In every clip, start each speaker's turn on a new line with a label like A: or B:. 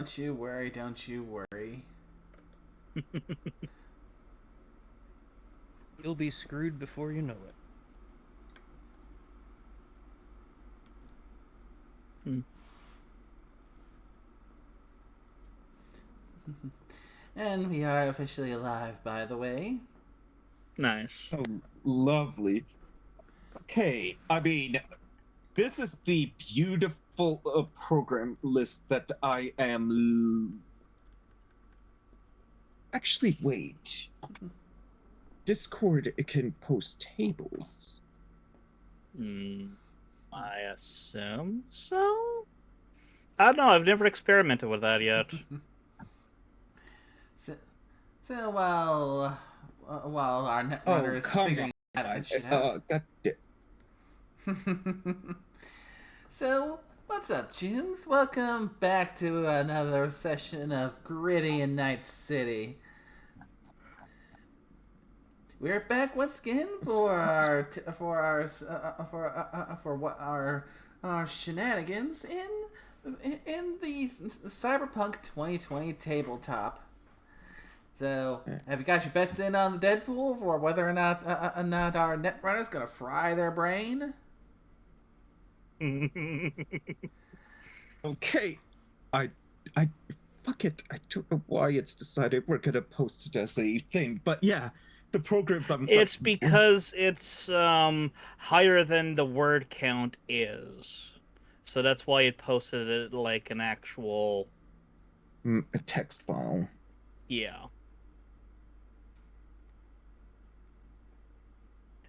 A: Don't you worry, don't you worry.
B: You'll be screwed before you know it.
C: Hmm.
A: And we are officially alive, by the way.
C: Nice.
D: Oh, lovely. Okay, I mean, this is the beautiful program list that I am. Actually, wait. Discord, it can post tables.
C: I assume so? I don't know, I've never experimented with that yet.
A: So, while our netrunner is figuring out this shit out.
D: God damn.
A: So, what's up, chooms? Welcome back to another session of Gritty in Night City. We're back once again for our shenanigans in the Cyberpunk 2020 tabletop. So, have you got your bets in on the Deadpool for whether or not our netrunner's gonna fry their brain?
D: Okay, I fuck it. I don't know why it's decided we're gonna post it as a thing, but yeah, the programs I'm.
C: It's because it's higher than the word count is. So that's why it posted it like an actual
D: a text file.
C: yeah.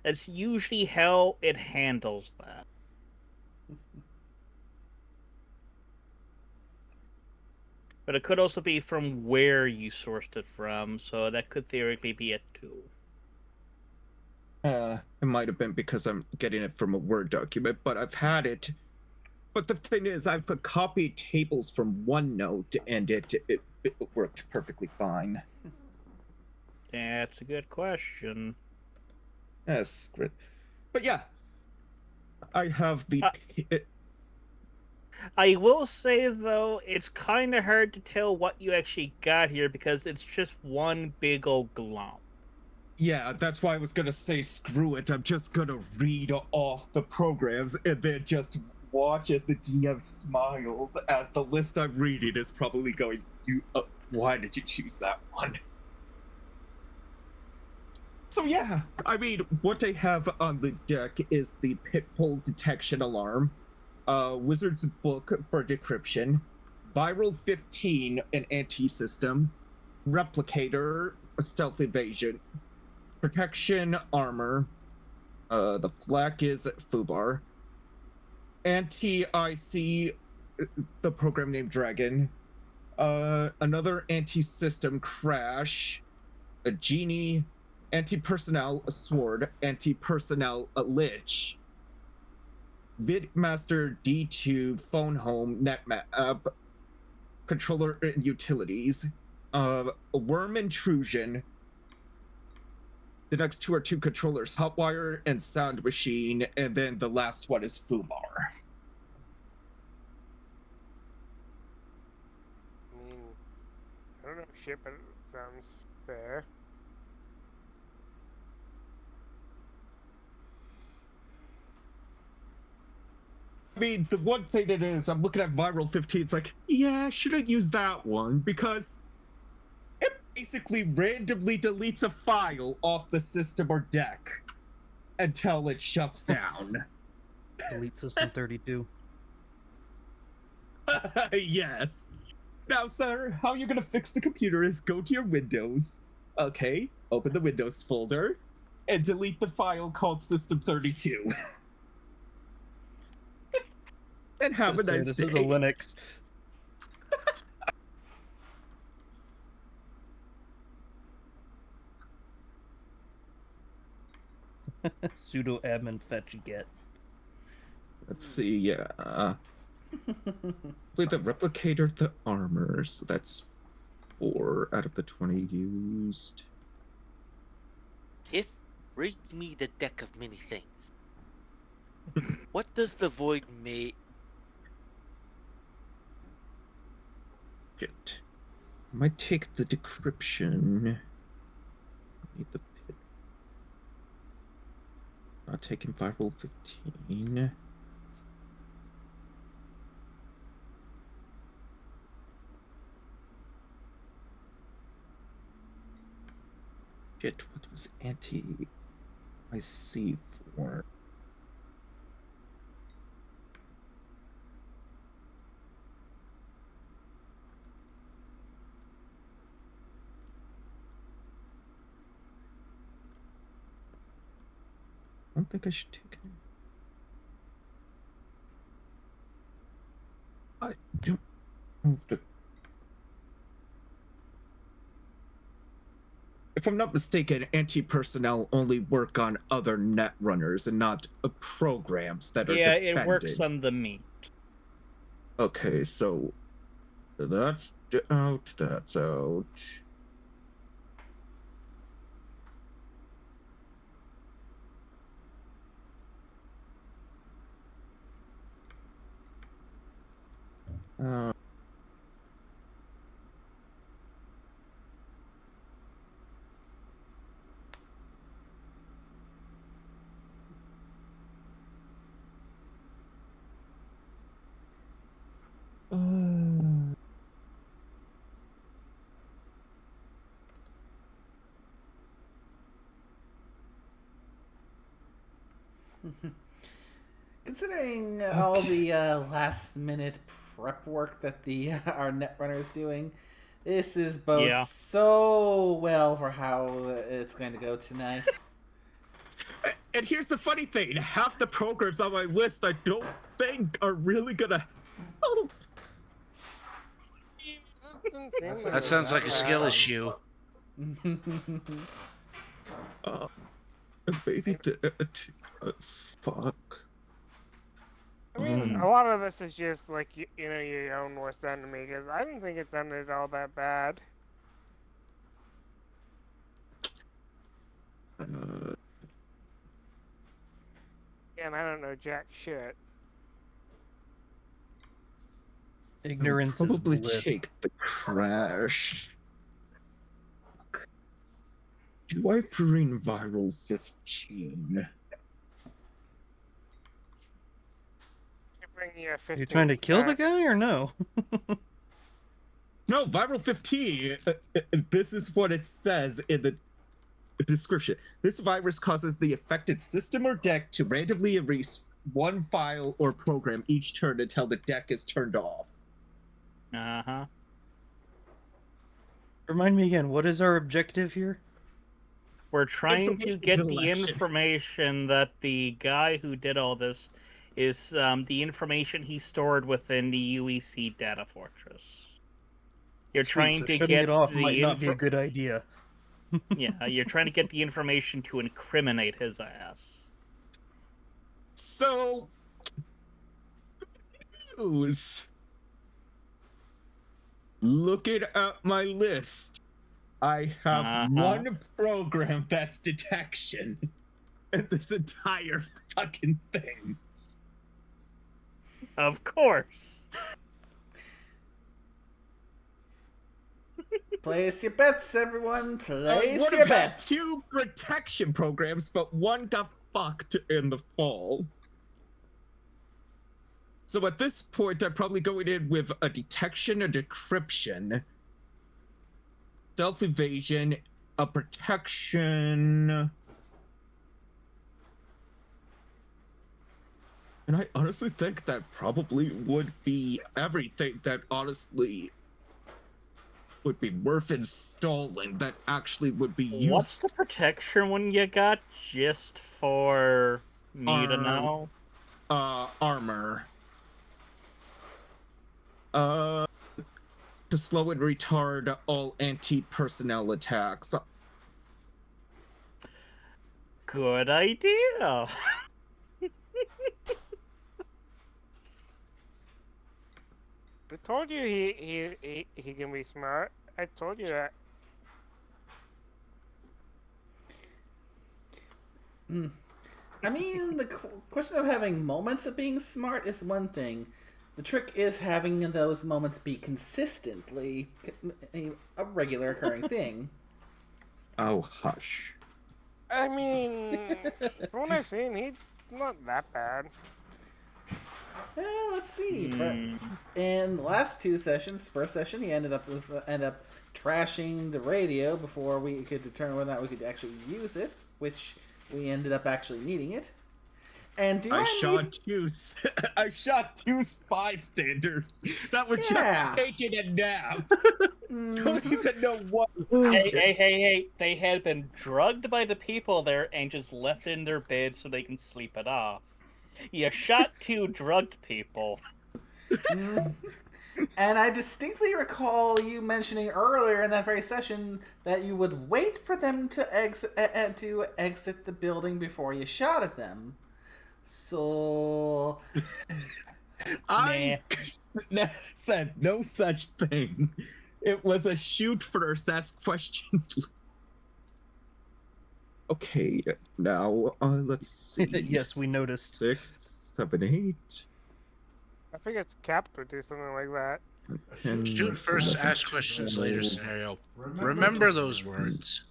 C: That's usually how it handles that. But it could also be from where you sourced it from, so that could theoretically be it too.
D: It might have been because I'm getting it from a Word document, but I've had it. But the thing is, I've copied tables from OneNote, and it worked perfectly fine.
C: That's a good question.
D: Yes, great. But yeah, I have the.
C: I will say, though, it's kind of hard to tell what you actually got here because it's just one big old glomp.
D: Yeah, that's why I was gonna say screw it. I'm just gonna read off the programs and then just watch as the DM smiles as the list I'm reading is probably going, why did you choose that one? So yeah, I mean, what I have on the deck is the Pitbull Detection Alarm, Wizard's Book for Decryption, Viral 15, an anti-system, Replicator, a stealth evasion, Protection Armor, the flak is Fubar, Anti-IC, the program named Dragon, another anti-system Crash, a Genie, anti-personnel a Sword, anti-personnel a Lich, Vidmaster D2 Phone Home NetMap, Controller and Utilities, a Worm Intrusion. The next two are two controllers, Hotwire and Sound Machine, and then the last one is Fubar.
E: I mean, I don't know shit, but it sounds fair.
D: I mean, the one thing it is, I'm looking at Viral 15, it's like, yeah, I shouldn't use that one, because it basically randomly deletes a file off the system or deck until it shuts down.
B: Delete System 32.
D: Yes. Now, sir, how you're gonna fix the computer is go to your Windows. Okay, open the Windows folder and delete the file called System32. And have a nice
B: This
D: day.
B: is a Linux. Sudo admin fetch get.
D: Let's see, yeah. Play the replicator, the armor. So that's 4 out of the 20 used.
F: If read me the deck of many things. What does the void make?
D: Shit. I might take the decryption. Need the pit. Not taking viral 15. Shit, what was anti-IC for? I don't think I should take it. I don't know if I'm not mistaken, anti-personnel only work on other netrunners and not programs that are defended.
C: It works on the meat.
D: Okay, so that's out, that's out.
A: Considering all the last minute prep work that the our netrunner is doing, this is both so well for how it's going to go tonight.
D: And here's the funny thing, half the programs on my list I don't think are really gonna help.
G: That sounds like a skill issue.
D: Baby, fuck.
E: I mean, a lot of this is just like you know your own worst enemy. Because I didn't think it sounded all that bad. And I don't know jack shit.
B: Ignorance
D: I'll probably
B: is bliss.
D: take the crash. Do I bring viral 15?
B: You're trying to kill the guy or no?
D: No, viral 15. This is what it says in the description. This virus causes the affected system or deck to randomly erase one file or program each turn until the deck is turned off.
C: Uh-huh.
B: Remind me again, what is our objective here?
C: We're trying to get the
D: collection.
C: information that the guy who did all this is the information he stored within the UEC data fortress. You're trying
B: So
C: to
B: shutting
C: get
B: it off
C: the
B: might not be a good idea.
C: Yeah, you're trying to get the information to incriminate his ass.
D: So, looking at my list, I have one program that's detection, and this entire fucking thing.
C: Of course.
A: Place your bets, everyone. Place
D: would
A: your
D: have had
A: bets.
D: 2 protection programs, but one got fucked in the fall. So at this point, I'm probably going in with a detection, a decryption, stealth evasion, a protection. And I honestly think that probably would be everything that honestly would be worth installing that actually would be used.
C: What's the protection one you got just for me to know?
D: Armor. To slow and retard all anti-personnel attacks.
C: Good idea.
E: I told you he can be smart. I told you that.
A: I mean, the question of having moments of being smart is one thing, The trick is having those moments be consistently a regular occurring thing.
D: Oh, hush.
E: I mean, from what I've seen, he's not that bad.
A: Let's see.
C: Hmm.
A: In the last two sessions, first session, he ended up trashing the radio before we could determine whether or not we could actually use it, which we ended up actually needing it. And
D: I shot two bystanders that were just taking a nap. Don't even know what.
C: Hey! They had been drugged by the people there and just left in their bed so they can sleep it off. You shot two drugged people.
A: And I distinctly recall you mentioning earlier in that very session that you would wait for them to exit the building before you shot at them. So
D: I said no such thing. It was a shoot first, ask questions. Okay, now let's see.
B: Yes, we noticed.
D: 6, 7, 8.
E: I think it's Cap would do something like that.
G: Shoot first, ask questions later scenario. Remember those words.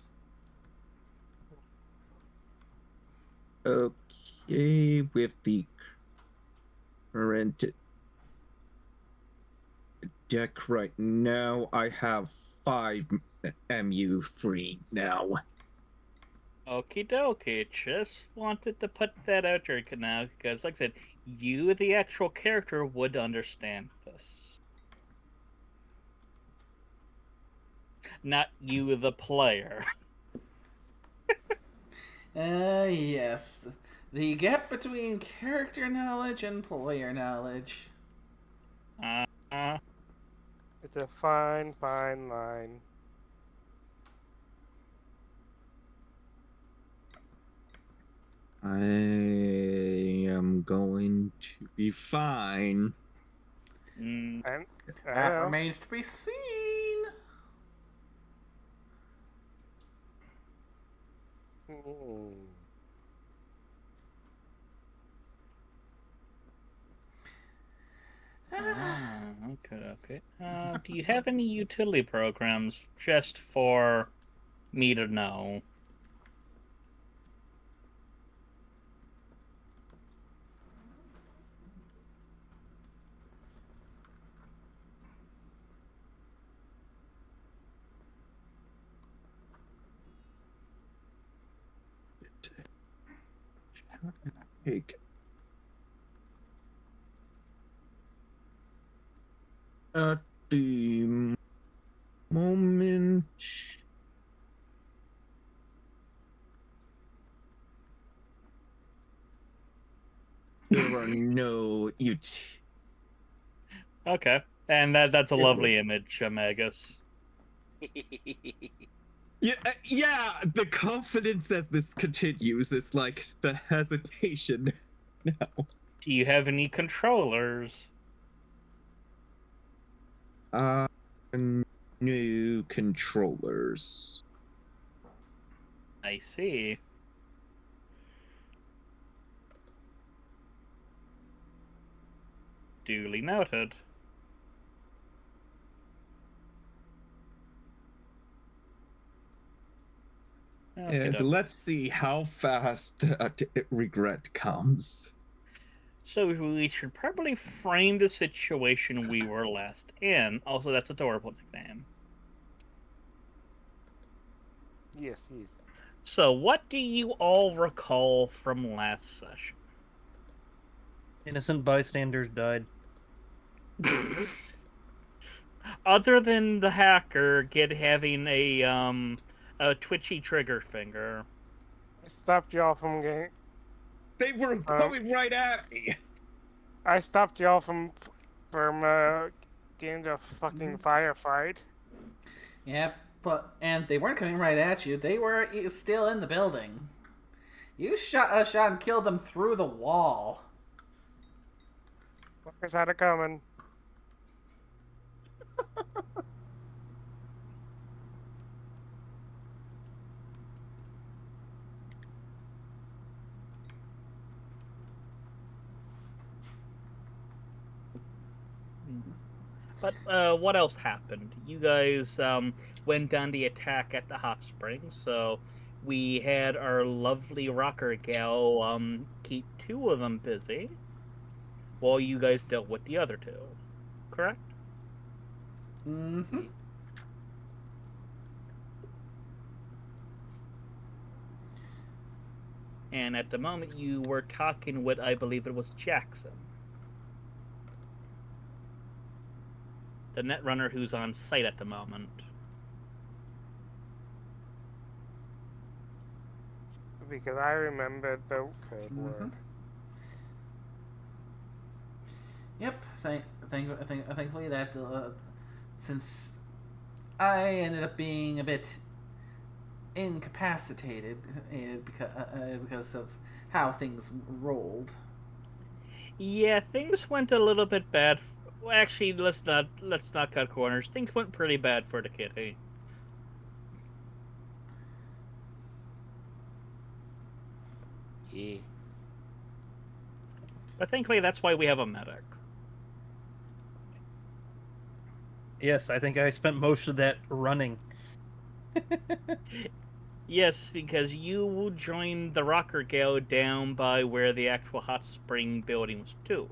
D: Okay, with the current deck right now, I have 5 MU free now.
C: Okie dokie. Just wanted to put that out there now because, like I said, you, the actual character, would understand this. Not you, the player.
A: Yes. The gap between character knowledge and player knowledge.
E: It's a fine, fine line.
D: I am going to be fine.
A: That remains to be seen.
C: Okay. Do you have any utility programs just for me to know?
D: Take at the moment, there are no
C: Okay, and that's a lovely image, Amagus.
D: Yeah, the confidence as this continues is like the hesitation now.
C: Do you have any controllers?
D: New controllers.
C: I see. Duly noted.
D: And let's see how fast regret comes.
C: So we should probably frame the situation we were last in. Also, that's adorable nickname.
E: Yes.
C: So, what do you all recall from last session?
B: Innocent bystanders died.
C: Other than the hacker having a twitchy trigger finger.
E: I stopped y'all from getting.
D: They were coming right at me.
E: I stopped y'all from getting into a fucking firefight.
A: Yep, and they weren't coming right at you. They were still in the building. You shot and killed them through the wall.
E: Fuckers had it coming.
C: But what else happened? You guys went on the attack at the hot springs, so we had our lovely rocker gal keep two of them busy while you guys dealt with the other two. Correct?
A: Mm-hmm.
C: And at the moment, you were talking with, I believe it was Jackson, the netrunner who's on site at the moment.
E: Because I remembered the code word.
A: Yep. Thankfully that since I ended up being a bit incapacitated because of how things rolled.
C: Yeah, things went a little bit bad. Well, actually, let's not cut corners. Things went pretty bad for the kitty.
F: Yeah.
C: But thankfully, that's why we have a medic.
B: Yes, I think I spent most of that running.
C: Yes, because you joined the rocker gal down by where the actual hot spring building was too.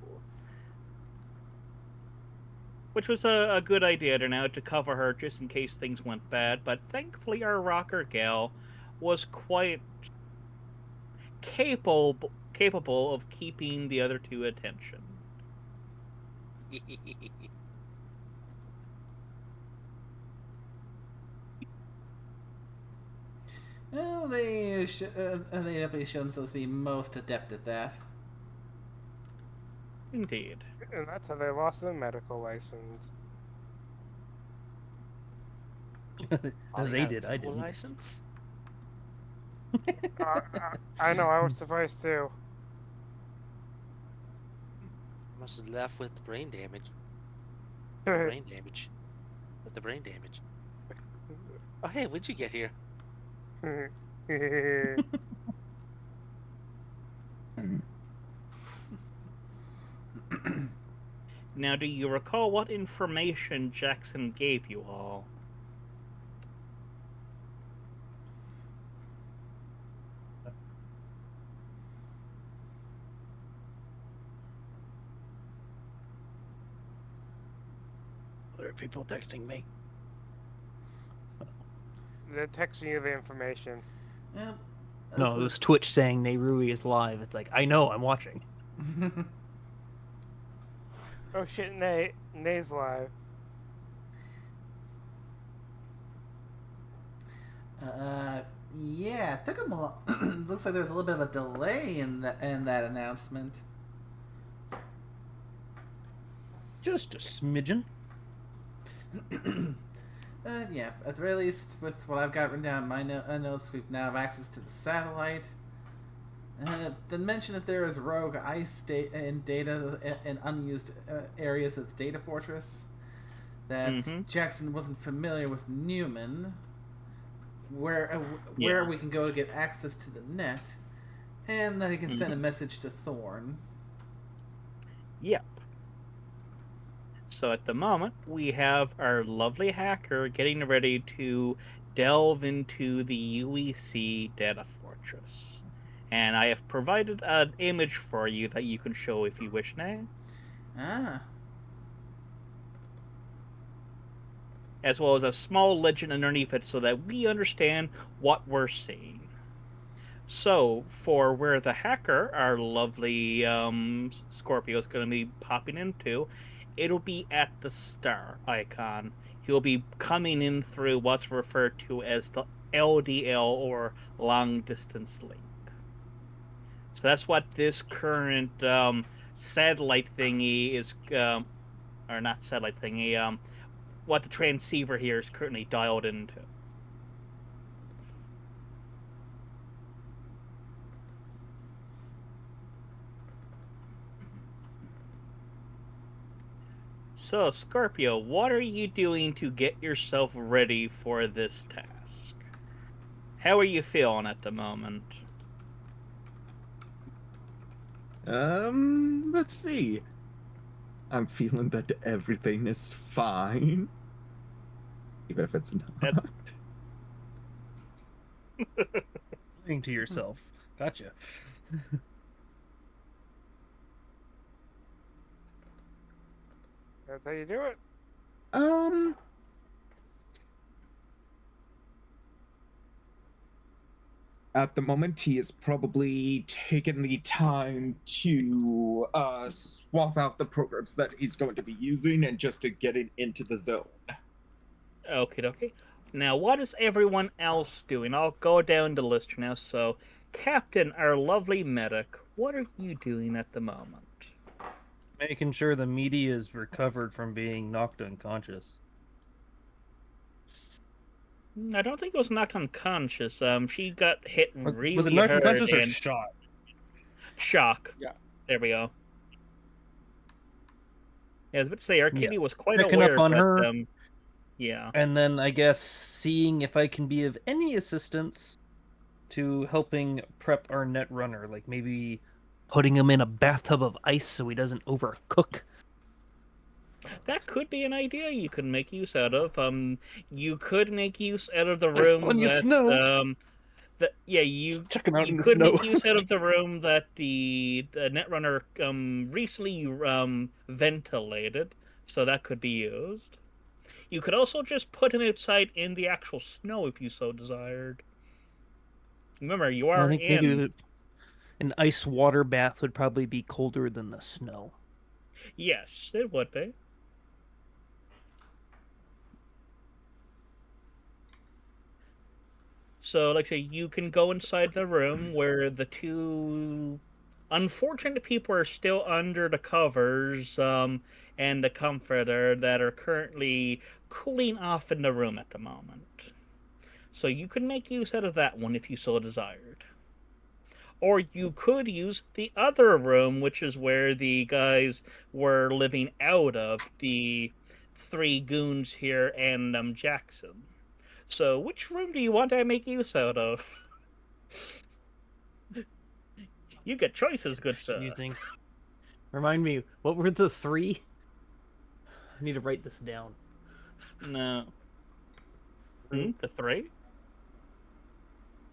C: Which was a good idea to cover her just in case things went bad, but thankfully our rocker gal was quite capable of keeping the other two attention.
A: Well, they definitely show themselves to be most adept at that.
C: Indeed.
E: And that's how they lost their medical license.
B: They did, I
F: A
B: didn't.
F: license?
E: I know, I was surprised too.
F: Must have left with brain damage. Brain damage. With the brain damage. Oh, hey, when'd you get here?
C: Now, do you recall what information Jackson gave you all?
B: There are people texting me.
E: They're texting you the information.
A: Yep.
B: No, it was Twitch saying Nerui is live. It's like, I know, I'm watching.
E: Oh shit, Nay's live.
A: Yeah, it took him a lot. Looks like there's a little bit of a delay in that announcement.
B: Just a smidgen.
A: Yeah, at the very least, with what I've got written down in my notes, we now have access to the satellite. The mention that there is rogue ice and data and unused areas of the data fortress. That Jackson wasn't familiar with Newman. Where we can go to get access to the net, and that he can send a message to Thorn.
C: Yep. So at the moment, we have our lovely hacker getting ready to delve into the UEC data fortress. And I have provided an image for you that you can show if you wish now.
A: Ah.
C: As well as a small legend underneath it so that we understand what we're seeing. So, for where the hacker, our lovely Scorpio, is going to be popping into, it'll be at the star icon. He'll be coming in through what's referred to as the LDL, or long distance link. So that's what this current satellite thingy is, or not satellite thingy, what the transceiver here is currently dialed into. So, Scorpio, what are you doing to get yourself ready for this task? How are you feeling at the moment?
D: Let's see. I'm feeling that everything is fine. Even if it's not.
B: Lying to yourself. Gotcha.
E: That's how you do it.
D: At the moment, he is probably taking the time to swap out the programs that he's going to be using and just to get it into the zone.
C: Okay. Now, what is everyone else doing? I'll go down the list now. So, Captain, our lovely medic, what are you doing at the moment?
B: Making sure the media is recovered from being knocked unconscious.
C: I don't think it was knocked unconscious. She got hit really
B: Was it knocked
C: hard
B: unconscious or
C: and
B: shot?
C: shock.
F: Yeah.
C: There we go. Yeah, I was about to say, our kitty was quite
B: Checking
C: aware,
B: up on
C: but,
B: her.
C: Yeah.
B: And then I guess seeing if I can be of any assistance to helping prep our netrunner, like maybe putting him in a bathtub of ice so he doesn't overcook.
C: That could be an idea you could make use out of. You could make use out of the room you
B: Check him out in the
C: could
B: snow.
C: make use out of the room that the netrunner recently ventilated, so that could be used. You could also just put him outside in the actual snow if you so desired. Remember, you are
B: I think
C: in.
B: maybe an ice water bath would probably be colder than the snow.
C: Yes, it would be. So, like I say, you can go inside the room where the two unfortunate people are still under the covers and the comforter that are currently cooling off in the room at the moment. So you can make use out of that one if you so desired. Or you could use the other room, which is where the guys were living out of, the three goons here and Jackson. So, which room do you want to make use out of? You get choices, good sir.
B: You think? Remind me, what were the three? I need to write this down.
C: No. The three?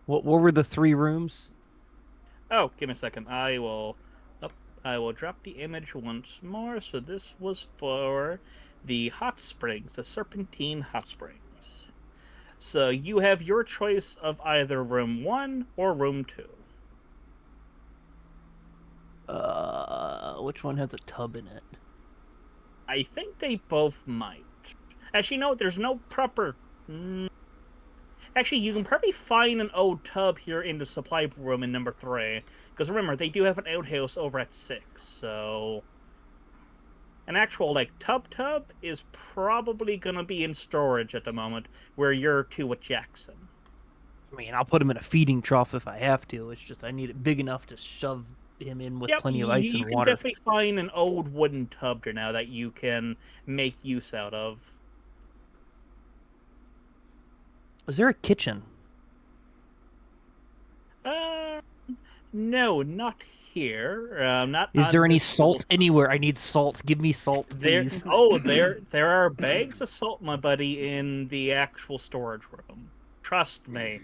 B: What were the three rooms?
C: Oh, give me a second. I will drop the image once more. So this was for the hot springs, the Serpentine hot springs. So you have your choice of either room 1 or room 2.
B: Which one has a tub in it?
C: I think they both might. Actually, no, there's no proper... Actually, you can probably find an old tub here in the supply room in number 3. Because remember, they do have an outhouse over at 6, so... An actual, like, tub is probably going to be in storage at the moment, where you're two with Jackson.
B: I mean, I'll put him in a feeding trough if I have to. It's just I need it big enough to shove him in with plenty of ice and
C: you can
B: water.
C: definitely find an old wooden tub there now that you can make use out of.
B: Is there a kitchen?
C: No, not here. Not.
B: Is there any salt
C: side.
B: anywhere? I need salt. Give me salt, please.
C: There are bags of salt, my buddy, in the actual storage room. Trust me.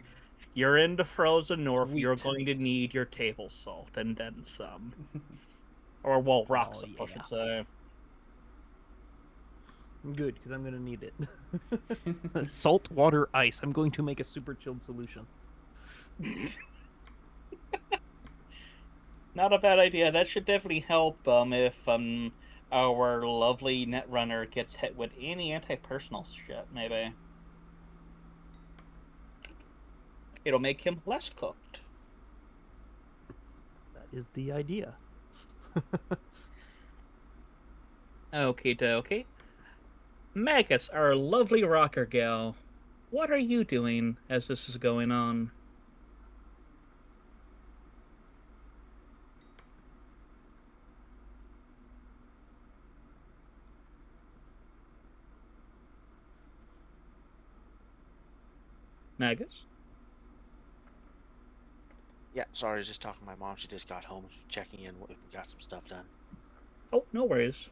C: You're in the frozen north.
B: Sweet.
C: You're going to need your table salt and then some, or well, rock salt, I should say.
B: Good, because I'm going to need it. Salt, water, ice. I'm going to make a super chilled solution.
C: Not a bad idea. That should definitely help if our lovely netrunner gets hit with any anti-personal shit, maybe. It'll make him less cooked.
B: That is the idea.
C: Okay. Magus, our lovely rocker gal, what are you doing as this is going on? Magus?
F: Yeah, sorry, I was just talking to my mom. She just got home. She's checking in if we got some stuff done.
C: Oh, no worries.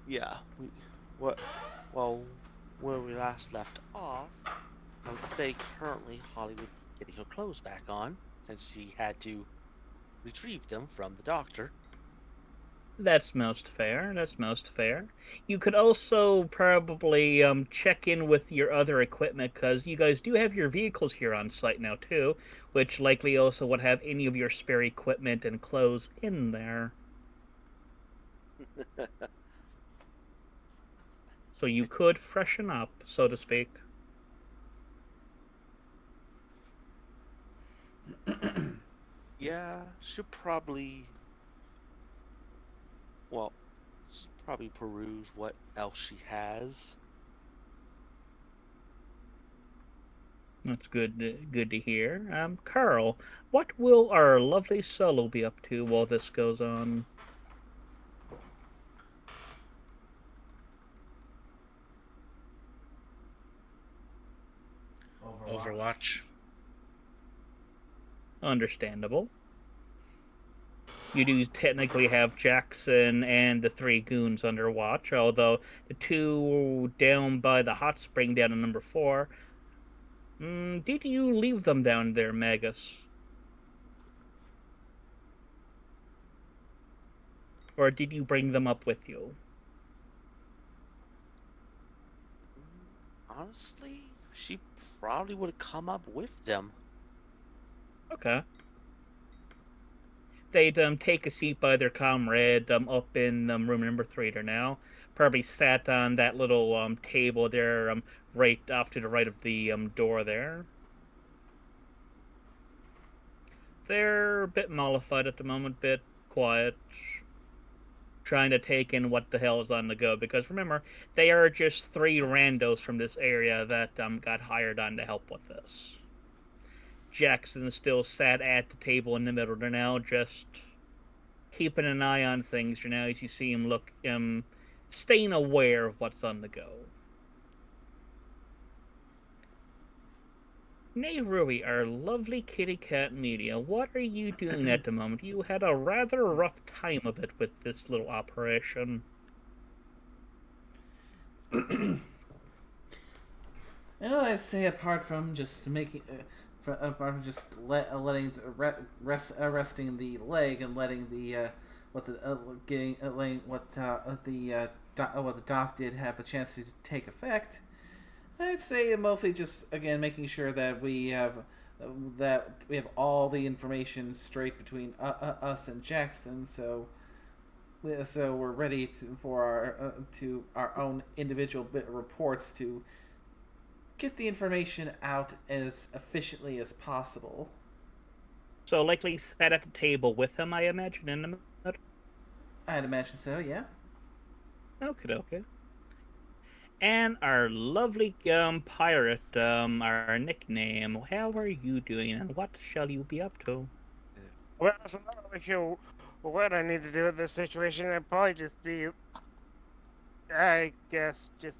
F: Yeah, what, well, where we last left off, I would say currently Holly would be getting her clothes back on since she had to retrieve them from the doctor.
C: That's most fair. That's most fair. You could also probably check in with your other equipment because you guys do have your vehicles here on site now too, which likely also would have any of your spare equipment and clothes in there. So you could freshen up, so to speak.
F: Yeah, should probably, well, should probably peruse what else she has.
C: That's good to hear. Carl, what will our lovely Solo be up to while this goes on?
G: Overwatch.
C: Understandable. You do technically have Jackson and the three goons under watch, although the two down by the hot spring down in number 4. Did you leave them down there, Magus? Or did you bring them up with you?
F: Honestly, she probably would have come up with them.
C: Okay. They'd take a seat by their comrade up in room number 3 there now. Probably sat on that little table there right off to the right of the door there. They're a bit mollified at the moment, bit quiet, trying to take in what the hell is on the go. Because remember, they are just 3 randos from this area that got hired on to help with this. Jackson still sat at the table in the middle there now, just keeping an eye on things for now as you see him look staying aware of what's on the go. Nay, Rui, our lovely kitty cat media, what are you doing at the moment? You had a rather rough time of it with this little operation.
A: Well, I'd say apart from just making, apart from just arresting the leg and letting the what the doc did have a chance to take effect. I'd say mostly just again making sure that we have all the information straight between us and Jackson, so we're ready for our own individual reports to get the information out as efficiently as possible.
C: So likely sat at the table with him, I imagine, in the middle?
A: I'd imagine so, yeah.
C: Okay. And our lovely pirate, our nickname, how are you doing and what shall you be up to?
E: Well, I'm not really sure what I need to do with this situation. It'd probably just be, I guess, just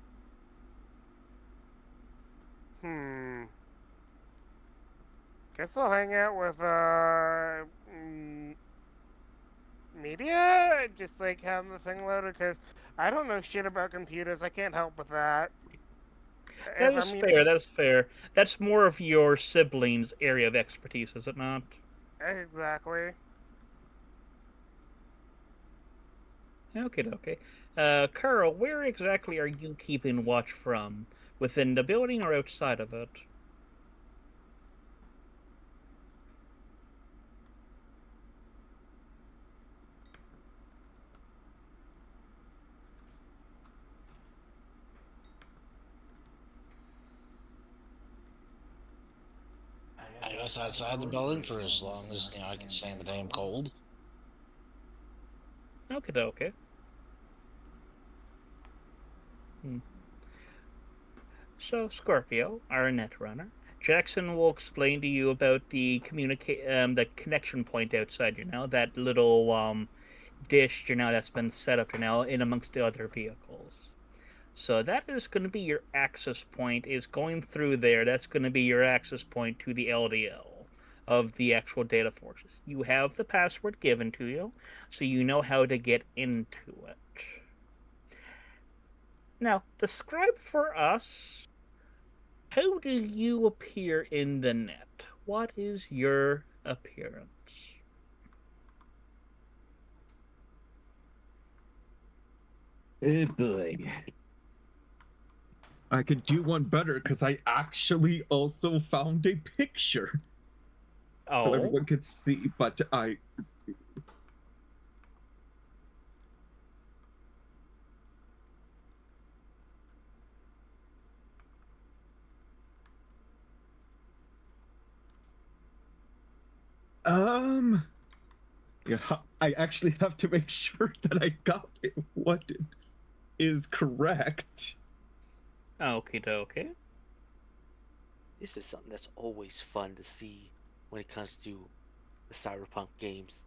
E: guess I'll hang out with media, just like having the thing loaded, because I don't know shit about computers. I can't help with that.
C: That is fair. That's fair. That's more of your siblings' area of expertise, is it not?
E: Exactly.
C: Okay. Carl, where exactly are you keeping watch from? Within the building or outside of it?
G: I guess outside the building for as long as I can stand the damn cold.
C: Okay. So, Scorpio, our netrunner, Jackson will explain to you about the the connection point outside that little dish that's been set up now in amongst the other vehicles. So that is going to be your access point, is going through there. That's going to be your access point to the LDL of the actual data forces. You have the password given to you, so you know how to get into it. Now, describe for us, how do you appear in the net? What is your appearance?
D: Oh boy. I could do one better because I actually also found a picture so
C: Oh,
D: everyone could see, but I. Yeah, I actually have to make sure that I got it, what is correct.
C: okie dokie.
F: This is something that's always fun to see when it comes to the Cyberpunk games.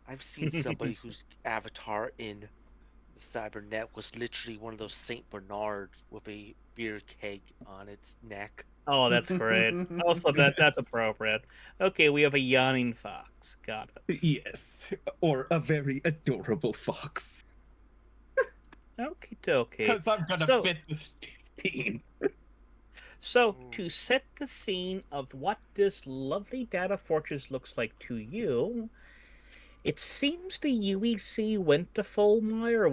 F: I've seen somebody whose avatar in the Cybernet was literally one of those Saint Bernards with a beer keg on its neck.
C: Oh, that's great. Also, that's appropriate. Okay, we have a yawning fox. Got it.
D: Yes, or a very adorable fox.
C: Okie dokie.
D: Because I'm gonna
C: So-
D: fit this theme.
C: So, to set the scene of what this lovely data fortress looks like to you, it seems the UEC went to Fulmire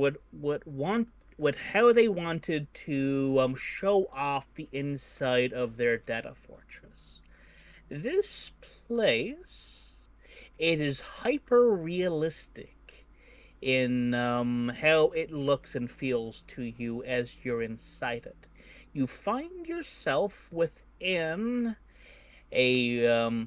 C: with how they wanted to show off the inside of their data fortress. This place, it is hyper realistic in how it looks and feels to you as you're inside it. You find yourself within a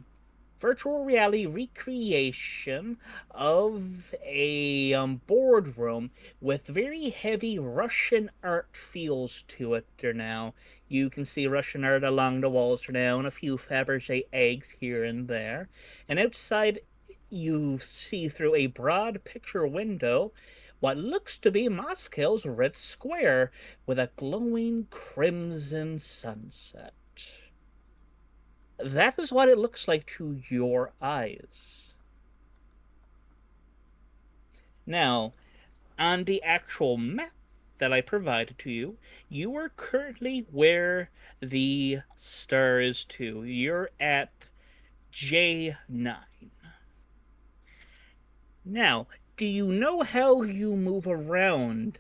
C: virtual reality recreation of a boardroom with very heavy Russian art feels to it there now. You can see Russian art along the walls there now and a few Fabergé eggs here and there. And outside you see through a broad picture window what looks to be Moscow's Red Square with a glowing crimson sunset. That is what it looks like to your eyes. Now, on the actual map that I provided to you, you are currently where the star is to. You're at J9. Now, do you know how you move around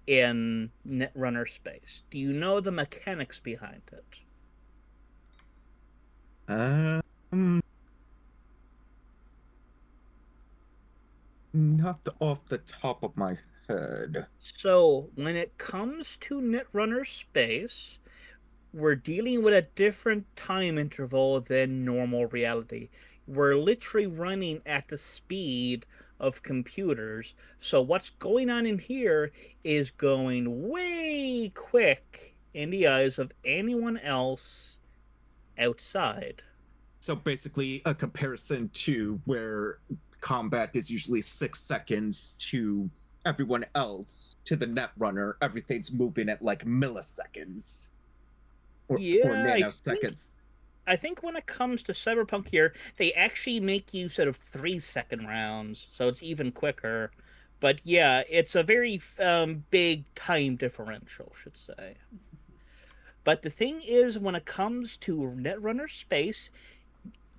C: in Netrunner space? Do you know the mechanics behind it?
D: Not off the top of my head.
C: So, when it comes to Netrunner space, we're dealing with a different time interval than normal reality. We're literally running at the speed of computers. So, what's going on in here is going way quick in the eyes of anyone else outside.
D: So basically, a comparison to where combat is usually 6 seconds to everyone else, to the Netrunner, everything's moving at like milliseconds. Or nanoseconds.
C: I think when it comes to Cyberpunk here, they actually make use of 3-second rounds, so it's even quicker. But yeah, it's a very big time differential, should say. But the thing is, when it comes to Netrunner space,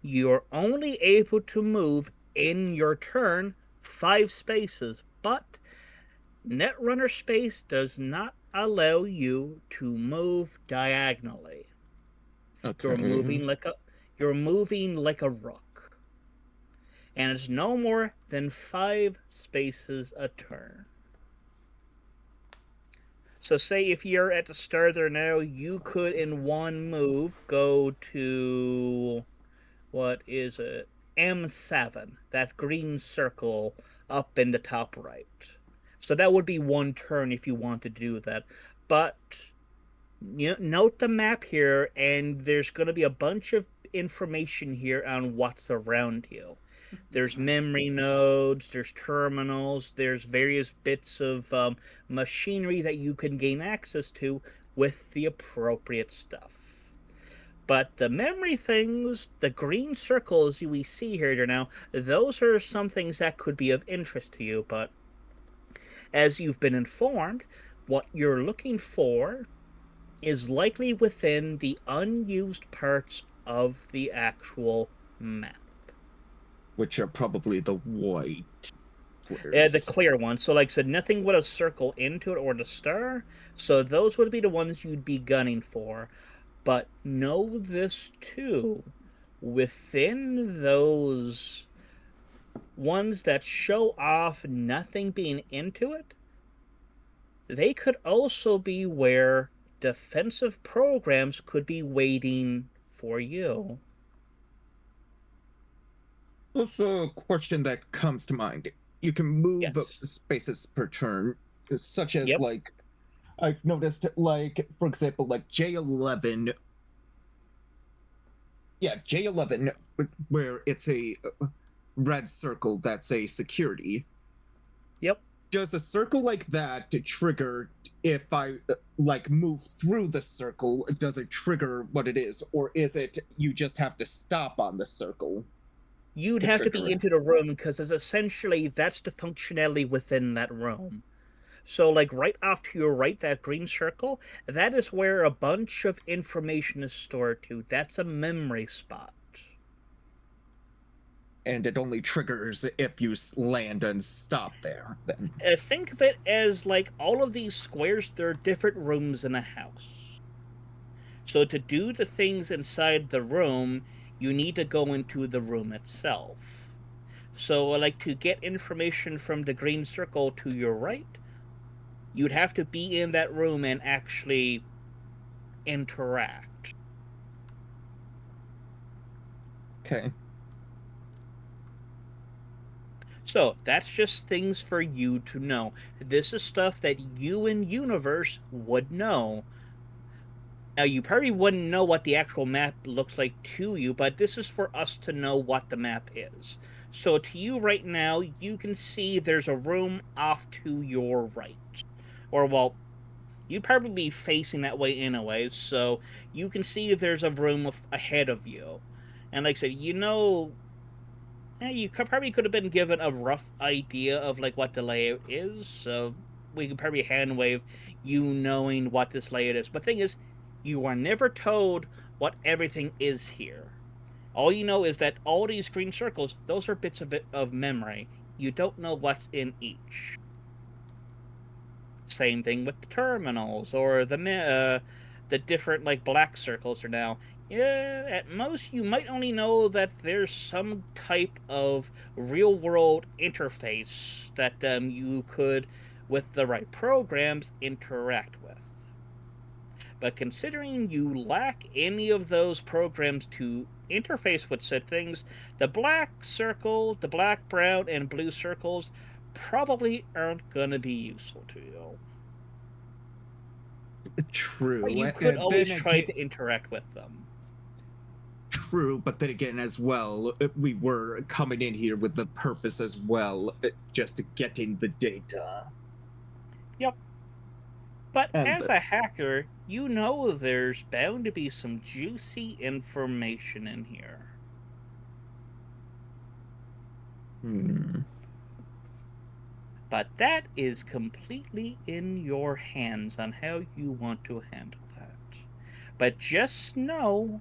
C: you're only able to move in your turn 5 spaces, but Netrunner space does not allow you to move diagonally.
D: Okay.
C: You're moving like a rook. And it's no more than 5 spaces a turn. So say if you're at the start there now, you could in one move go to, what is it? M7, that green circle up in the top right. So that would be one turn if you wanted to do that. But note the map here, and there's going to be a bunch of information here on what's around you. There's memory nodes, there's terminals, there's various bits of machinery that you can gain access to with the appropriate stuff. But the memory things, the green circles we see here now, those are some things that could be of interest to you. But as you've been informed, what you're looking for is likely within the unused parts of the actual map.
D: Which are probably the white
C: The
D: squares.
C: clear ones. So, like I said, nothing with a circle into it or the star. So those would be the ones you'd be gunning for. But know this too. Within those ones that show off nothing being into it, they could also be where defensive programs could be waiting for you.
D: Also, a question that comes to mind. You can move
C: Yes.
D: spaces per turn, such as,
C: Yep.
D: like, I've noticed, like, for example, like J11. Yeah, J11, where it's a red circle that's a security.
C: Yep.
D: Does a circle like that trigger if I, like, move through the circle? Does it trigger what it is? Or is it you just have to stop on the circle?
C: You'd
D: To
C: have to
D: trigger
C: be
D: it.
C: into the room because essentially that's the functionality within that room. So, like, right off to your right, that green circle, that is where a bunch of information is stored to. That's a memory spot.
D: And it only triggers if you land and stop there, then.
C: Think of it as like all of these squares, they're different rooms in a house. So to do the things inside the room, you need to go into the room itself. So, like, to get information from the green circle to your right, you'd have to be in that room and actually interact.
D: Okay.
C: So, that's just things for you to know. This is stuff that you in Universe would know. Now, you probably wouldn't know what the actual map looks like to you, but this is for us to know what the map is. So, to you right now, you can see there's a room off to your right. Or, well, you'd probably be facing that way anyways, so you can see there's a room ahead of you. And like I said, you probably could have been given a rough idea of like what the layout is, so we could probably hand wave you knowing what this layout is. But the thing is, you are never told what everything is here. All you know is that all these green circles, those are bits of memory. You don't know what's in each. Same thing with the terminals or the different like black circles are now. Yeah, at most you might only know that there's some type of real world interface that you could, with the right programs, interact with. But considering you lack any of those programs to interface with said things, the black circles, the black, brown, and blue circles probably aren't going to be useful to you.
D: True.
C: But you could always try to interact with them.
D: True, but then again, as well, we were coming in here with the purpose as well, just getting the data.
C: Yep. But
D: And
C: as a hacker, you know there's bound to be some juicy information in here. But that is completely in your hands on how you want to handle that. But just know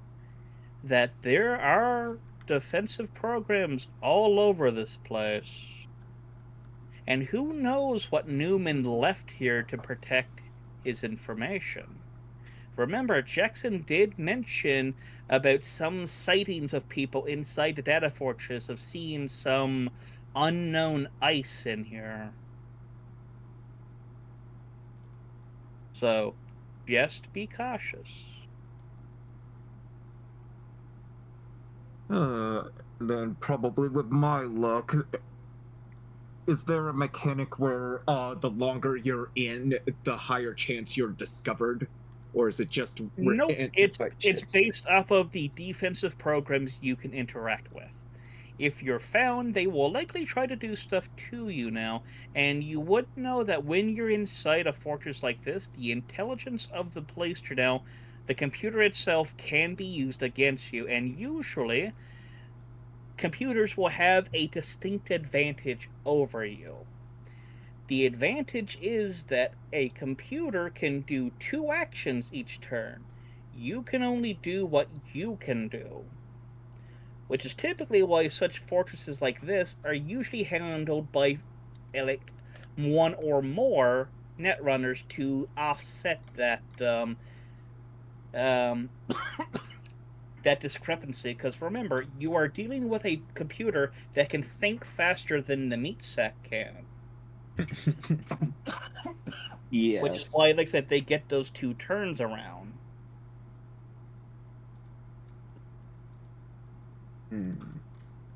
C: that there are defensive programs all over this place. And who knows what Newman left here to protect his information. Remember, Jackson did mention about some sightings of people inside the data fortress of seeing some unknown ice in here. So, just be cautious.
D: Then probably with my luck, is there a mechanic where the longer you're in, the higher chance you're discovered? Or is it just
C: Nope, it's based off of the defensive programs you can interact with. If you're found, they will likely try to do stuff to you now, and you would know that when you're inside a fortress like this, the intelligence of the place now, the computer itself can be used against you, and usually computers will have a distinct advantage over you. The advantage is that a computer can do 2 actions each turn. You can only do what you can do. Which is typically why such fortresses like this are usually handled by like one or more netrunners to offset that that discrepancy. Because remember, you are dealing with a computer that can think faster than the meat sack can.
D: Yes.
C: Which is why, like I said, they get those 2 turns around.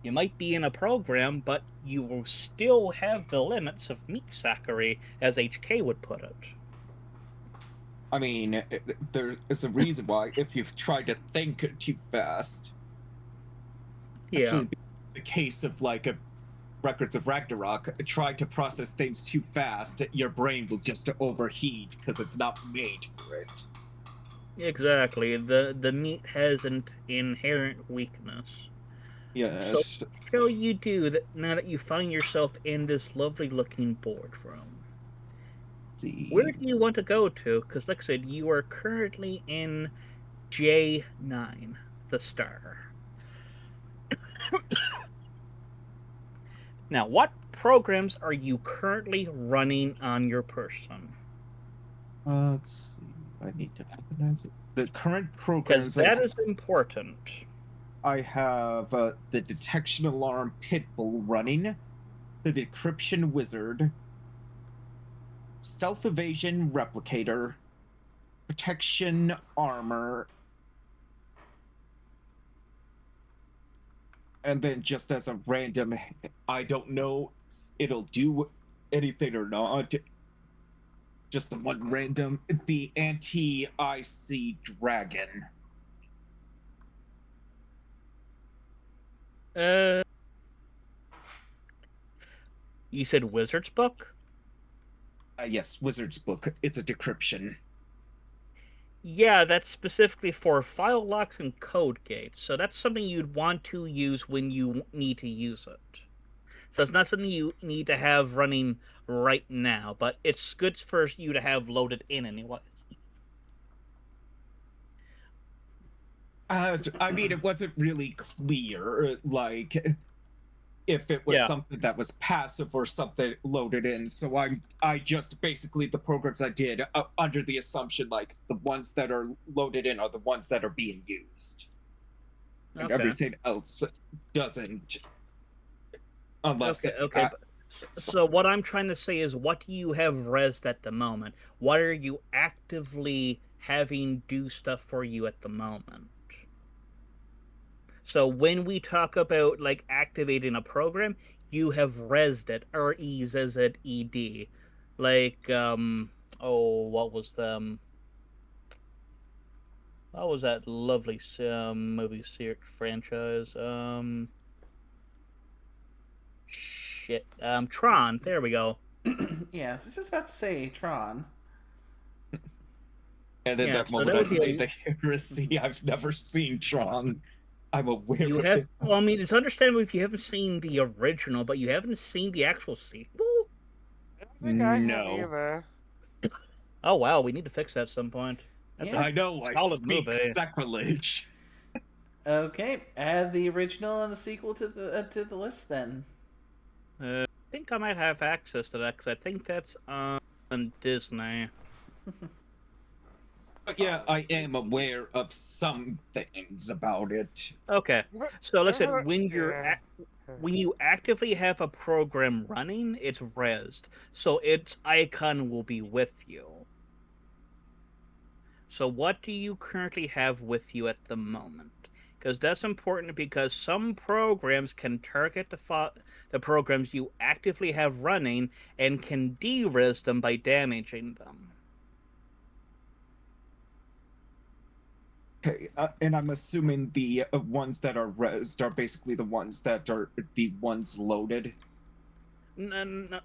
C: You might be in a program, but you will still have the limits of meat sackery, as HK would put it.
D: I mean, there is a reason why if you've tried to think too fast.
C: Yeah.
D: Actually, the case of like Records of Ragnarok, trying to process things too fast, your brain will just overheat because it's not made for it.
C: Exactly. The meat has an inherent weakness.
D: Yes.
C: So, what shall you do that now that you find yourself in this lovely looking boardroom? Where do you want to go to? Because, like I said, you are currently in J9, the star. Now, what programs are you currently running on your person?
D: Let's see. I need to the current programs.
C: Because that is important.
D: I have the detection alarm pitbull running, the decryption wizard, stealth evasion replicator, protection armor, and then just as a random, I don't know it'll do anything or not, just the one random, the anti-IC dragon.
C: You said Wizard's Book?
D: Yes, Wizard's Book. It's a decryption.
C: Yeah, that's specifically for file locks and code gates. So that's something you'd want to use when you need to use it. So it's not something you need to have running right now, but it's good for you to have loaded in anyway.
D: I mean, it wasn't really clear, like, if it was something that was passive or something loaded in. So I just basically, the programs I did under the assumption, like, the ones that are loaded in are the ones that are being used. And everything else doesn't. Unless...
C: Okay. So what I'm trying to say is, what do you have rezzed at the moment? What are you actively having do stuff for you at the moment? So when we talk about, like, activating a program, you have rezzed it, R-E-Z-Z-E-D. Like, what was that lovely movie series franchise? Tron. There we go.
A: Yeah, so just about to say Tron.
D: And then that moment I say the heresy. I've never seen Tron. I'm aware
C: you
D: of
C: have,
D: it.
C: Well, I mean, it's understandable if you haven't seen the original, but you haven't seen the actual sequel?
E: I don't think I have either.
C: Oh, wow, we need to fix that at some point.
D: That's I know, I speak sacrilege.
A: Okay, add the original and the sequel to the list then.
C: I think I might have access to that, because I think that's on Disney.
D: Yeah, I am aware of some things about it.
C: Okay, so like I said, when you actively have a program running, it's rezzed, so its icon will be with you. So what do you currently have with you at the moment? Because that's important, because some programs can target the programs you actively have running and can de-res them by damaging them.
D: Okay, and I'm assuming the ones that are rezzed are basically the ones that are the ones loaded.
C: No.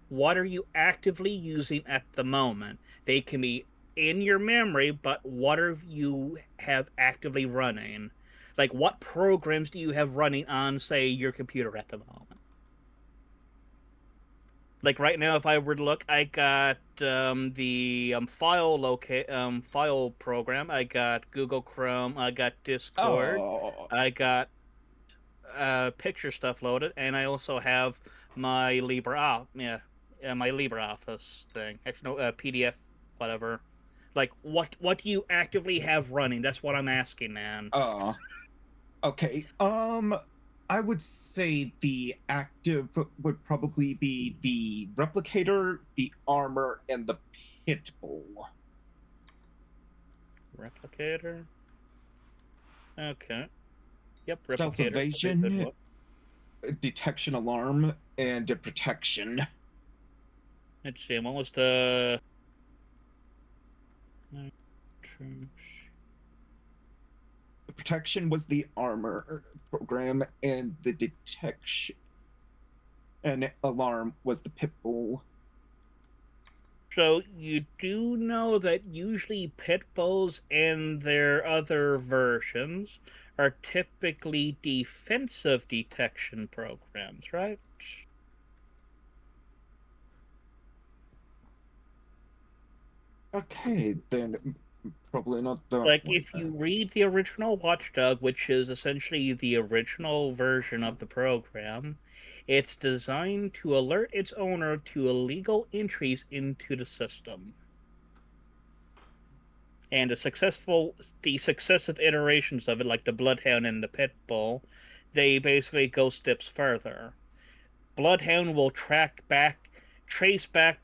C: What are you actively using at the moment? They can be in your memory, but what are you have actively running? Like, what programs do you have running on, say, your computer at the moment? Like right now, if I were to look, I got the file program. I got Google Chrome. I got Discord.
D: Oh,
C: I got picture stuff loaded, and I also have my my LibreOffice thing. Actually, no, PDF, whatever. Like, what do you actively have running? That's what I'm asking, man.
D: okay. I would say the active would probably be the replicator, the armor, and the pit bull.
C: Replicator. Okay. Yep,
D: Stealth
C: replicator. Okay, good
D: evasion,
C: look.
D: detection alarm, and protection.
C: Let's see. What was the?
D: The protection was the armor program, and the detection and alarm was the pit bull.
C: So you do know that usually pit bulls and their other versions are typically defensive detection programs, right?
D: Okay, then probably not that
C: Like,
D: one.
C: if you read the original Watchdog, which is essentially the original version of the program, it's designed to alert its owner to illegal entries into the system. And the successive iterations of it, like the Bloodhound and the Pitbull, they basically go steps further. Bloodhound will trace back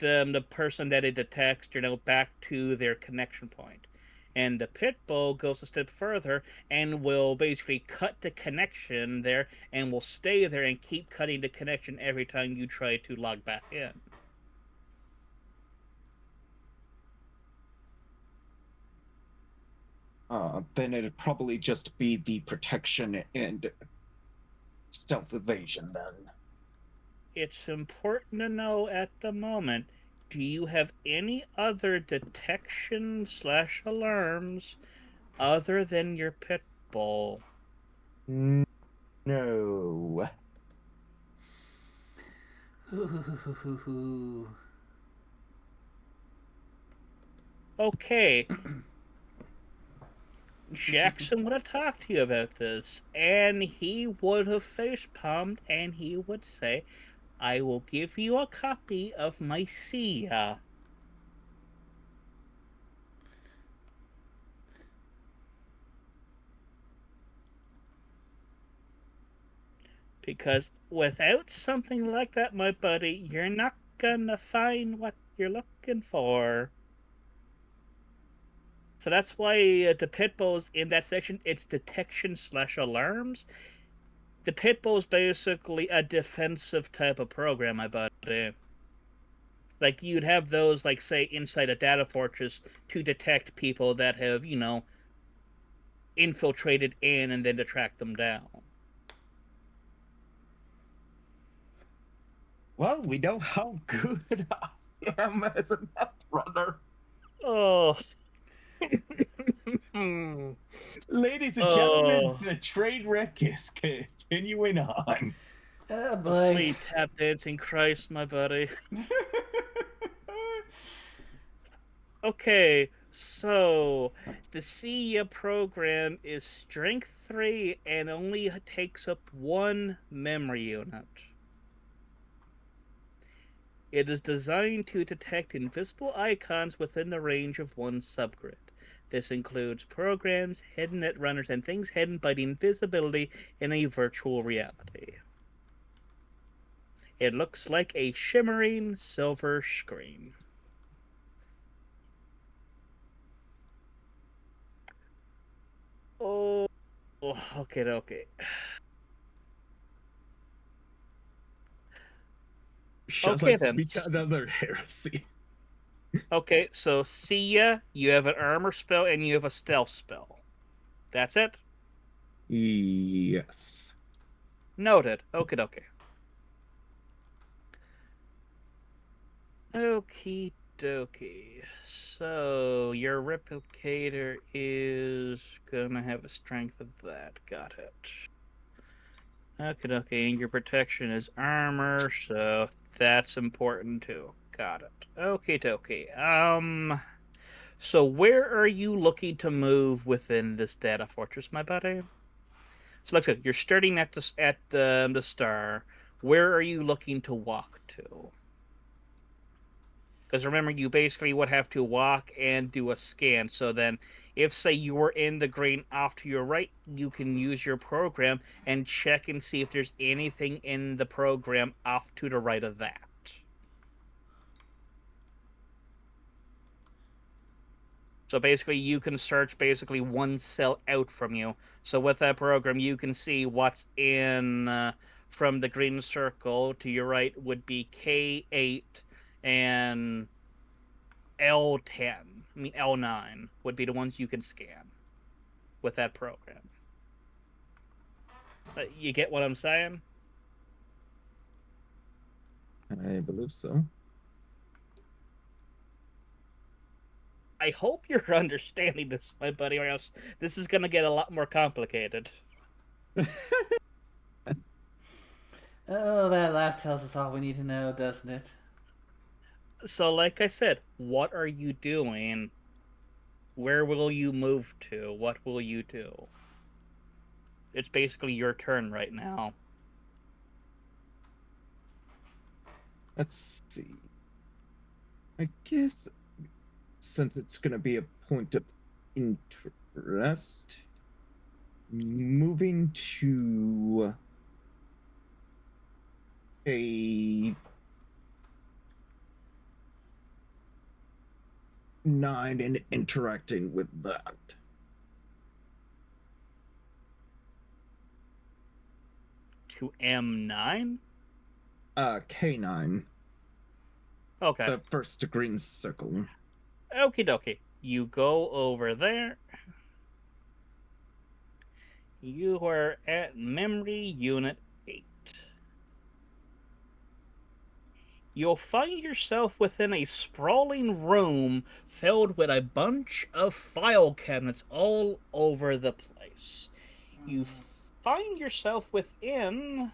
C: the person that it detects, back to their connection point. And the Pitbull goes a step further and will basically cut the connection there and will stay there and keep cutting the connection every time you try to log back in.
D: Then it'd probably just be the protection and stealth evasion then.
C: It's important to know at the moment, do you have any other detection / alarms other than your pit bull?
D: No.
C: Okay. Jackson would have talked to you about this, and he would have face-palmed, and he would say, I will give you a copy of my Sia. Because without something like that, my buddy, you're not gonna find what you're looking for. So that's why the pit bulls in that section, it's detection / alarms. The pit bull is basically a defensive type of program, my buddy. Like, you'd have those, like, say, inside a data fortress to detect people that have, infiltrated in and then to track them down.
D: Well, we know how good I am as a netrunner.
C: Oh.
D: Ladies and gentlemen, the train wreck is continuing on.
A: Oh boy.
C: Oh, sweet tap dancing Christ, my buddy. Okay, so the Sia program is strength 3 and only takes up 1 memory unit. It is designed to detect invisible icons within the range of 1 subgrid. This includes programs, hidden netrunners, and things hidden by the invisibility in a virtual reality. It looks like a shimmering silver screen. Oh, okay.
D: Shall
C: Okay,
D: I
C: then.
D: speak another heresy?
C: Okay, so Sia, you have an armor spell and you have a stealth spell. That's it?
D: Yes.
C: Noted. Okay. Okie dokie. So your replicator is gonna have a strength of that. Got it. Okay, and your protection is armor, so that's important too. Got it. Okay. So where are you looking to move within this data fortress, my buddy? So like I said, you're starting at the star. Where are you looking to walk to? Because remember, you basically would have to walk and do a scan. So then, if say you were in the green off to your right, you can use your program and check and see if there's anything in the program off to the right of that. So basically, you can search basically one cell out from you. So with that program, you can see what's in from the green circle to your right would be K8 and L10. I mean L9 would be the ones you can scan with that program. You get what I'm saying?
D: I believe so.
C: I hope you're understanding this, my buddy, or else this is going to get a lot more complicated.
A: Oh, that laugh tells us all we need to know, doesn't it?
C: So, like I said, what are you doing? Where will you move to? What will you do? It's basically your turn right now.
D: Let's see. I guess since it's going to be a point of interest, moving to a 9 and interacting with that.
C: To M9?
D: K9.
C: Okay.
D: The first green circle.
C: Okie dokie. You go over there. You are at memory unit 8. You'll find yourself within a sprawling room filled with a bunch of file cabinets all over the place. You find yourself within...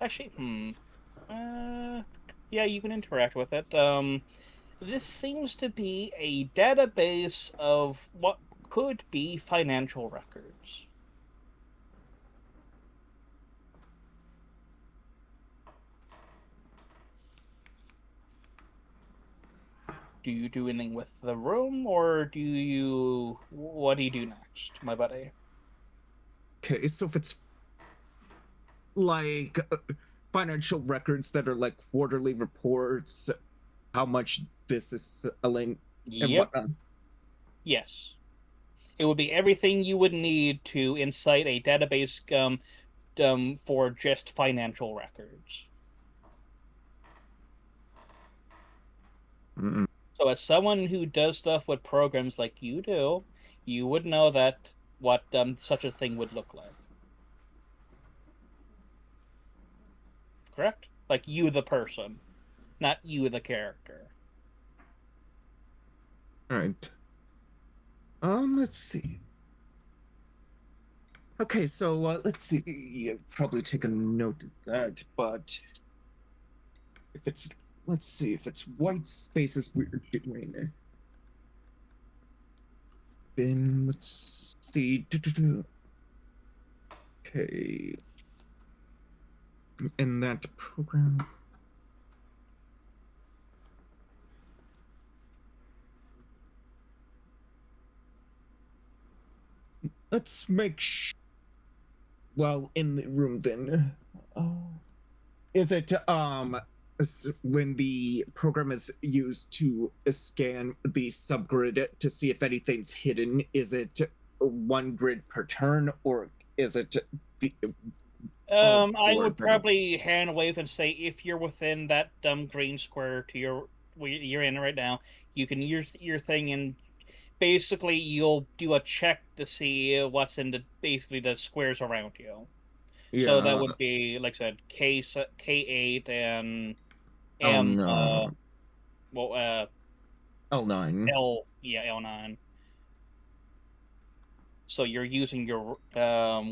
C: Actually, yeah, you can interact with it. This seems to be a database of what could be financial records. Do you do anything with the room, or do you... What do you do next, my buddy?
D: Okay, so if it's like financial records that are like quarterly reports, how much this is selling and
C: Yep.
D: whatnot.
C: Yes. It would be everything you would need to incite a database for just financial records.
D: Mm-mm.
C: So as someone who does stuff with programs like you do, you would know that what such a thing would look like. Correct? Like you the person, not you the character.
D: All right. Let's see. Okay, so let's see. You probably take a note of that, but if it's, let's see, if it's white spaces we're doing. Then let's see. Okay. In that program. Let's make well, in the room then. Is it when the program is used to scan the subgrid to see if anything's hidden, is it one grid per turn, or is it the
C: I would probably hand wave and say if you're within that green square to where you're in right now, you can use your thing and basically you'll do a check to see what's in the squares around you.
D: Yeah.
C: So that would be, like I said, K8 and M.
D: no.
C: L9.
D: L9.
C: L9. So you're using your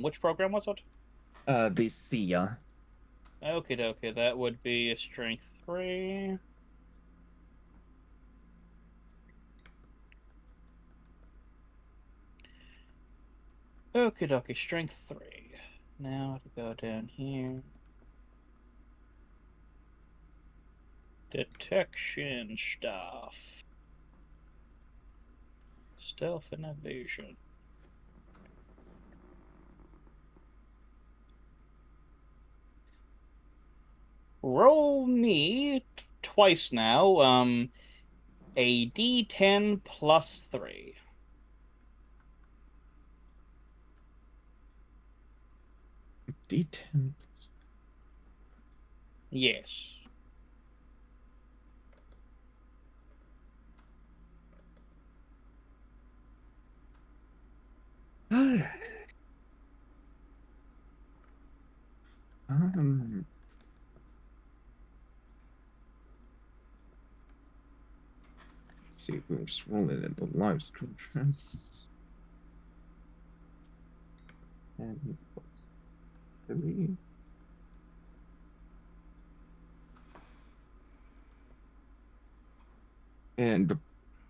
C: which program was it?
D: They see ya.
C: Okay, that would be a strength 3. Okay, strength 3. Now to go down here. Detection stuff. Stealth and evasion. Roll me twice now. A D10 plus 3.
D: D10.
C: Yes.
D: See if we're just rolling in the live stream trends. And plus 3. And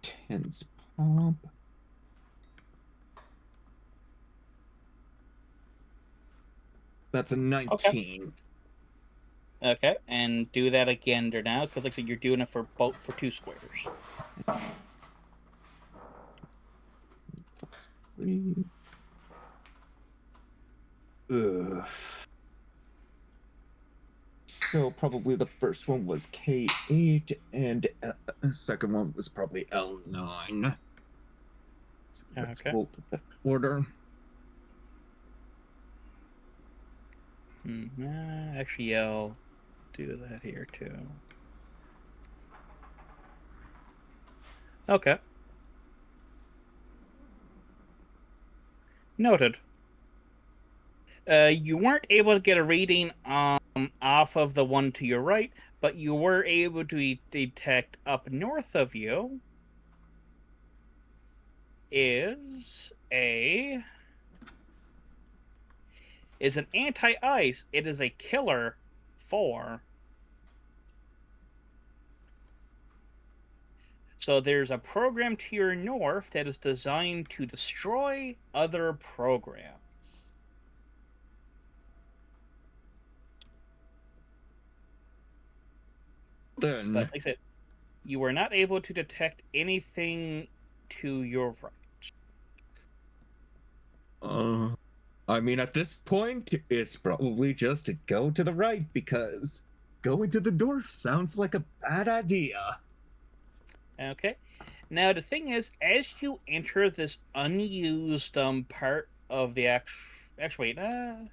D: 10's pop. That's a 19.
C: Okay, and do that again now, because like I said, you're doing it for 2 squares.
D: Plus 3. Ugh. So probably the first one was K8, and the second one was probably L9. So let's
C: Okay.
D: roll that order.
C: Actually, I'll do that here too. Okay. Noted. You weren't able to get a reading off of the one to your right, but you were able to detect up north of you is an anti-ice. It is a killer 4. So there's a program to your north that is designed to destroy other programs.
D: Then,
C: But like I said, you were not able to detect anything to your right.
D: I mean, at this point, it's probably just to go to the right, because going to the north sounds like a bad idea.
C: Okay. Now the thing is, as you enter this unused part of the actually, wait, that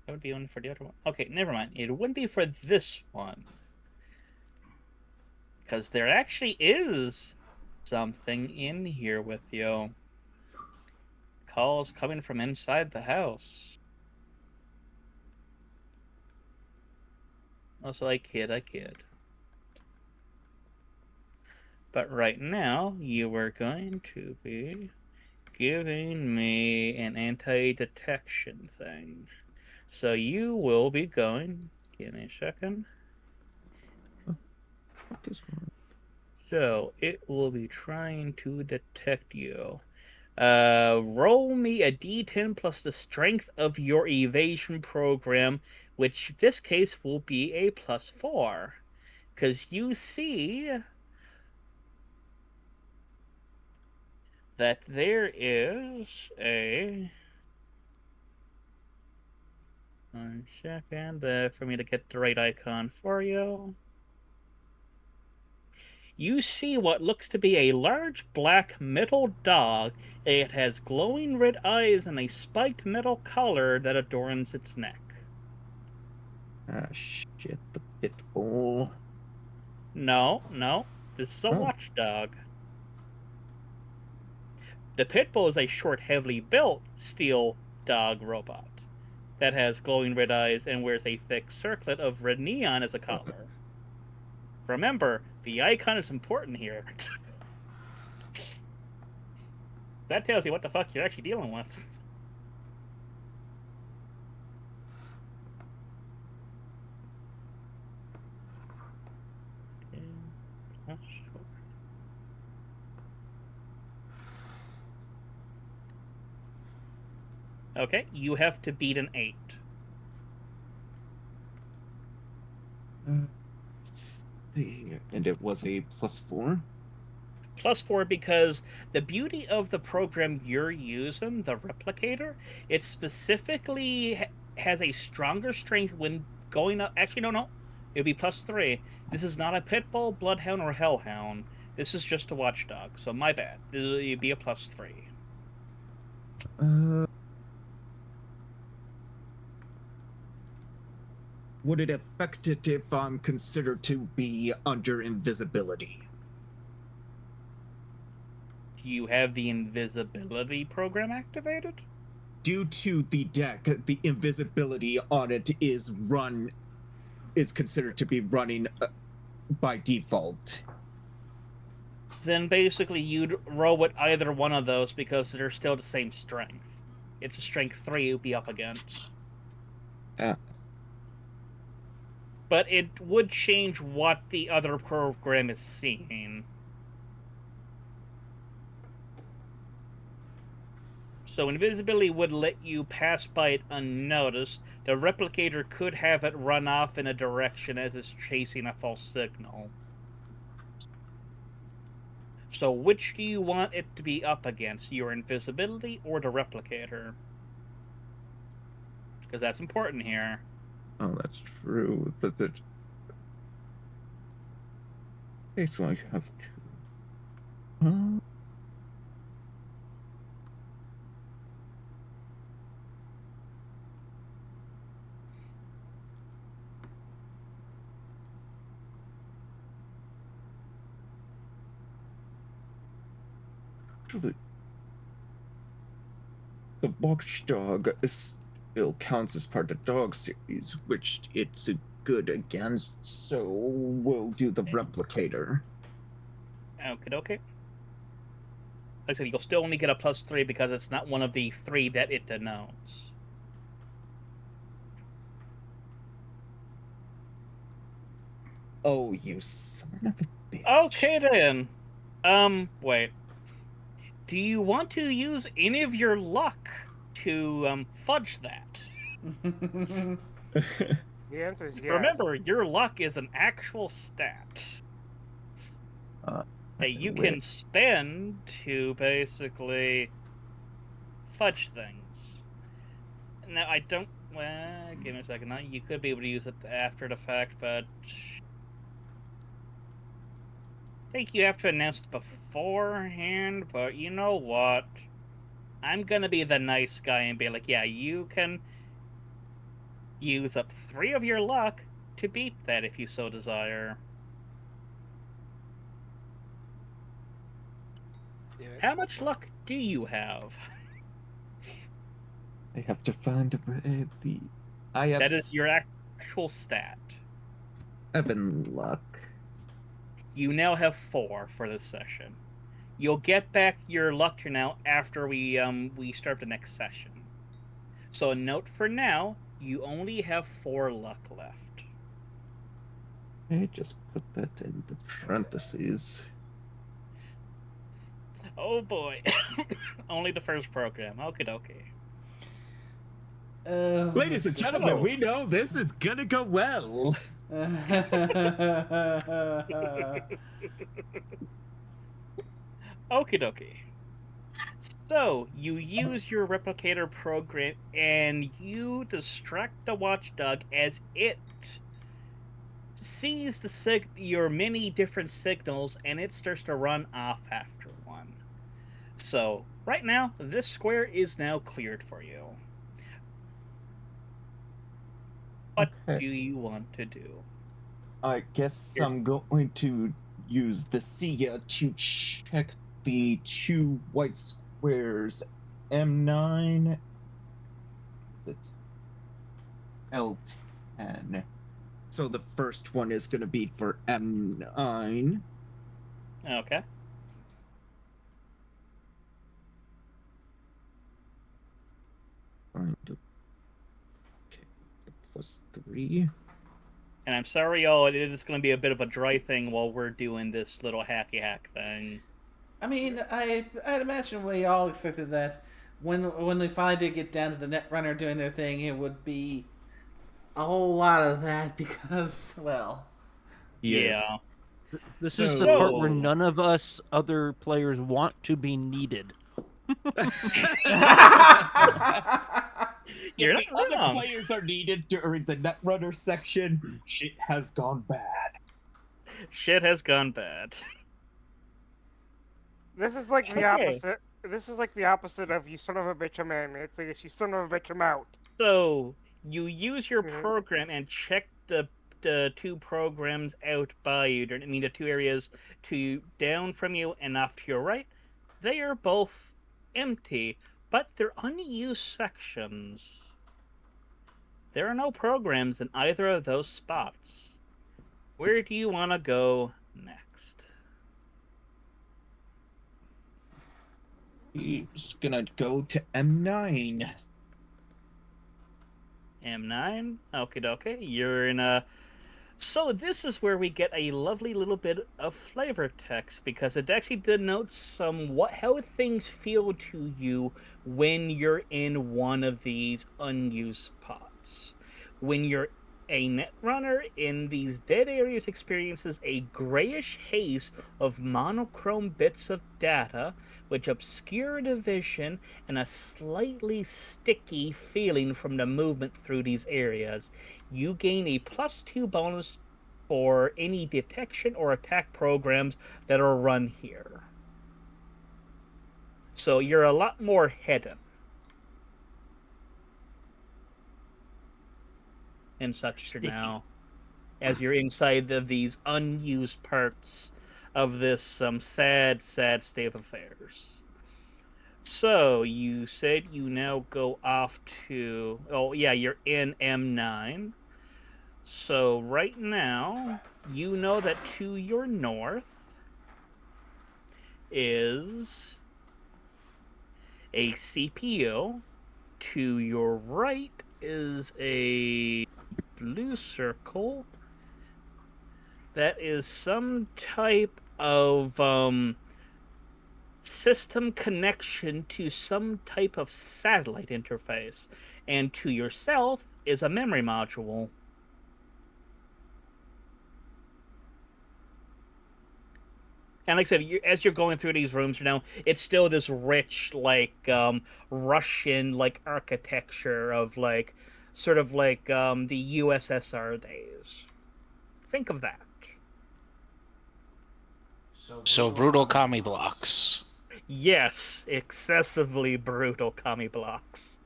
C: would be one for the other one. Okay, never mind. It wouldn't be for this one, because there actually is something in here with you. Calls coming from inside the house. Also, I kid. But right now, you are going to be giving me an anti-detection thing. So you will be going. Give me a second. So it will be trying to detect you. Roll me a d10 plus the strength of your evasion program, which this case will be a plus 4. Because you see that there is a... One second for me to get the right icon for you. You see what looks to be a large black metal dog. It has glowing red eyes and a spiked metal collar that adorns its neck.
D: Ah, shit, the pit bull.
C: No, this is a watchdog. The pit bull is a short, heavily built steel dog robot that has glowing red eyes and wears a thick circlet of red neon as a collar. Remember, the icon is important here. That tells you what the fuck you're actually dealing with. Okay, you have to beat an 8.
D: Let's see. And it was a +4?
C: +4 because the beauty of the program you're using, the replicator, it specifically has a stronger strength when going up. Actually, no. It'll be +3. This is not a pit bull, bloodhound, or hellhound. This is just a watchdog. So my bad. It'd be a +3.
D: Would it affect it if I'm considered to be under invisibility?
C: Do you have the invisibility program activated?
D: Due to the deck, the invisibility on it is considered to be running by default.
C: Then basically you'd roll with either one of those because they're still the same strength. It's a strength 3 you'd be up against. But it would change what the other program is seeing. So invisibility would let you pass by it unnoticed. The replicator could have it run off in a direction as it's chasing a false signal. So which do you want it to be up against? Your invisibility or the replicator? Because that's important here.
D: Oh, that's true. Okay, so I have two. The watchdog still counts as part of the dog series, which it's good against, so we'll do the replicator.
C: Okay. Like I said, you'll still only get a +3 because it's not one of the 3 that it denotes.
D: Oh, you son of a bitch.
C: Okay then. Wait. Do you want to use any of your luck to fudge that?
E: The answer is yes.
C: Remember, your luck is an actual stat that you can spend to basically fudge things. Now, I don't... Well, give me a second. Now, you could be able to use it after the fact, but... I think you have to announce it beforehand, but you know what? I'm gonna be the nice guy and be like, yeah, you can use up 3 of your luck to beat that if you so desire. How much luck do you have?
D: I have to find the...
C: That is your actual stat.
D: 7 luck.
C: You now have 4 for this session. You'll get back your luck now after we start the next session. So note for now, you only have 4 luck left.
D: I just put that in the parentheses.
C: Oh boy. Only the first program. Okay.
D: Ladies and gentlemen, we know this is gonna go well.
C: Okie. So, you use your replicator program and you distract the watchdog as it sees your many different signals and it starts to run off after one. So, right now, this square is now cleared for you. What do you want to do?
D: I guess I'm going to use the SIA to check the 2 white squares. M9. Is it L10? So the first one is going to be for M9.
C: Okay.
D: Okay, +3.
C: And I'm sorry, y'all, it is going to be a bit of a dry thing while we're doing this little hacky hack thing.
A: I mean, I'd imagine we all expected that when we finally did get down to the netrunner doing their thing, it would be a whole lot of that because, well,
D: Yes.
C: Yeah.
B: This is the part where
C: So-
B: none of us other players want to be needed.
C: You're
D: If the
C: not
D: other
C: wrong.
D: players are needed during the Netrunner section, shit has gone bad.
C: Shit has gone bad.
E: This is like the
C: Okay.
E: opposite. This is like the opposite of you son of a bitch, I'm in. It's like you son of a bitch, I'm out.
C: So you use your
E: Mhm.
C: program and check the two programs out by you. I mean, the two areas down from you and off to your right. They are both empty, but they're unused sections. There are no programs in either of those spots. Where do you want to go next?
D: He's gonna go to M9.
C: M9? Okie dokie. You're in a... So this is where we get a lovely little bit of flavor text, because it actually denotes how things feel to you when you're in one of these unused spots. When you're a netrunner in these dead areas experiences a grayish haze of monochrome bits of data which obscure the vision and a slightly sticky feeling from the movement through these areas. You gain a +2 bonus for any detection or attack programs that are run here. So you're a lot more hidden. And such for now, as you're inside of these unused parts of this sad state of affairs. So you said you now go off to... Oh yeah, you're in M9. So right now, you know that to your north is a CPU. To your right is a blue circle. That is some type of system connection to some type of satellite interface. And to yourself is a memory module. And like I said, as you're going through these rooms, it's still this rich, Russian, architecture of, sort of the USSR days. Think of that.
G: So brutal commie blocks.
C: Yes, excessively brutal commie blocks.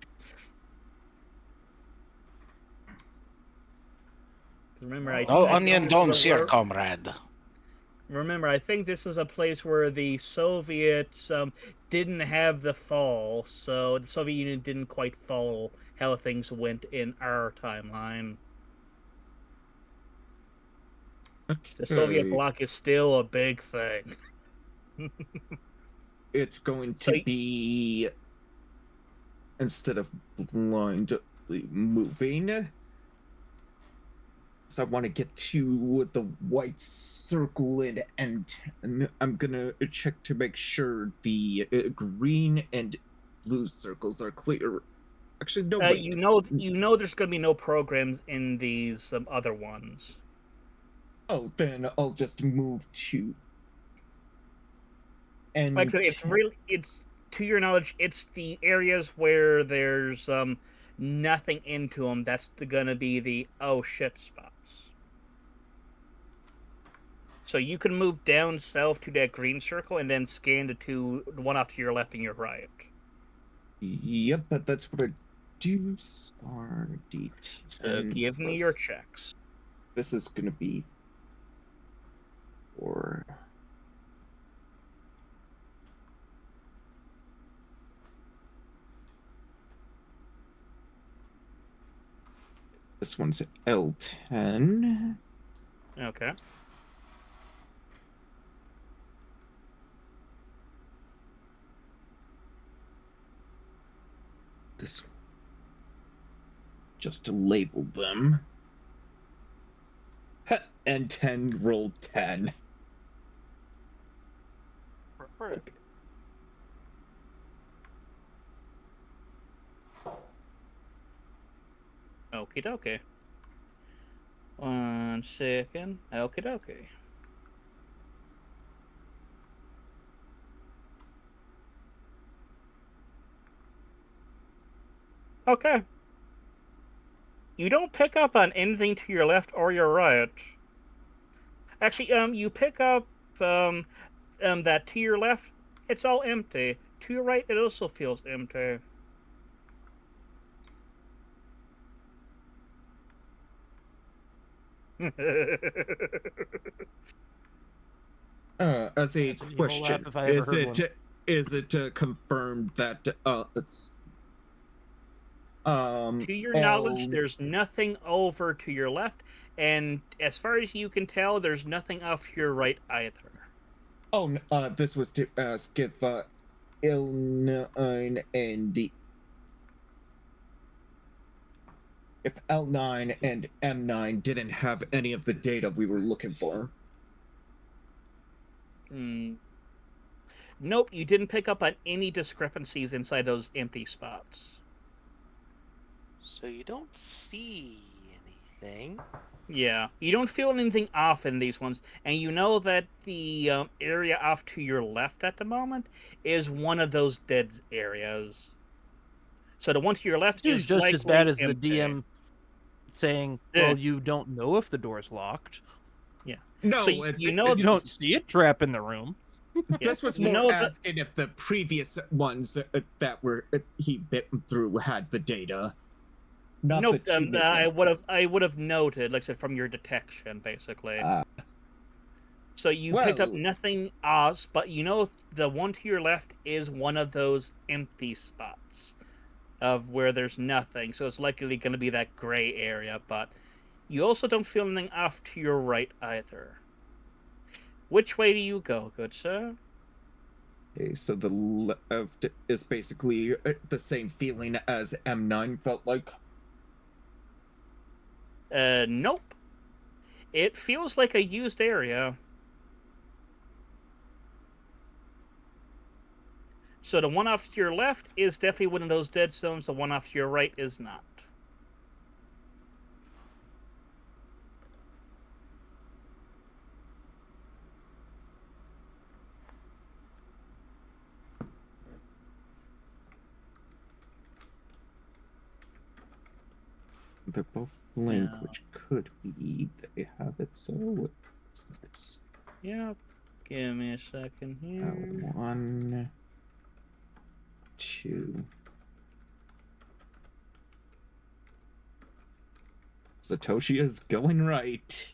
C: Remember,
G: No onion domes here, comrade.
C: Remember, I think this is a place where the Soviets didn't have the fall, so the Soviet Union didn't quite follow how things went in our timeline. The Soviet bloc is still a big thing.
D: It's going to be, instead of blindly moving, so I want to get to the white circle and I'm gonna check to make sure the green and blue circles are clear. Actually, no, wait.
C: You know there's going to be no programs in these other ones.
D: Oh, then I'll just move to. And
C: like I said, it's to your knowledge, it's the areas where there's nothing into them. That's gonna be the oh shit spots. So you can move down south to that green circle and then scan the one off to your left and your right.
D: Yep, but that's what I do. Star DT.
C: So give me your checks.
D: This is gonna be for. This one's L10.
C: Okay.
D: This one. Just to label them. And 10 rolled 10.
C: Okie dokie. 1 second. Okie dokie. Okay. You don't pick up on anything to your left or your right. Actually, you pick up that to your left, it's all empty. To your right, it also feels empty.
D: As a
B: That's an evil
D: question,
B: laugh if I ever heard one.
D: is it confirmed that it's
C: To your knowledge, there's nothing over to your left, and as far as you can tell, there's nothing off to your right either.
D: This was to ask if L9 and if L9 and M9 didn't have any of the data we were looking for.
C: Nope, you didn't pick up on any discrepancies inside those empty spots.
F: So you don't see anything.
C: Yeah, you don't feel anything off in these ones, and you know that the area off to your left at the moment is one of those dead areas. So the one to your left
B: This is just as
C: likely
B: bad as
C: empty.
B: the DM saying, "Well, you don't know if the door's locked.
C: Yeah.
D: No,
C: So you know
B: You don't see a trap in the room."
D: this was
C: You
D: more
C: know that-
D: asking if the previous ones that were he bit through had the data. Not
C: Nope,
D: the two new
C: I
D: ones.
C: would have noted, like I said, from your detection, basically. So you picked up
D: well-
C: nothing else, but you know the one to your left is one of those empty spots of where there's nothing. So it's likely going to be that gray area, but you also don't feel anything off to your right either. Which way do you go, good sir?
D: Okay, so the left is basically the same feeling as M9 felt like.
C: Nope. It feels like a used area. So the one off to your left is definitely one of those dead zones. The one off to your right is not.
D: They're both blank,
C: Yeah.
D: which could be they have it, so it's
C: Yep. Give me a second here.
D: 1, 2. Satoshi is going right.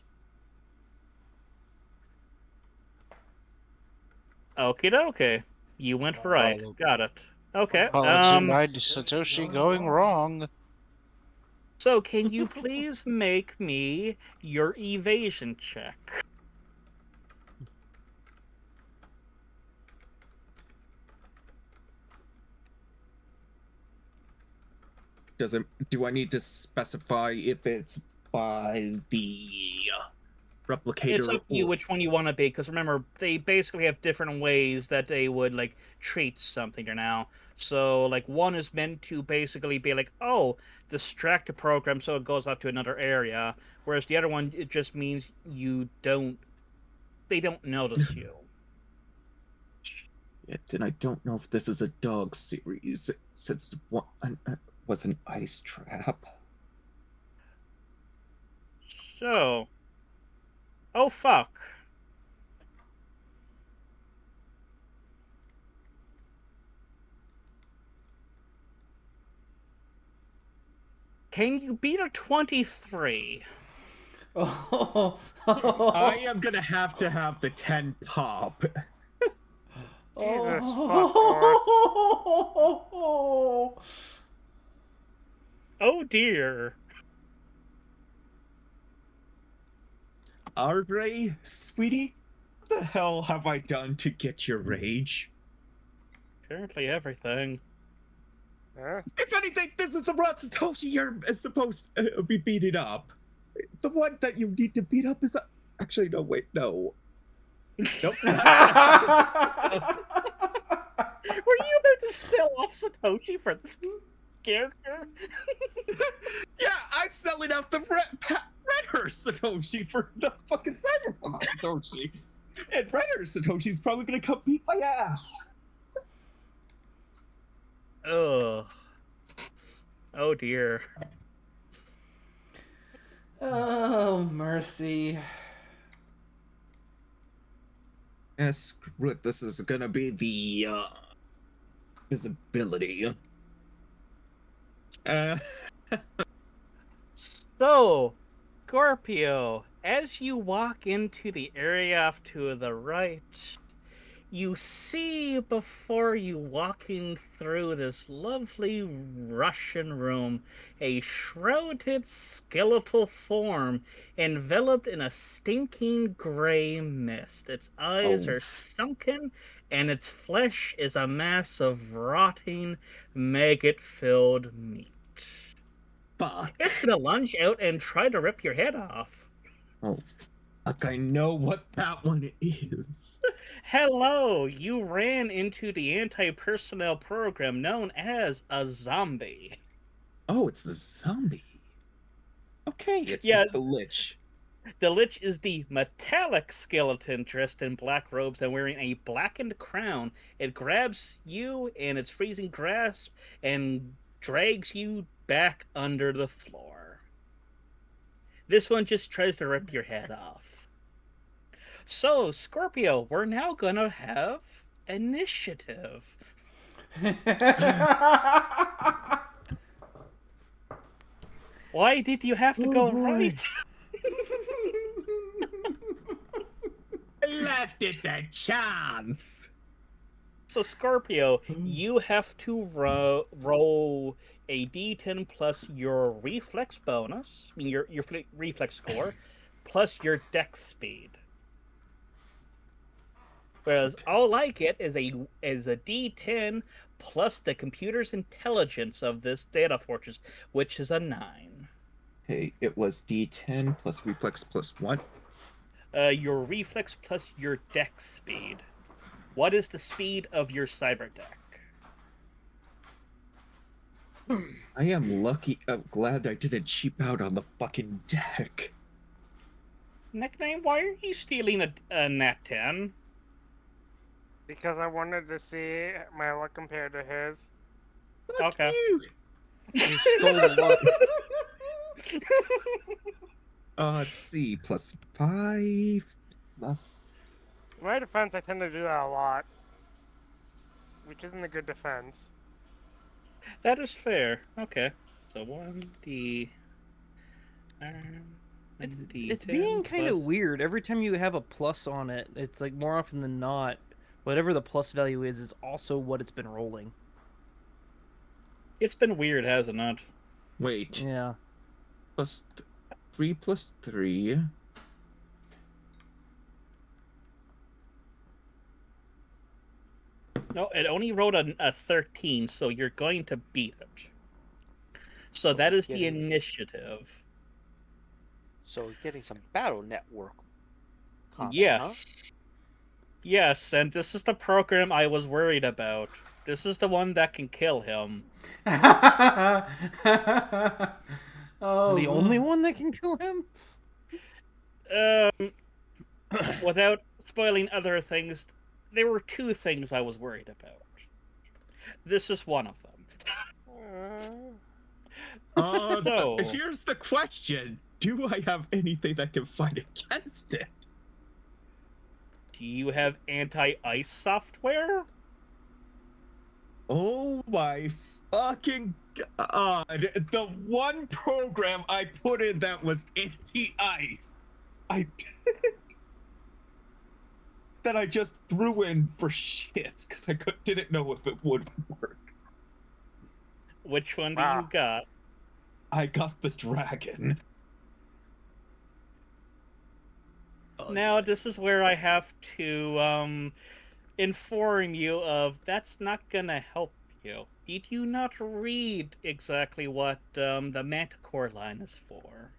C: Okie dokie. You went right.
G: Follow.
C: Got it. Okay.
G: Apology, my Satoshi going wrong.
C: So can you please make me your evasion check?
D: Do I need to specify if it's by the replicator?
C: It's up to you
D: or-
C: which one you want to be, because remember, they basically have different ways that they would, like, treat something now. So, like, one is meant to basically be like, oh, distract the program so it goes off to another area, whereas the other one, it just means they don't notice you.
D: And I don't know if this is a dog series, since the one was an ice trap.
C: So, oh fuck. Can you beat a 23?
A: Oh,
D: I am gonna have to have the 10 pop.
C: Oh dear.
D: Audrey, sweetie, what the hell have I done to get your rage?
C: Apparently everything.
E: Huh?
D: If anything, this is the Rod Satoshi you're supposed to be beating up. The one that you need to beat up is... Actually, no, wait, no. Nope.
C: Were you about to sell off Satoshi for this? character.
D: Yeah, I'm selling out the Redhurst Satoshi for the fucking Cyberpunk Satoshi. And Redhurst Satoshi's probably gonna come beat my ass.
C: Ugh. Oh dear.
A: Oh, mercy.
D: Yeah, screw it. This is gonna be the visibility.
C: So, Scorpio, as you walk into the area off to the right, you see before you walking through this lovely Russian room a shrouded skeletal form enveloped in a stinking gray mist. Its eyes are sunken and its flesh is a mass of rotting, maggot-filled meat.
D: Fuck.
C: It's gonna lunge out and try to rip your head off.
D: Oh, fuck, I know what that one is.
C: Hello, you ran into the anti-personnel program known as a zombie.
D: Oh, it's the zombie. Okay, it's
C: Yeah.
D: like the Lich.
C: The Lich is the metallic skeleton dressed in black robes and wearing a blackened crown. It grabs you in its freezing grasp and drags you back under the floor. This one just tries to rip your head off. So, Scorpio, we're now gonna have initiative. Why did you have to go right?
D: I left it a chance.
C: So, Scorpio, you have to roll a d10 plus your reflex bonus, I mean your reflex score, plus your dex speed. Whereas all I get is a d10 plus the computer's intelligence of this data fortress, which is a 9.
D: Hey, it was D10 plus reflex plus what?
C: Your reflex plus your dex speed. What is the speed of your cyber deck?
D: I am lucky. I'm glad I didn't cheap out on the fucking deck.
C: Nickname, why are you stealing a nat 10?
E: Because I wanted to see my luck compared to his.
D: Fuck
C: Okay.
D: you.
B: You stole the luck.
D: Let's see. Plus 5. Plus.
E: In my defense, I tend to do that a lot. Which isn't a good defense.
C: That is fair. Okay. So 1d.
B: It's being kind of weird. Every time you have a plus on it, it's like more often than not, whatever the plus value is also what it's been rolling.
C: It's been weird, hasn't it?
D: Wait.
B: Yeah.
D: Plus 3 plus 3.
C: No, it only rolled a 13, so you're going to beat it. So that is the initiative.
F: So getting some battle network. Combat,
C: Yes.
F: Huh?
C: Yes, and this is the program I was worried about. This is the one that can kill him.
A: Oh,
B: The only one that can kill him?
C: Without spoiling other things, there were 2 things I was worried about. This is one of them. So,
D: Here's the question. Do I have anything that can fight against it?
C: do you have anti-ice software?
D: Oh my fucking god. The one program I put in that was anti-ice. That I just threw in for shits because I didn't know if it would work.
C: Which one do you got?
D: I got the dragon.
C: Now, this is where I have to inform you of that's not gonna help you. Did you not read exactly what the Manticore line is for?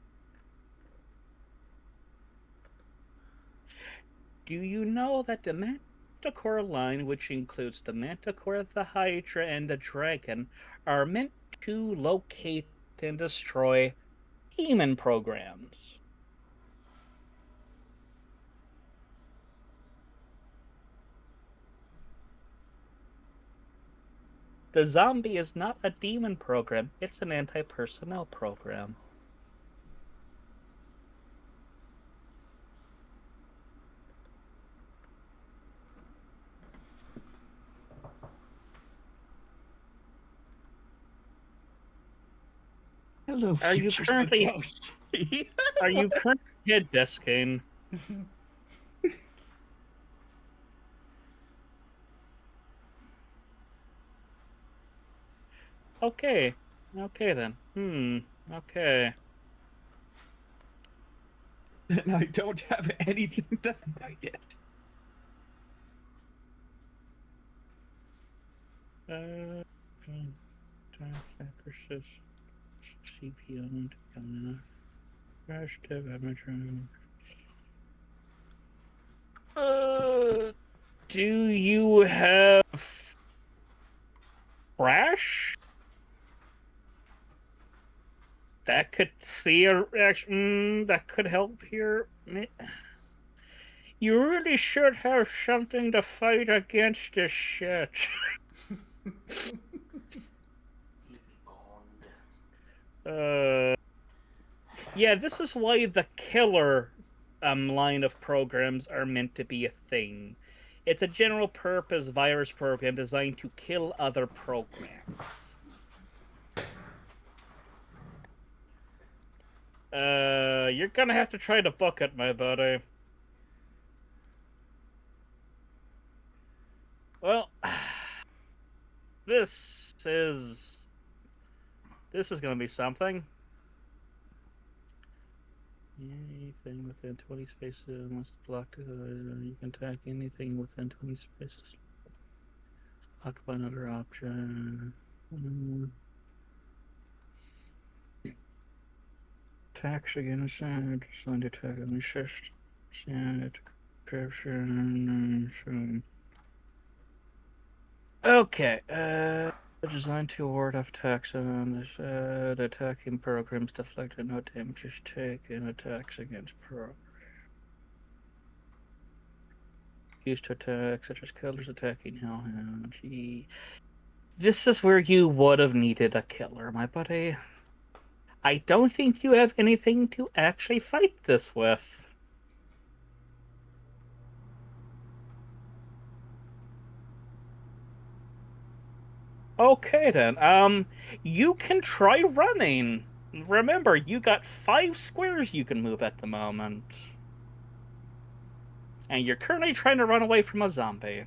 C: Do you know that the Manticore line, which includes the Manticore, the Hydra, and the Dragon, are meant to locate and destroy demon programs. The zombie is not a demon program, it's an anti-personnel program.
D: Hello,
C: Are you
D: future
C: currently-
D: Satoshi.
C: Are you currently head desking? Okay. Okay then. Okay.
D: And I don't have anything to fight it.
C: CPU crash dev do you have crash? That could that could help here. You really should have something to fight against this shit. Yeah, this is why the killer line of programs are meant to be a thing. It's a general purpose virus program designed to kill other programs. You're gonna have to try to book it, my buddy. Well, this is gonna be something. Anything within 20 spaces must block. You can attack anything within 20 spaces. Blocked by another option. Attacks against designed attack on the shift. Okay, designed to ward off attacks on this, the attacking programs deflected, no damage is taken, attacks against program. Used to attack, such as killers attacking hellhound. Gee. This is where you would have needed a killer, my buddy. I don't think you have anything to actually fight this with. Okay then, you can try running. Remember, you got 5 squares you can move at the moment. And you're currently trying to run away from a zombie.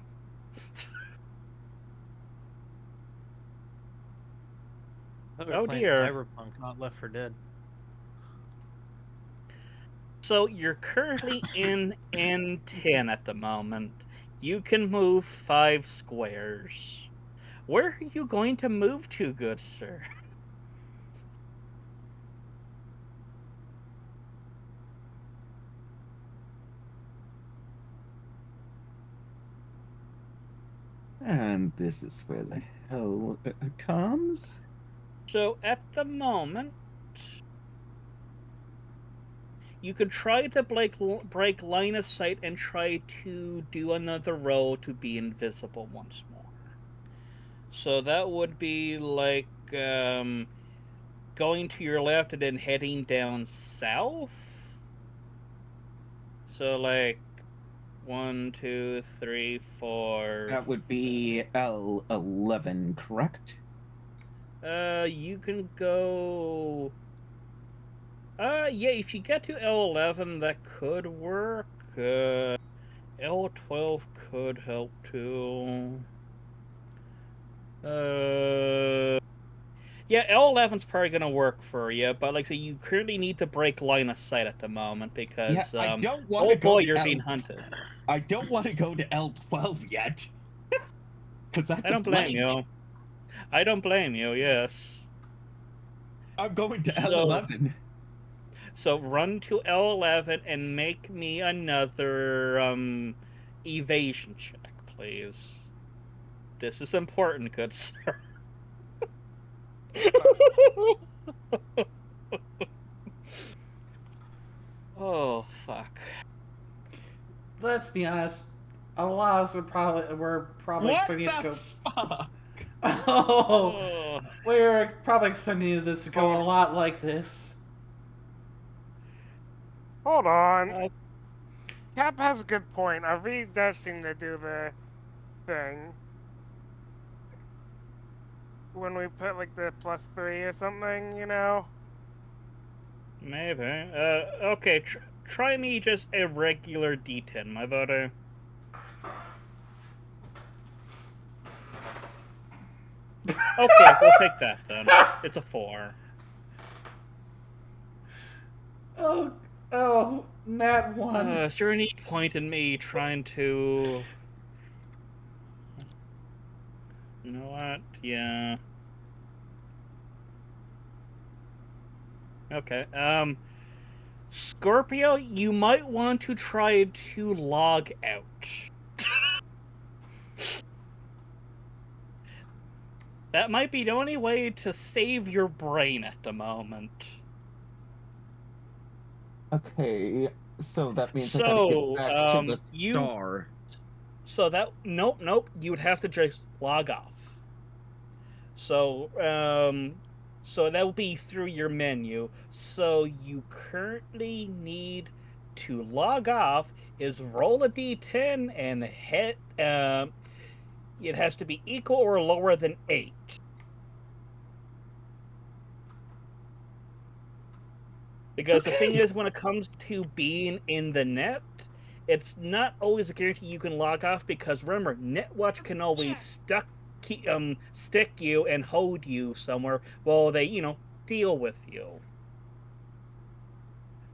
C: Oh dear.
B: Cyberpunk, not Left 4 Dead.
C: So you're currently in N10 at the moment. You can move 5 squares. Where are you going to move to, good sir?
D: And this is where the hell comes.
C: So at the moment, you could try to break line of sight and try to do another roll to be invisible once more. So that would be like going to your left and then heading down south. So like 1, 2, 3, 4.
D: That would be L11, correct?
C: You can go. Yeah, if you get to L11, that could work. L12 could help too. Yeah, L11's probably gonna work for you, but like, so you currently need to break line of sight at the moment because
D: I don't want to
C: oh
D: go
C: boy,
D: to
C: you're
D: L-
C: being hunted.
D: I don't want to go to L12 yet. Because that's
C: I don't
D: a
C: blame
D: blank.
C: you. I don't blame you. Yes.
D: I'm going to
C: So-
D: L11.
C: So run to L11 and make me another evasion check, please. This is important, good sir. Oh, fuck.
A: Let's be honest. A lot of us were probably
D: What
A: expecting it to
D: the
A: go.
D: fuck?
A: Oh,
C: Oh.
A: we're probably expecting this to go a lot like this.
E: Hold on.
C: Uh,
E: Cap has a good point. Our V does seem to do the thing. When we put like the +3 or something, you know?
C: Maybe. Okay, try me just a regular D10, my buddy. Okay, we'll take that then. It's a 4.
A: Oh, Nat 1.
C: Is there any point in me trying to... You know what? Yeah. Okay, Scorpio, you might want to try to log out. That might be the only way to save your brain at the moment.
D: Okay, so that means I gotta
C: So,
D: get back to the
C: you...
D: star.
C: So that... Nope. You would have to just log off. So, so that will be through your menu. So you currently need to log off is roll a d10 and hit, it has to be equal or lower than 8. Because the thing is, when it comes to being in the net, it's not always a guarantee you can log off, because remember, Netwatch can always stick you and hold you somewhere while they, deal with you.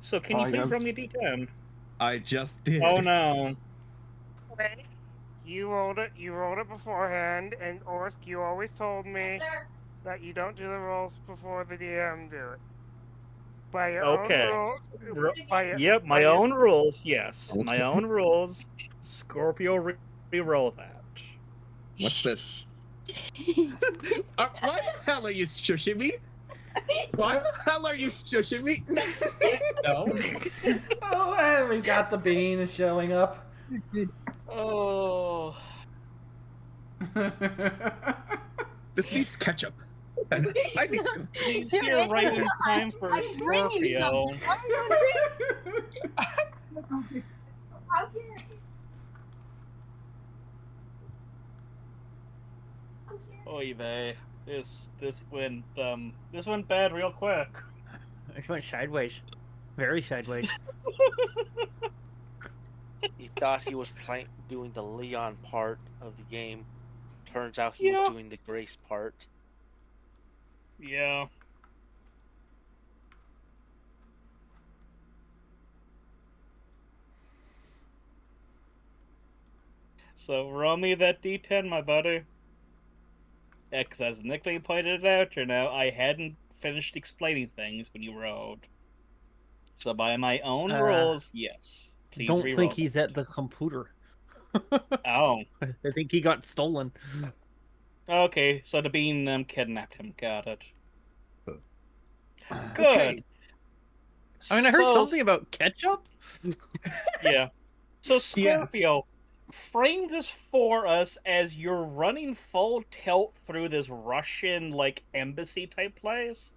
C: So can you please run me a d10?
D: I just did.
C: Oh no.
E: Wait. You rolled it beforehand, and Orsk, you always told me that you don't do the rolls before the DM do it. By your
C: Okay.
E: own rule.
C: Yep, my own rules, yes. My own rules. Scorpio, re-roll that.
D: What's this? Why the hell are you shushing me? Why the hell are you shushing me? No.
A: Oh, and we got the bean showing up.
C: Oh.
D: This needs ketchup. I need to.
C: He's here right in time for Scorpio. Oy vey. This went bad real quick.
B: It went sideways. Very sideways.
F: He thought he was doing the Leon part of the game. Turns out he was doing the Grace part.
C: Yeah. So roll me that d10, my buddy. Because as Nickly pointed out, I hadn't finished explaining things when you rolled. So by my own rules, yes. Please
B: Don't
C: re-roll
B: think he's at the computer.
C: Oh.
B: I think he got stolen.
C: Okay, so the bean kidnapped him. Got it. Good.
B: Okay. I mean, I heard something about ketchup.
C: Yeah. So Scorpio, frame this for us as you're running full tilt through this Russian embassy type place.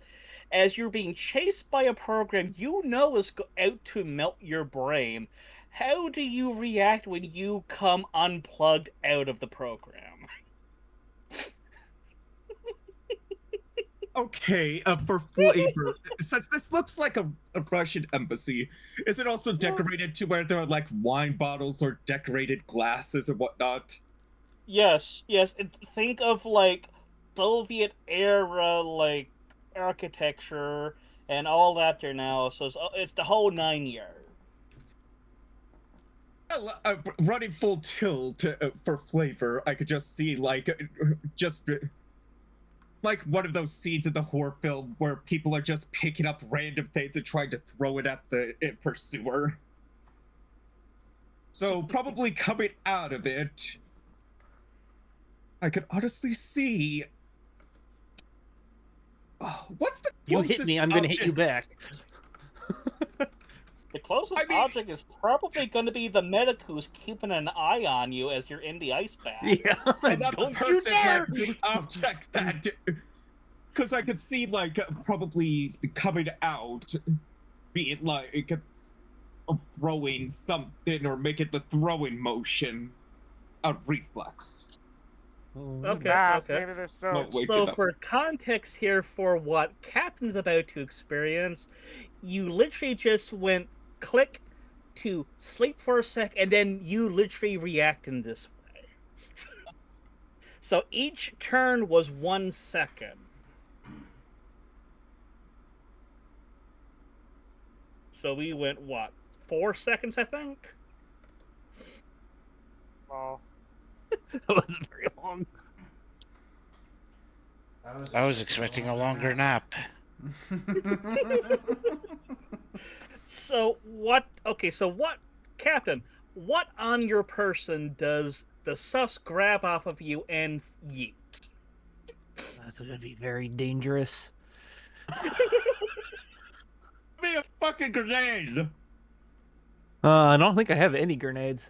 C: As you're being chased by a program is out to melt your brain. How do you react when you come unplugged out of the program?
D: Okay, for flavor, since this looks like a Russian embassy, is it also decorated to where there are wine bottles or decorated glasses and whatnot?
C: Yes. Think of Soviet era architecture and all that there now. So it's the whole 9 yards.
D: Running full tilt for flavor, I could just see one of those scenes in the horror film where people are just picking up random things and trying to throw it at the pursuer. So probably coming out of it, I could honestly see What's the
B: You
D: closest
B: hit me, I'm gonna hit you
D: object?
B: back.
C: The closest
D: I mean-
C: object is probably going to be the medic who's keeping an eye on you as you're in the ice bath.
B: Yeah.
D: And not the
B: Don't you
D: person
B: dare!
D: like the object that. Because I could see like probably coming out, being like throwing something or making the throwing motion a reflex.
C: Okay,
E: Ah,
C: okay.
E: maybe there's so.
D: Well, wait,
C: So
D: no.
C: for context here for what Captain's about to experience, you literally just went click to sleep for a sec, and then you literally react in this way. So each turn was 1 second. So we went, what, 4 seconds, I think?
E: Oh.
B: That was very long.
G: I was expecting a longer nap.
C: So what, Captain, what on your person does the sus grab off of you and yeet?
B: That's gonna be very dangerous.
D: Be a fucking grenade.
B: I don't think I have any grenades.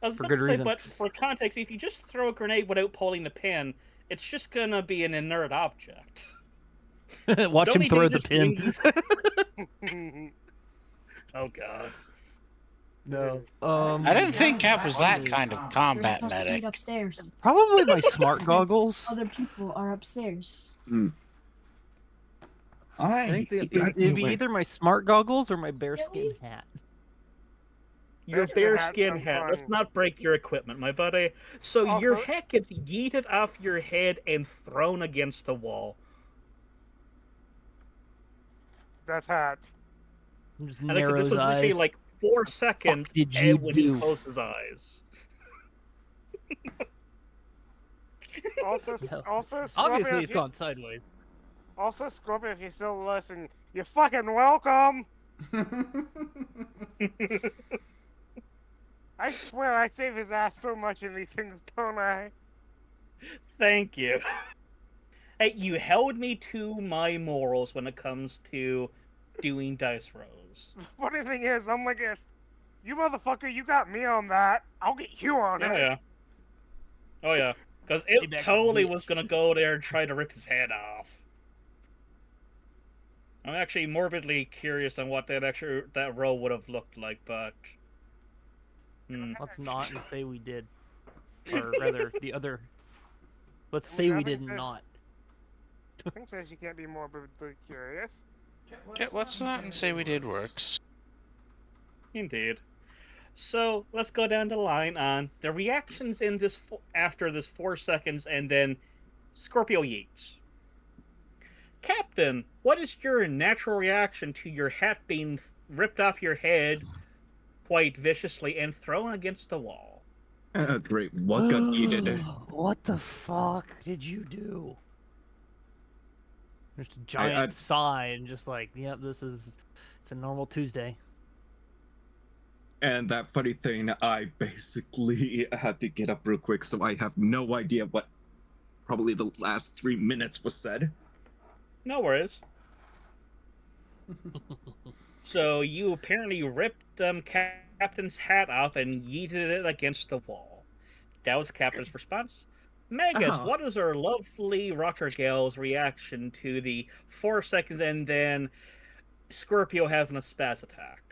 C: I was
B: For
C: about
B: good
C: to say,
B: reason.
C: but for context, if you just throw a grenade without pulling the pin, it's just gonna be an inert object.
B: Watch
C: Don't
B: him
C: need
B: throw
C: to
B: the
C: just
B: pin.
C: Oh god.
B: No.
G: I didn't think Cap was that kind of
H: You're
G: combat
H: supposed to
G: medic.
H: eat upstairs.
B: Probably my smart goggles.
H: Other people are upstairs.
B: I think it'd be either my smart goggles or my bearskin hat.
C: Your
E: Bearskin
C: bearskin
E: hat's
C: hat.
E: fun.
C: Let's not break your equipment, my buddy. So your
E: Also-
C: hat gets yeeted off your head and thrown against the wall.
E: That hat.
B: Just
C: And like I said,
B: narrows
C: this was literally
B: eyes.
C: like 4 seconds
B: did you
C: when he
B: do?
C: closed his eyes.
E: Also,
B: No.
E: also, Scorpio,
B: Obviously,
E: if
B: it's
E: you,
B: gone sideways.
E: also, Scorpio, if you still listen, you're fucking welcome. I swear I save his ass so much in these things, don't I?
C: Thank you. Hey, you held me to my morals when it comes to doing dice rolls.
E: The funny thing is, I'm like this. You motherfucker, you got me on that. I'll get you on
C: Oh
E: it.
C: yeah. Oh yeah. Because it
B: Payback's a
C: totally
B: bitch.
C: was gonna go there and try to rip his head off. I'm actually morbidly curious on what that roll would have looked like, but
B: Let's not and say we did. Or rather, the other. Let's
E: Well,
B: say we
E: nothing
B: did
E: says-
B: not.
E: Thing says you can't be morbidly curious.
G: Okay, let's not and say we did works.
C: Indeed. So let's go down the line on the reactions in this after this 4 seconds, and then Scorpio yeets. Captain, what is your natural reaction to your hat being ripped off your head quite viciously and thrown against the wall?
D: Great. What got yeeted?
B: What the fuck did you do? Just a giant
D: I'd-
B: sigh and just like, yep, it's a normal Tuesday.
D: And that funny thing, I basically had to get up real quick, so I have no idea what probably the last 3 minutes was said.
C: No worries. So you apparently ripped Captain's hat off and yeeted it against the wall. That was Captain's response. Magus,
D: Uh-huh.
C: what is our lovely rocker gal's reaction to the 4 seconds and then Scorpio having a spaz attack?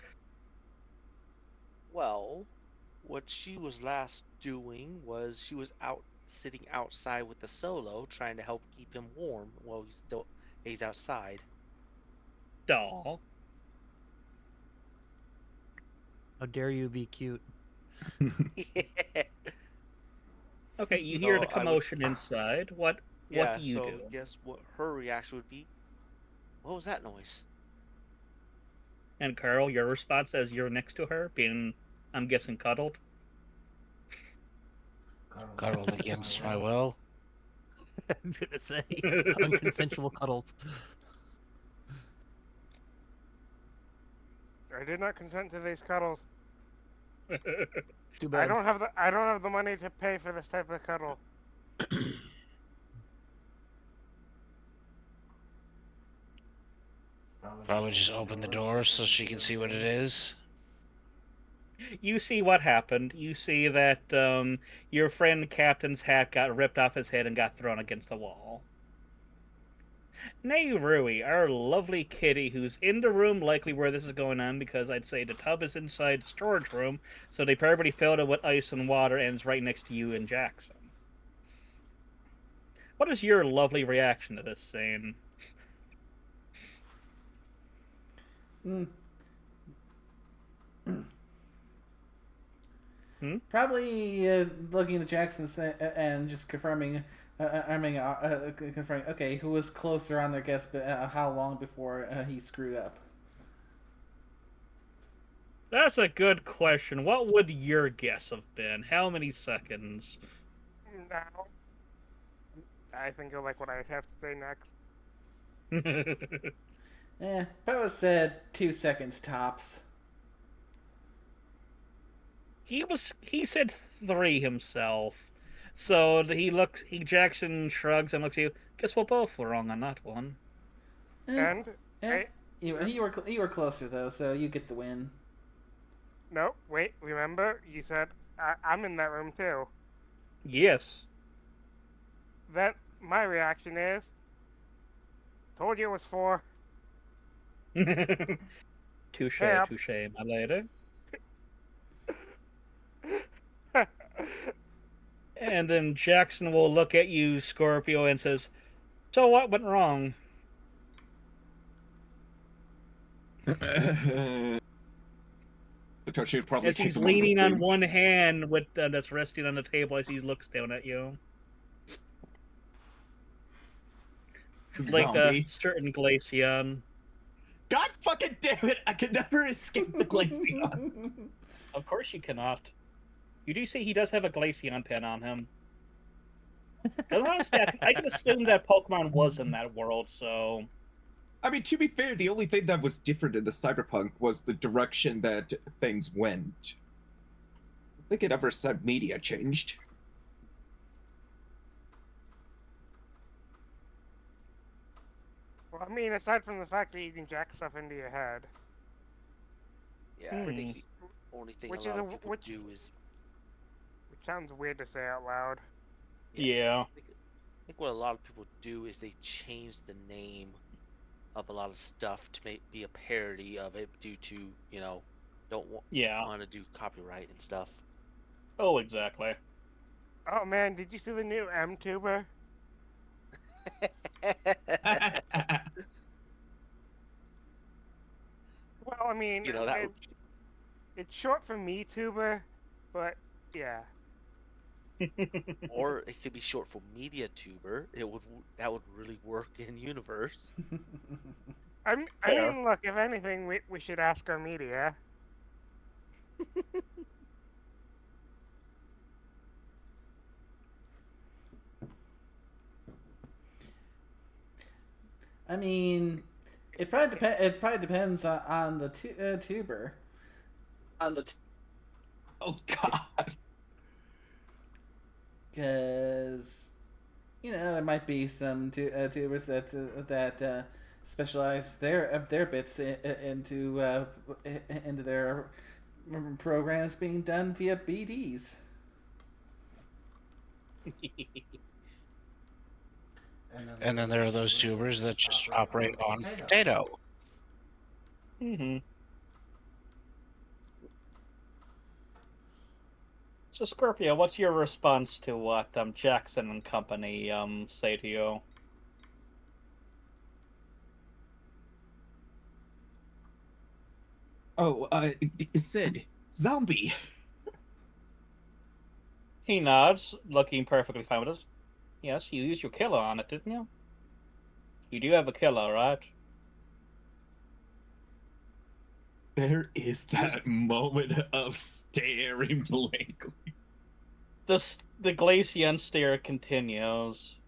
F: Well, what she was last doing was she was out sitting outside with the solo, trying to help keep him warm while he's outside.
C: Doll.
B: How dare you be cute?
C: Okay, you hear
F: Oh,
C: the
F: I would-
C: commotion inside. What
F: Yeah,
C: do you
F: so
C: do?
F: guess what her reaction would be? What was that noise?
C: And Carl, your response as you're next to her, being, I'm guessing, cuddled?
G: Cuddled against my will.
B: I was gonna say unconsensual cuddles.
E: I did not consent to these cuddles.
B: Too bad.
E: I don't have the money to pay for this type of cuddle.
G: Probably just open the door so she can see what it is.
C: You see what happened. You see that your friend Captain's hat got ripped off his head and got thrown against the wall. Nay, Rui, our lovely kitty, who's in the room likely where this is going on, because I'd say the tub is inside the storage room, so they probably filled it with ice and water and is right next to you and Jackson. What is your lovely reaction to this scene?
A: Probably looking at Jackson and just confirming, confirming. Okay, who was closer on their guess, but how long before he screwed up?
C: That's a good question. What would your guess have been? How many seconds?
E: Now, I think I like what I'd have to say next.
A: Probably said 2 seconds tops.
C: He said 3 himself. So Jackson shrugs and looks at you. Guess we're both wrong on that one.
A: You were closer though, so you get the win.
E: No, wait, remember? You said I'm in that room too.
C: Yes.
E: Then my reaction is, told you it was 4.
C: Touche,
E: Yep.
C: touche, my lady. And then Jackson will look at you, Scorpio, and says, "So what went wrong?"
D: Satoshi would probably
C: As
D: take
C: he's
D: a moment
C: leaning
D: to
C: on
D: think.
C: one hand with that's resting on the table as he looks down at you. Like a
D: Zombie.
C: certain Glaceon.
D: God fucking damn it! I could never escape the Glaceon.
C: Of course you cannot. You do see he does have a Glaceon pin on him. Honestly, I can assume that Pokemon was in that world, so...
D: I mean, to be fair, the only thing that was different in the Cyberpunk was the direction that things went. I think it ever said media changed.
E: Well, I mean, aside from the fact that you can jack stuff into your head.
F: Yeah, I think the only thing a
E: Which
F: lot
E: is
F: of people do is...
E: Which sounds weird to say out loud.
C: Yeah.
F: I think what a lot of people do is they change the name of a lot of stuff to be a parody of it due to, you know, don't want to do copyright and stuff.
C: Oh, exactly.
E: Oh man, did you see the new M-tuber? Well, I mean,
F: You know, that would...
E: it's short for MeTuber, but yeah.
F: Or it could be short for MediaTuber. That would really work in universe.
E: I mean, look, if anything, we should ask our media.
A: I mean, it probably depends on the tuber.
D: Oh God.
A: Because there might be some tubers that specialize their bits into their programs being done via BDs.
G: And then there are those tubers that just operate on potato.
C: Mm-hmm. So, Scorpio, what's your response to what Jackson and company say to you?
D: Oh, Sid, zombie.
C: He nods, looking perfectly fine with us. Yes, you used your killer on it, didn't you? You do have a killer, right?
D: There is that moment of staring blankly.
C: The Glaceon stare continues.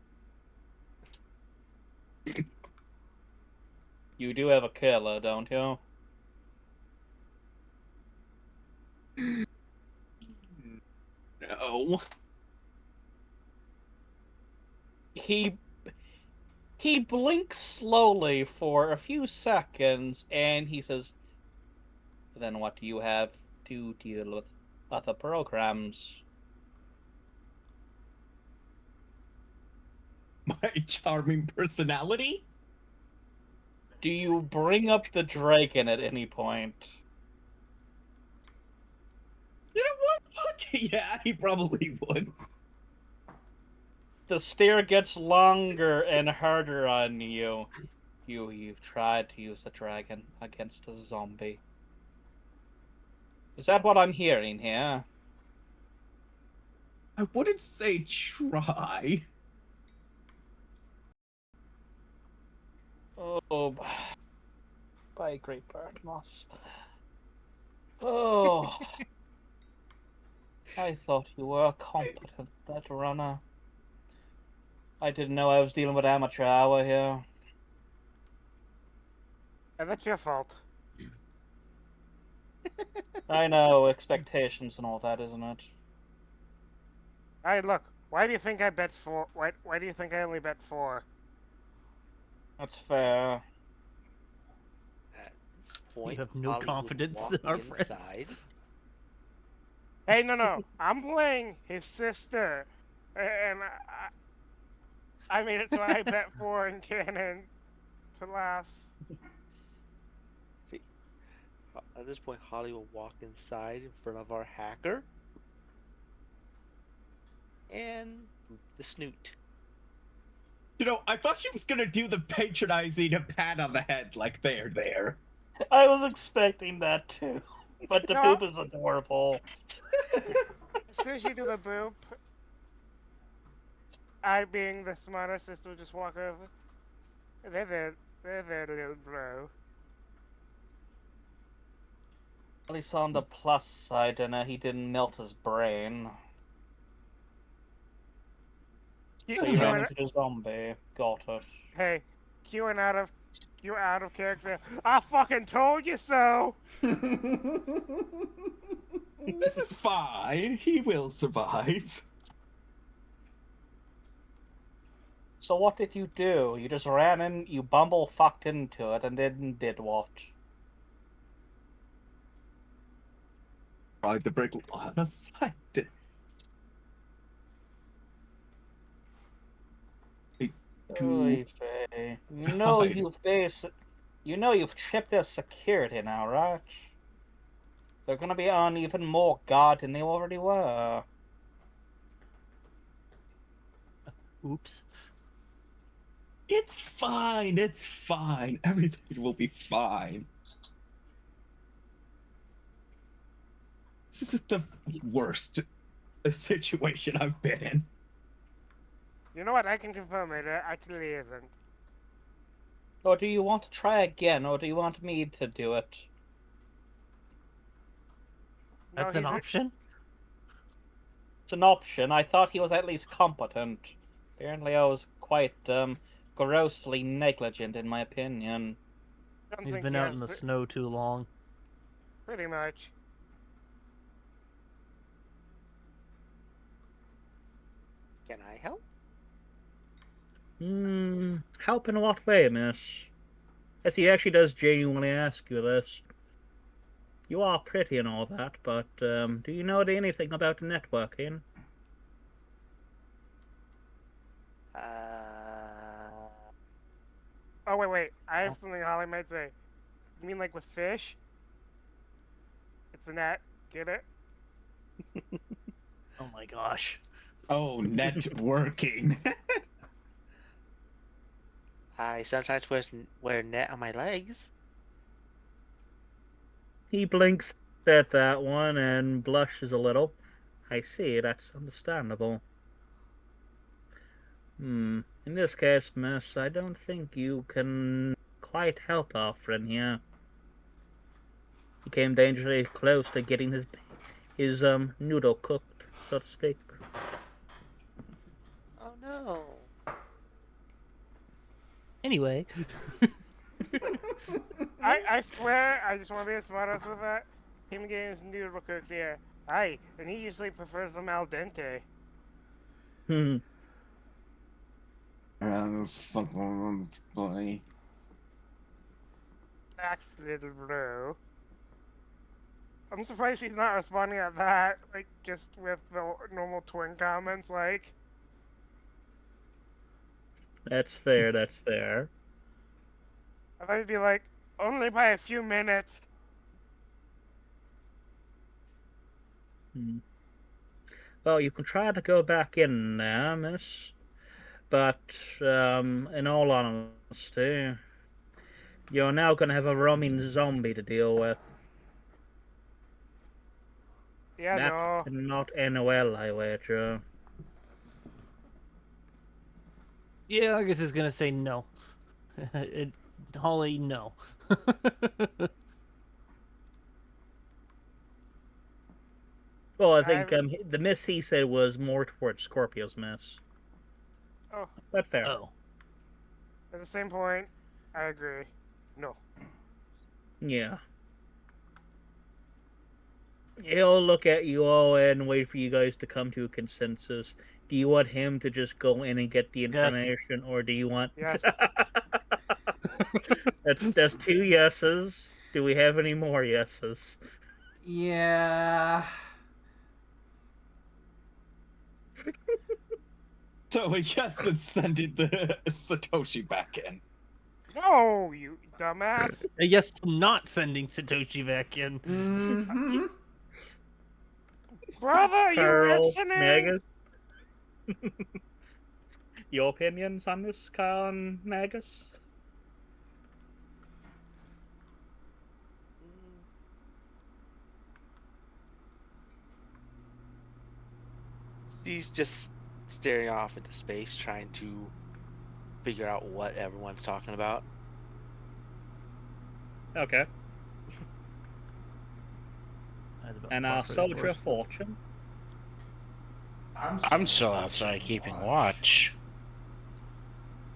C: You do have a killer, don't you?
D: No.
C: He blinks slowly for a few seconds, and he says, "Then what do you have to deal with other programs?"
D: My charming personality?
C: Do you bring up the dragon at any point?
D: You know what? Okay, yeah, he probably would.
C: The stare gets longer and harder on you. You've tried to use the dragon against a zombie. Is that what I'm hearing here?
D: I wouldn't say try.
C: Oh, by great Bartmoss. Oh, I thought you were a competent netrunner. I didn't know I was dealing with amateur hour here.
E: And that's your fault.
C: I know, expectations and all that, isn't it?
E: Hey, look. Why do you think I bet 4? Why do you think I only bet 4?
C: That's fair.
F: At this point,
B: have no
F: Holly would
B: confidence
F: walk
B: in our friends.
F: inside.
E: Hey, no. I'm playing his sister. And I made it so I bet 4 in canon to last.
F: See, at this point, Holly will walk inside in front of our hacker and boot the snoot.
D: You know, I thought she was gonna do the patronizing pat on the head, like there.
C: I was expecting that too, but the
E: No.
C: boob is adorable.
E: As soon as you do the boop, I, being the smarter sister, will just walk over. They're there, little bro.
C: At least on the plus side, and he didn't melt his brain. So he ran into the zombie. Got it.
E: Hey, queuing out of character. I fucking told you so.
D: This is fine. He will survive.
C: So what did you do? You just ran in, you fucked into it, and then did what?
D: Tried to break line of sight.
C: Oy vey. You know you've chipped their security now, right? They're gonna be on even more guard than they already were.
B: Oops.
D: It's fine. Everything will be fine. This is the worst situation I've been in.
E: You know what? I can confirm it. It actually isn't.
C: Or do you want to try again, or do you want me to do it?
E: No,
B: That's an option?
C: It's an option. I thought he was at least competent. Apparently I was quite, grossly negligent, in my opinion.
B: He's been out in the snow too long.
E: Pretty much.
F: Can I help?
C: Help in what way, miss? Yes, he actually does genuinely ask you this. You are pretty and all that, but, do you know anything about networking?
E: Oh, wait. I have something Holly might say. You mean like with fish? It's a net. Get it?
B: Oh my gosh.
D: Oh, networking.
F: I sometimes wear net on my legs.
C: He blinks at that one and blushes a little. I see, that's understandable. In this case, miss, I don't think you can quite help our friend here. He came dangerously close to getting his noodle cooked, so to speak.
F: Oh no.
B: Anyway.
E: I swear, I just want to be a smartass with that. Him getting his noodle cooked here. Aye, and he usually prefers them al dente.
D: Fuck boy.
E: Axe little bro. I'm surprised he's not responding at that, like, just with the normal twin comments, like...
C: That's fair, that's fair.
E: I thought he'd be like, only by a few minutes.
C: Well, you can try to go back in there, miss. But, in all honesty, you're now gonna have a roaming zombie to deal with.
E: Yeah,
C: That
E: no.
C: cannot end well, I wager.
B: Yeah, I guess he's gonna say no. Holly, no.
C: Well, I think the miss he said was more towards Scorpio's miss.
E: Oh.
C: But fair.
B: Oh.
E: At the same point, I agree. No.
C: Yeah. He'll look at you all and wait for you guys to come to a consensus. Do you want him to just go in and get the information, or do you want...
E: Yes.
C: That's 2 yeses. Do we have any more yeses?
A: Yeah.
D: So yes, it's sending the Satoshi back in.
E: No, you dumbass.
B: A yes to not sending Satoshi back in.
A: Mm-hmm.
E: Brother, are you
C: Carl,
E: listening?
C: Magus? Your opinions on this, Kyle and Magus?
F: She's just staring off into space, trying to figure out what everyone's talking about.
C: Okay. And our soldier of fortune?
G: I'm still outside keeping watch.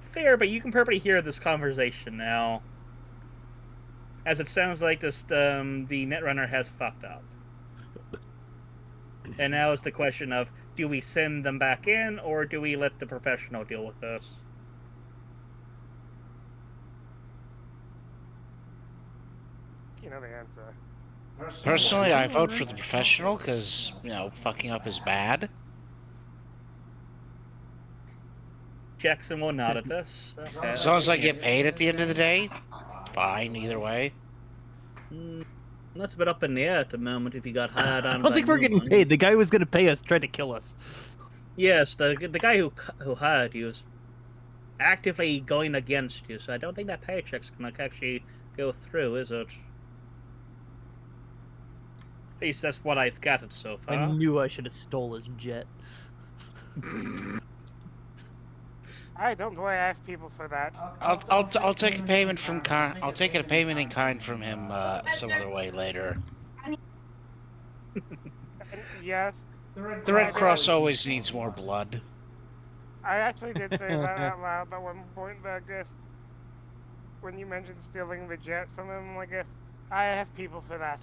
C: Fair, but you can perfectly hear this conversation now. As it sounds like this, the netrunner has fucked up. And now it's the question of, do we send them back in, or do we let the professional deal with this?
E: You know the answer.
G: Personally, I vote for the professional because, fucking up is bad.
C: Jackson will nod at this. Okay.
G: As long as I get paid at the end of the day, fine, either way.
C: That's a bit up in the air at the moment if you got hired on.
B: I don't think we're getting paid. The guy who was going to pay us tried to kill us.
C: Yes, the guy who hired you is actively going against you, so I don't think that paycheck's gonna actually go through, is it? At least that's what I've gathered so far.
B: I knew I should have stole his jet.
E: I don't worry, I have people for that.
G: I'll take a payment from I'll take a payment in kind from him some other way later.
E: Yes.
G: The Red Cross always needs more blood.
E: I actually did say that out loud at one point, but I guess when you mentioned stealing the jet from him, I guess I have people for that.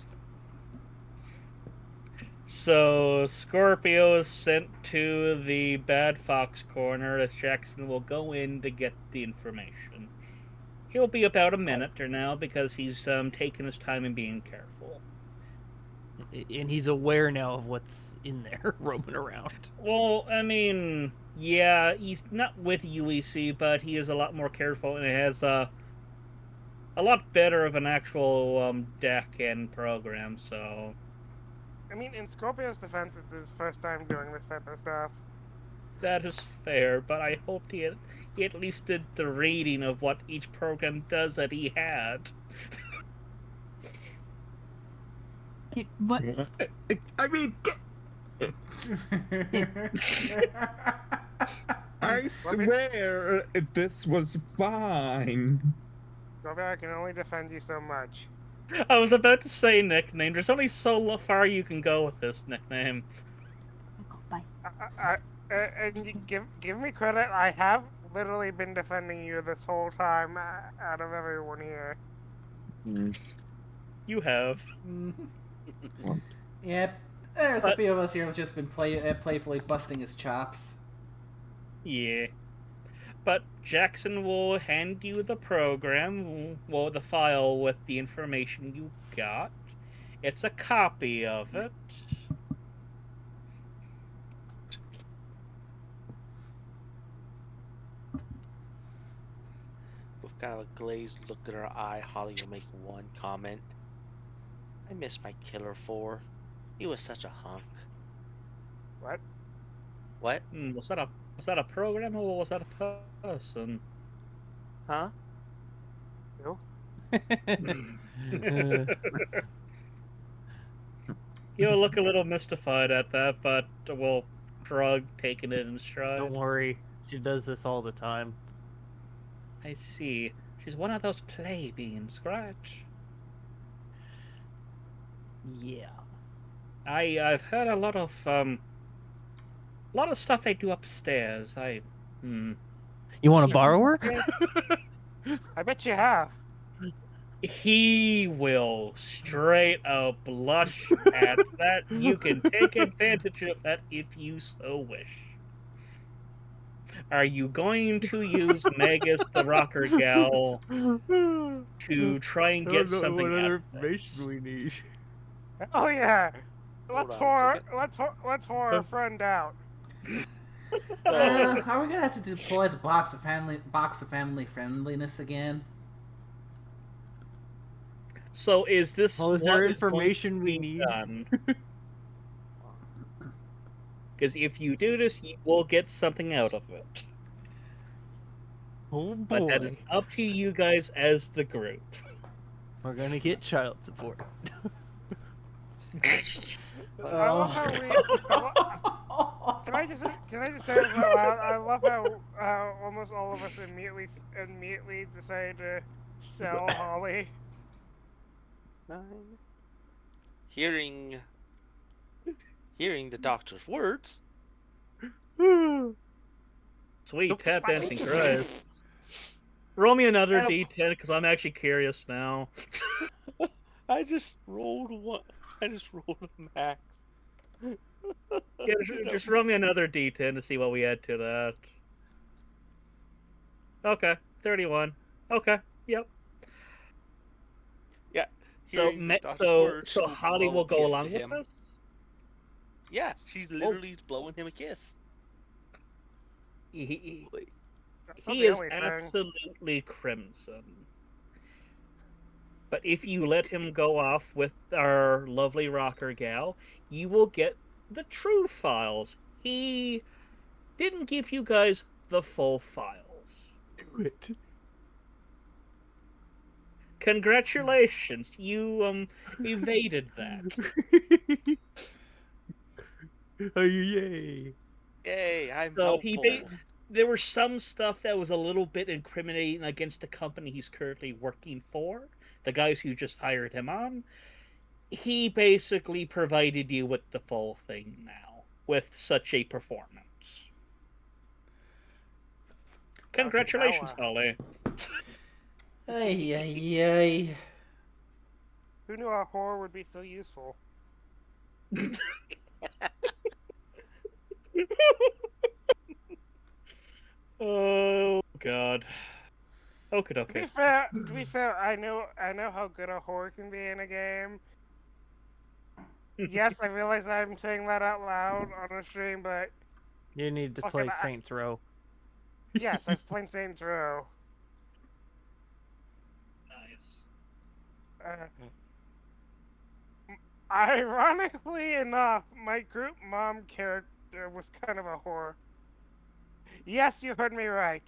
C: So Scorpio is sent to the Bad Fox corner as Jackson will go in to get the information. He'll be about a minute or now because he's taking his time and being careful.
B: And he's aware now of what's in there roaming around.
C: Well, I mean, yeah, he's not with UEC, but he is a lot more careful and has a lot better of an actual deck and program, so...
E: I mean, in Scorpio's defense, it's his first time doing this type of stuff.
C: That is fair, but I hoped he at least did the reading of what each program does that he had.
H: What?
D: I mean, I swear this was fine.
E: Scorpio, I can only defend you so much.
C: I was about to say nickname. There's only so far you can go with this nickname.
H: Bye.
E: And you give me credit, I have literally been defending you this whole time out of everyone here.
C: You have.
A: Yep. There's a few of us here who've just been playfully busting his chops.
C: Yeah. But Jackson will hand you the program, well, the file with the information you got. It's a copy of it.
F: With kind of a glazed look in her eye, Holly will make one comment. I miss my killer 4. He was such a hunk.
E: What?
F: What?
C: Was that a program or was that a person?
F: Huh?
E: Who?
C: He'll look a little mystified at that, but will shrug, taking it in stride.
B: Don't worry, she does this all the time.
C: I see. She's one of those plebeians, Scratch.
B: Yeah.
C: I've heard a lot of stuff they do upstairs.
B: You want to borrow her?
E: I bet you have.
C: He will straight up blush at that. You can take advantage of that if you so wish. Are you going to use Magus the Rocker Gal to try and get something out of this?
B: we need.
E: Oh yeah.
F: Hold on a
E: Let's whore our friend out.
A: Are we gonna have to deploy the box of family friendliness again?
C: So is this
B: Well, is
C: what
B: there
C: is going
B: information
C: to
B: we
C: be
B: need?
C: done? Because if you do this, you will get something out of it.
B: Oh boy.
C: But that is up to you guys as the group.
B: We're gonna get child support.
E: I love how Can I just say this out loud? I love how almost all of us immediately decided to sell Holly.
F: 9. Hearing the doctor's words.
C: Sweet tap dancing Christ. Roll me another D10 because I'm actually curious now.
F: I just rolled one. I just rolled a max.
C: Yeah, just roll me another D10 to see what we add to that. Okay, 31. Okay, yep.
F: Yeah.
C: So Holly will go along with this?
F: Yeah, she's literally blowing him a kiss.
C: He is absolutely crimson. But if you let him go off with our lovely rocker gal, you will get the true files. He didn't give you guys the full files.
B: Do it.
C: Congratulations, you evaded that.
B: Oh, yay!
F: Yay! I'm
C: So
F: helpful.
C: there was some stuff that was a little bit incriminating against the company he's currently working for, the guys who just hired him on. He basically provided you with the full thing now, with such a performance. Congratulations, Holly.
A: Ay, ay, ay.
E: Who knew our horror would be so useful?
C: Oh God. Okay.
E: To be fair, I know how good a horror can be in a game. Yes, I realize I'm saying that out loud on a stream, but
B: You need to play Saints Row.
E: yes, I've played Saints Row.
C: Nice.
E: Ironically enough, my group mom character was kind of a whore. Yes, you heard me right.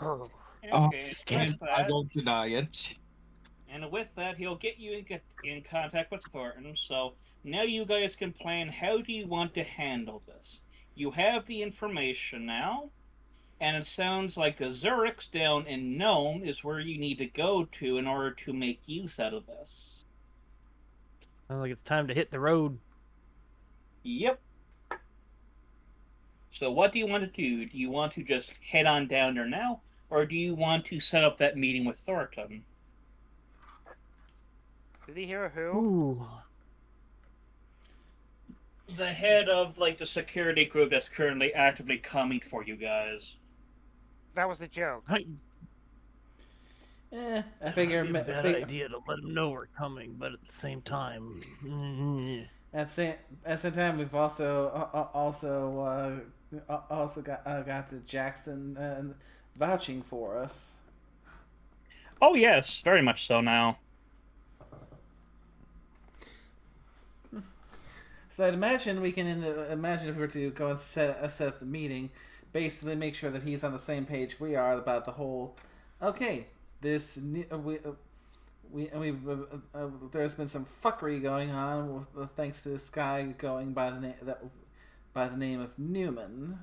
C: Okay,
D: I don't deny it.
C: and with that, he'll get you in contact with Thornton. So now you guys can plan. How do you want to handle this? You have the information now, and it sounds like the Zurich's down in Nome is where you need to go to in order to make use out of this.
B: Sounds like it's time to hit the road.
C: Yep. So what do you want to do? Do you want to just head on down there now, or do you want to set up that meeting with Thornton?
E: Did he hear a who?
B: Ooh.
C: The head of, like, the security group that's currently actively coming for you guys.
E: That was a joke.
B: I
A: I figure.
B: It'd be a bad idea to let him know we're coming, but at the same time,
A: At the same time, we've also got to Jackson vouching for us.
C: Oh yes, very much so now.
A: So I'd imagine we can imagine if we were to go and set up the meeting, basically make sure that he's on the same page we are about the whole. Okay, this there's been some fuckery going on thanks to this guy going by the name of Newman.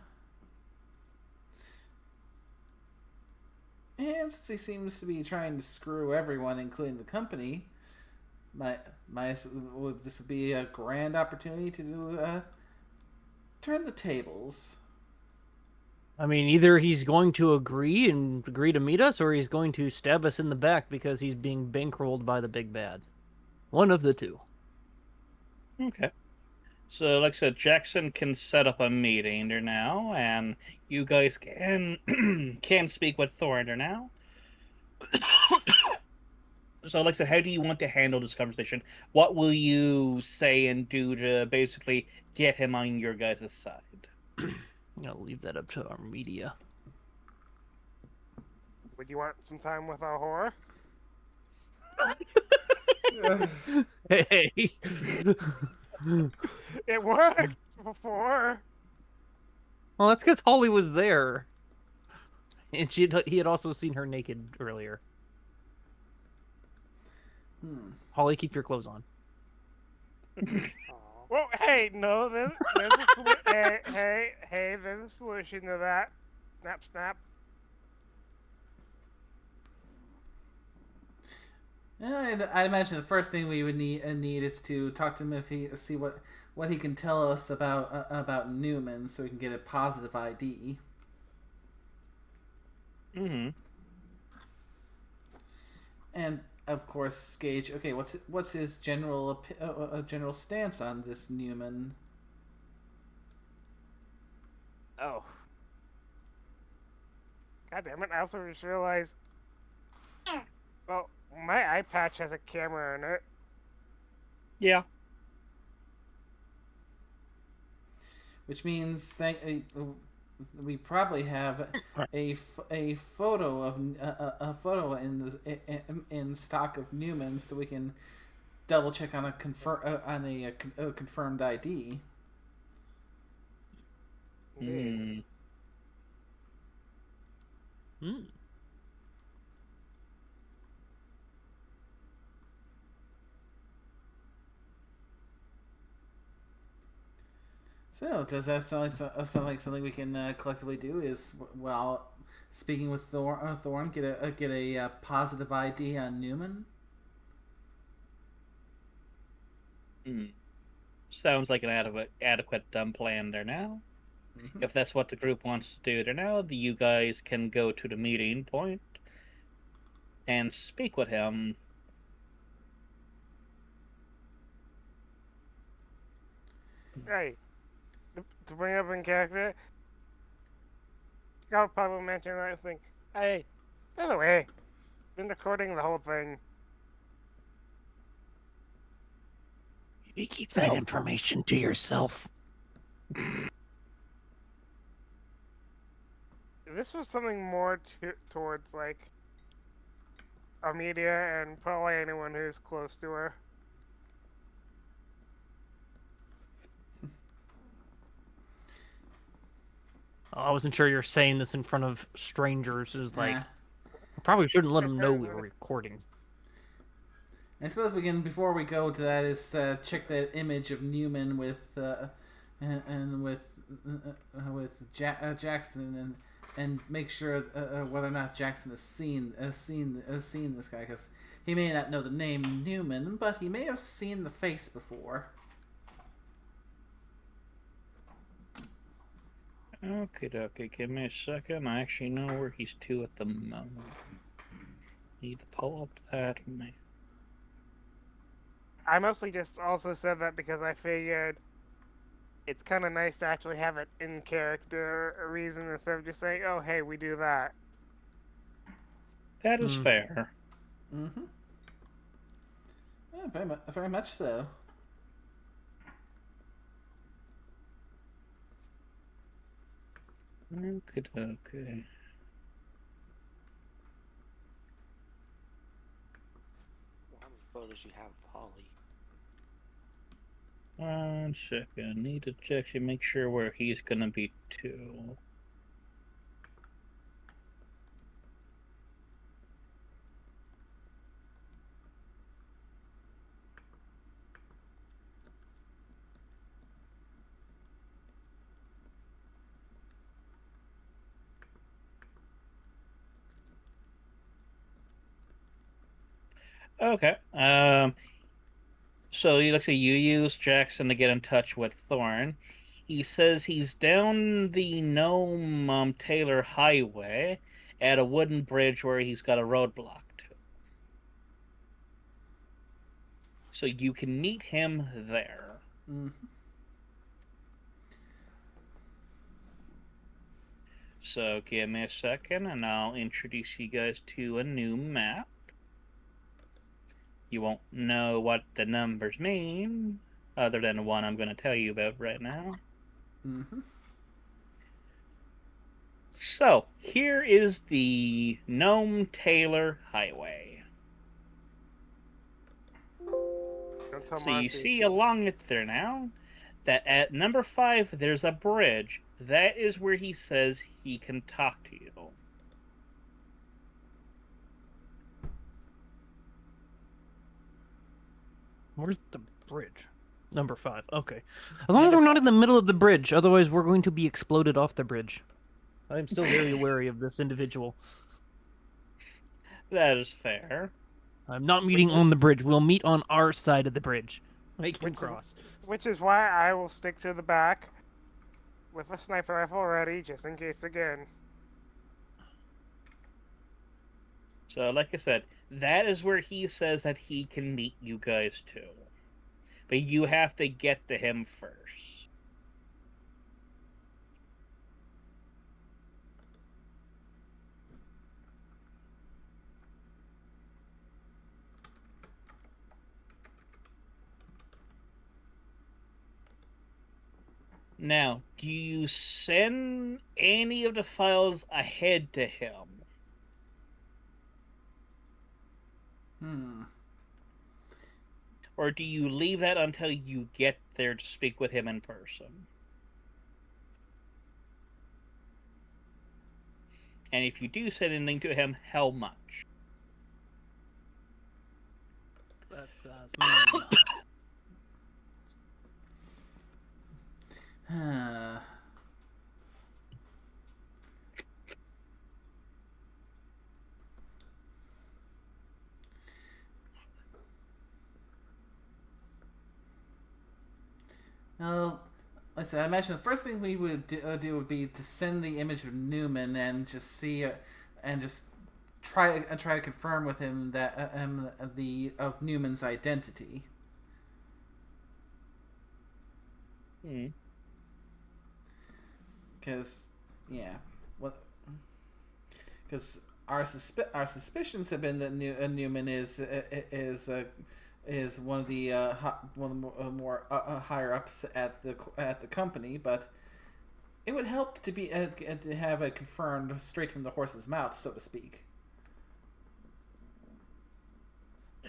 A: And since he seems to be trying to screw everyone, including the company, this would be a grand opportunity to turn the tables.
B: I mean, either he's going to agree to meet us, or he's going to stab us in the back because he's being bankrolled by the big bad. One of the two.
C: Okay. So, like I said, Jackson can set up a meeting there now, and you guys can can speak with Thorn there now. So, like I said, how do you want to handle this conversation? What will you say and do to basically get him on your guys' side?
B: I'll leave that up to our media.
E: Would you want some time with our horror?
B: Hey!
E: It worked before.
B: Well, that's because Holly was there. And he had also seen her naked earlier. Holly, keep your clothes on.
E: Well, hey, no, there's there's a solution to that. Snap, snap.
A: I'd imagine the first thing we would need is to talk to him see what he can tell us about Newman, so we can get a positive ID.
C: Mm-hmm.
A: And of course, gauge. Okay, what's his general stance on this Newman?
E: Oh. God damn it! I also just realized. Well, my eye patch has a camera in it.
C: Yeah.
A: Which means we probably have a photo of in stock of Newman, so we can double check on a confirmed ID.
C: Hmm.
A: So, does that sound like something we can collectively do? Is while speaking with Thorn, get a positive ID on Newman?
C: Sounds like an adequate plan there now. Mm-hmm. If that's what the group wants to do there now, you guys can go to the meeting point and speak with him.
E: Right. To bring up in character, I'll probably mention that thing. Hey, by the way, been recording the whole thing.
B: You keep that information to yourself.
E: This was something more towards like Amelia and probably anyone who's close to her.
B: I wasn't sure you're saying this in front of strangers. Is like, probably shouldn't let them know we were recording.
A: I suppose we can, before we go to that, is check that image of Newman with Jackson and make sure whether or not Jackson has seen this guy, because he may not know the name Newman, but he may have seen the face before.
C: Okay, give me a second. I actually know where he's to at the moment. Need to pull up that map.
E: I mostly just also said that because I figured it's kind of nice to actually have it in character a reason instead of just saying, "Oh, hey, we do that."
C: That is fair.
A: Mm-hmm. Yeah, very much so.
C: Okay.
F: How many photos you have of Holly?
C: 1 second. Need to check to make sure where he's gonna be too. Okay. So you looks like you use Jackson to get in touch with Thorn. He says he's down the Gnome Taylor Highway at a wooden bridge where he's got a roadblock to. So you can meet him there.
A: Mm-hmm.
C: So give me a second and I'll introduce you guys to a new map. You won't know what the numbers mean, other than the one I'm going to tell you about right now.
A: Mm-hmm.
C: So, here is the Gnome Taylor Highway. So you see along it there now, that at number 5 there's a bridge. That is where he says he can talk to you.
B: Where's the bridge? Number 5. Okay. As long as we're not in the middle of the bridge, otherwise we're going to be exploded off the bridge. I'm still very wary of this individual.
C: That is fair.
B: I'm not meeting on the bridge. We'll meet on our side of the bridge. Make him cross.
E: Which is why I will stick to the back with a sniper rifle ready, just in case again.
C: So, like I said, that is where he says that he can meet you guys too. But you have to get to him first. Now, do you send any of the files ahead to him? Or do you leave that until you get there to speak with him in person? And if you do send anything to him, how much?
B: That's
A: Well, like I said, I imagine the first thing we would do would be to send the image of Newman and just see, and just try to confirm with him that of Newman's identity. Because, because our suspicions have been that Newman is one of the more higher ups at the company, but it would help to have it confirmed straight from the horse's mouth, so to speak.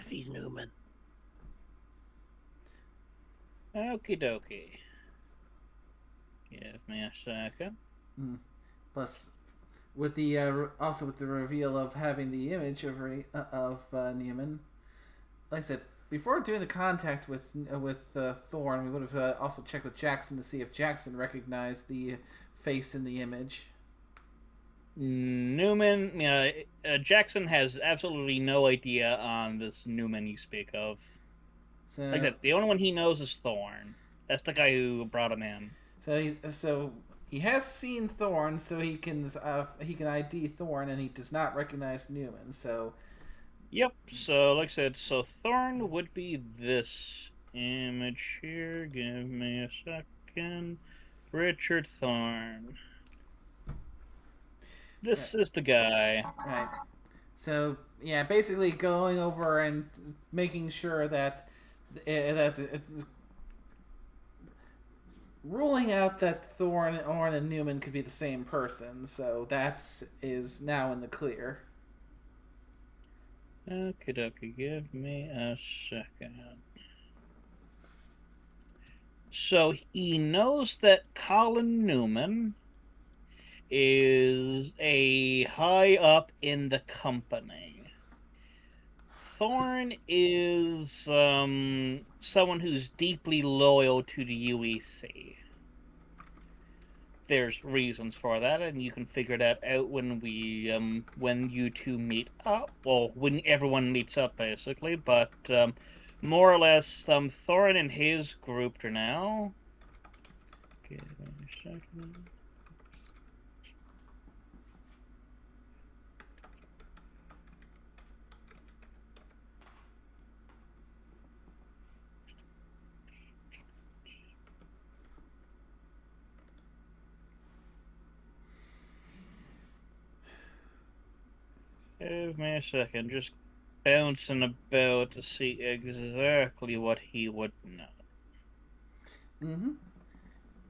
B: if he's Newman.
C: Okie dokie. Give me a second.
A: Plus, with the also with the reveal of having the image of Newman, like I said, before doing the contact with Thorn, we would have also checked with Jackson to see if Jackson recognized the face in the image.
C: Newman, Jackson has absolutely no idea on this Newman you speak of.
A: So,
C: like I said, the only one he knows is Thorn. That's the guy who brought him in.
A: So he has seen Thorn, so he can ID Thorn, and he does not recognize Newman. So.
C: Yep, so like I said, so Thorn would be this image here. Give me a second. Richard Thorne. This is the guy.
A: Right. So yeah, basically going over and making sure that ruling out that Thorne and Newman could be the same person. So that is now in the clear.
C: Okie dokie, give me a second. So he knows that Colin Newman is a high up in the company. Thorne is someone who's deeply loyal to the UEC. There's reasons for that, and you can figure that out when when you two meet up. Well, when everyone meets up, basically. But more or less, Thorne and his group are now. Give me a second. Give me a second, just bouncing about to see exactly what he would know.
A: Mm-hmm.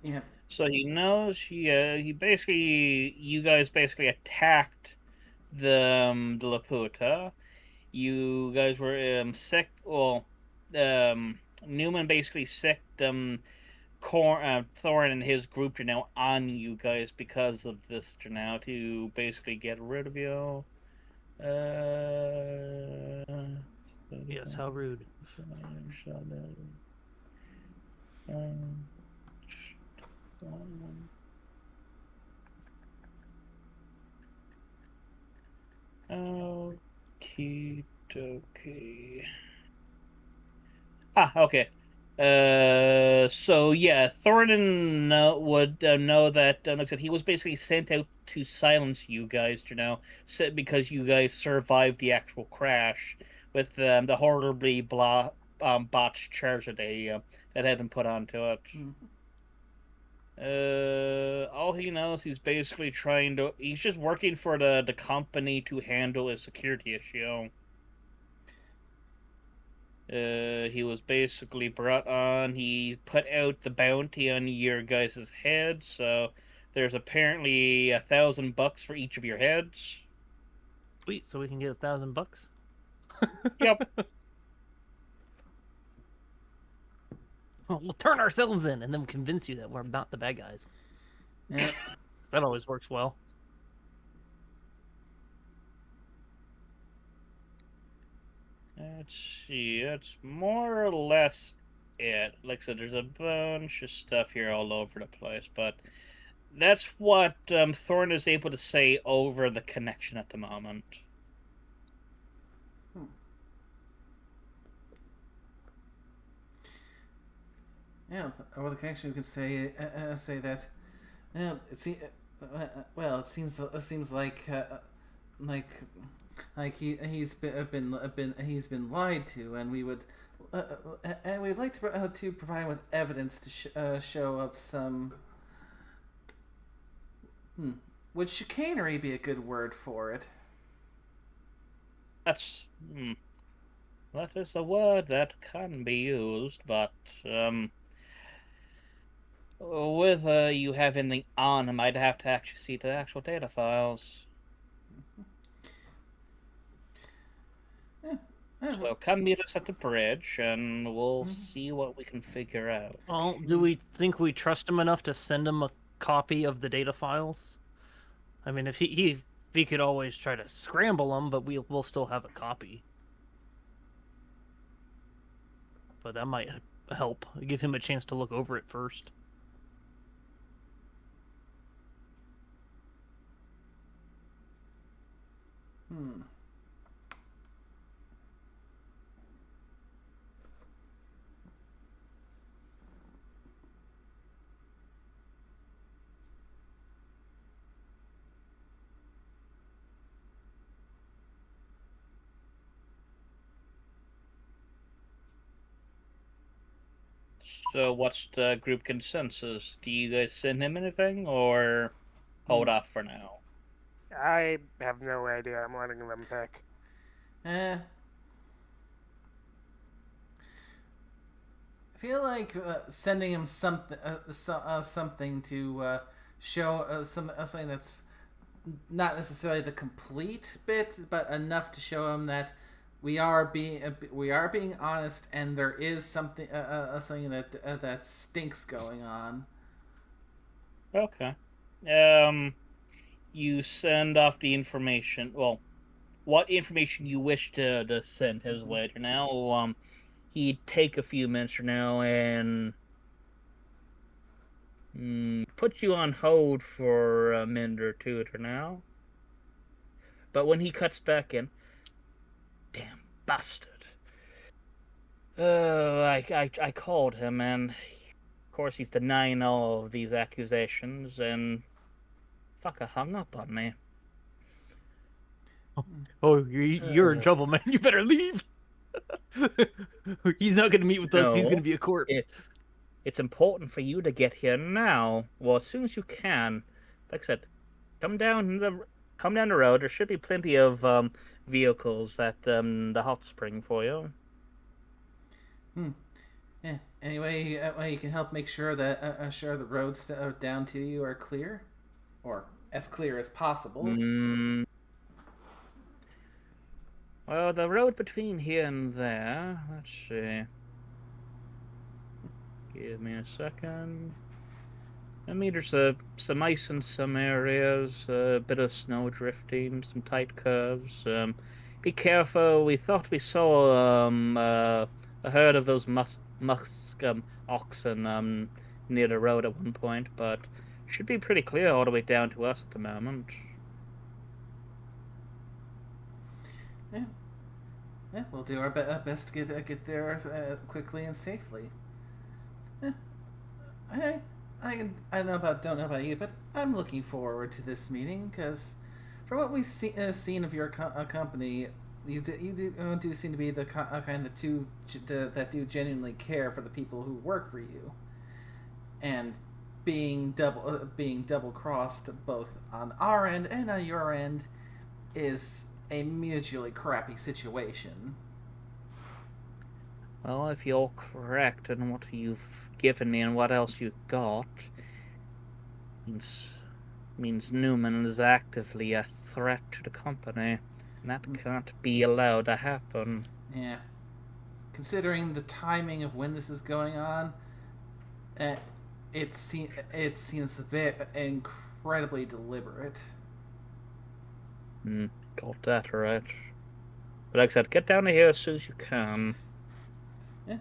A: Yeah.
C: So he knows he basically, you guys basically attacked the Laputa. You guys were sick. Well, Newman basically sicked Thorne and his group are now on you guys because of this. To now to basically get rid of you.
B: Yes, how rude.
C: Okie dokie. Okay. So yeah, Thornton would know that. Like I said, he was basically sent out to silence you guys, because you guys survived the actual crash with the horribly botched charge that had been put onto it. All he knows, he's basically he's just working for the company to handle a security issue. He was basically brought on. He put out the bounty on your guys' heads, so there's apparently $1,000 for each of your heads.
B: Sweet, so we can get $1,000.
C: Yep.
B: We'll turn ourselves in and then convince you that we're not the bad guys.
A: Yeah.
B: That always works well.
C: Let's see. That's more or less it. Like I said, there's a bunch of stuff here all over the place, but that's what Thorne is able to say over the connection at the moment.
A: Yeah, over the connection, you could say that. It seems. Well, it seems like he's been lied to, and we'd like to provide him with evidence to show up some. Would chicanery be a good word for it?
C: That's that is a word that can be used, but whether you have anything on him, I'd have to actually see the actual data files. So come meet us at the bridge, and we'll see what we can figure out.
B: Well, do we think we trust him enough to send him a copy of the data files? I mean, if he could always try to scramble them, but we'll still have a copy. But that might help. Give him a chance to look over it first.
C: So what's the group consensus? Do you guys send him anything, or hold off for now?
E: I have no idea. I'm letting them pick.
A: I feel like sending him something to show something that's not necessarily the complete bit, but enough to show him that we are being honest, and there is something that stinks going on.
C: Okay. You send off the information. Well, what information you wish to send his way to now. He'd take a few minutes from now and put you on hold for a minute or two to now. But when he cuts back in, damn bastard. I called him, and of course he's denying all of these accusations, and fucker hung up on me.
B: Oh, you're in trouble, man. You better leave. He's not going to meet with us. He's going to be a corpse.
C: It's important for you to get here now. Well, as soon as you can. Like I said, come down the road. There should be plenty of vehicles at the hot spring for you.
A: Yeah. Anyway, you can help make sure that the roads down to you are clear, or as clear as possible.
C: Well, the road between here and there. Let's see. Give me a second. I mean, there's some ice in some areas, a bit of snow drifting, some tight curves. Be careful. We thought we saw a herd of those musk oxen near the road at one point, but should be pretty clear all the way down to us at the moment.
A: Yeah, we'll do our best to get there quickly and safely. I don't know about you, but I'm looking forward to this meeting, because from what we've seen of your company, you do seem to be the kind that do genuinely care for the people who work for you, and being double crossed both on our end and on your end is a mutually crappy situation.
C: Well, if you're correct in what you've given me and what else you got, means Newman is actively a threat to the company. And that can't be allowed to happen.
A: Yeah. Considering the timing of when this is going on, it seems very incredibly deliberate.
C: Got that right. But like I said, get down to here as soon as you can.
A: Yeah.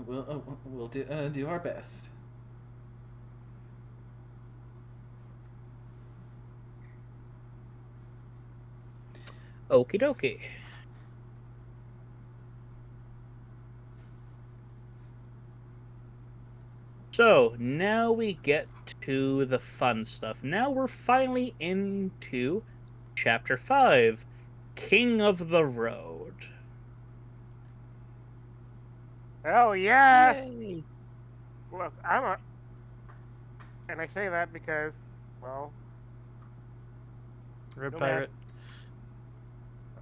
A: We'll do our best.
C: Okie dokie. So, now we get to the fun stuff. Now we're finally into Chapter 5, King of the Road.
E: Oh, yes!
B: Yay.
E: Look, and I say that because, well...
B: Red
E: Nomad.
B: pirate.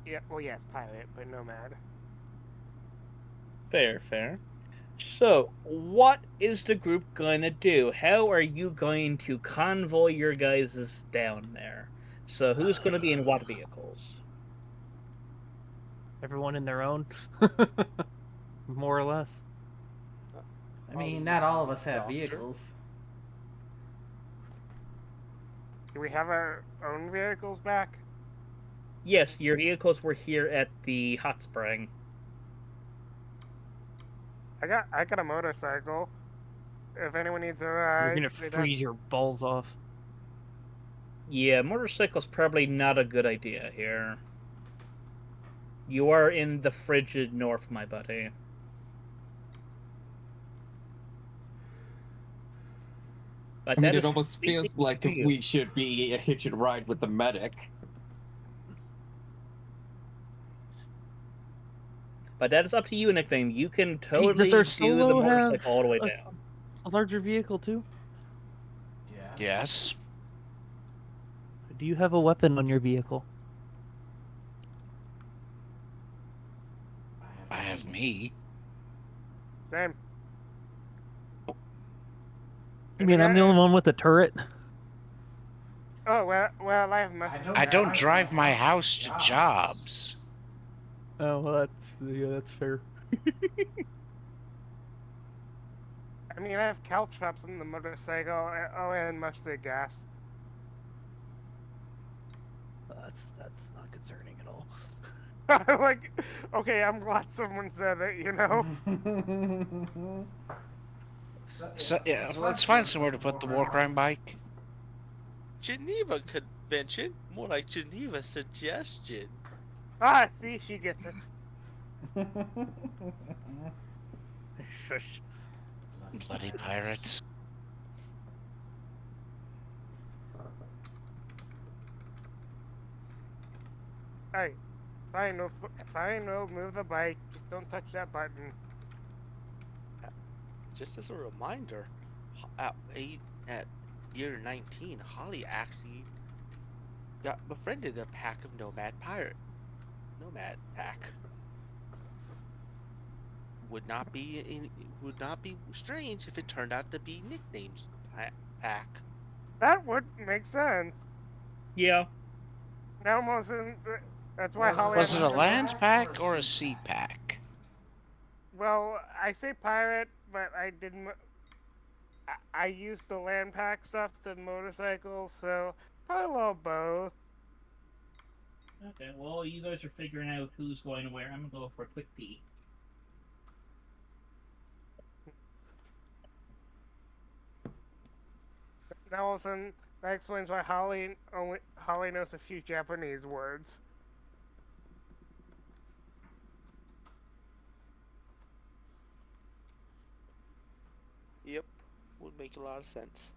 E: Yeah, well, yes, pirate, but nomad.
C: Fair. So, what is the group going to do? How are you going to convoy your guys down there? So, who's going to be in what vehicles?
B: Everyone in their own. More or less.
A: I mean, not all of us have vehicles.
E: Do we have our own vehicles back?
C: Yes, your vehicles were here at the hot spring.
E: I got a motorcycle. If anyone needs a ride,
B: You're gonna freeze your balls off.
C: Yeah, motorcycle's probably not a good idea here. You are in the frigid north, my buddy. But
D: I mean,
C: that
D: it
C: is
D: almost feels like we should be a hitch and ride with the medic.
C: But that is up to you, nickname. You can totally
B: does our
C: do the
B: solo have
C: motorcycle all the way
B: a-
C: down.
B: A larger vehicle too?
G: Yes.
B: Do you have a weapon on your vehicle?
G: I have me.
E: Same.
B: You mean I'm the only one with a turret?
E: Oh, well, I have mustard
G: I
E: gas.
G: don't drive my house to jobs.
B: Oh, well, that's fair.
E: I mean, I have caltrops on the motorcycle. Oh, and mustard gas.
B: That's not concerning at all.
E: Like, okay, I'm glad someone said it, you know?
G: So yeah, let's find somewhere to put the war crime bike.
F: Geneva Convention? More like Geneva Suggestion.
E: Ah, see, she gets it.
B: Shush.
G: Bloody pirates.
E: Hey, fine, we'll move the bike. Just don't touch that button.
F: Just as a reminder, at year 19, Holly actually befriended a pack of nomad pack. Would not be strange if it turned out to be nicknames pack.
E: That would make sense.
C: Yeah.
E: Now almost that's why Holly.
G: Was it a land pack or a sea pack?
E: Well, I say pirate, but I didn't. I used the land pack stuff to motorcycles, so probably a little both.
C: Okay, well, you guys are figuring out who's going where. I'm gonna go for a quick pee.
E: Now all of a sudden, that explains why Holly knows a few Japanese words.
F: Yep, would make a lot of sense.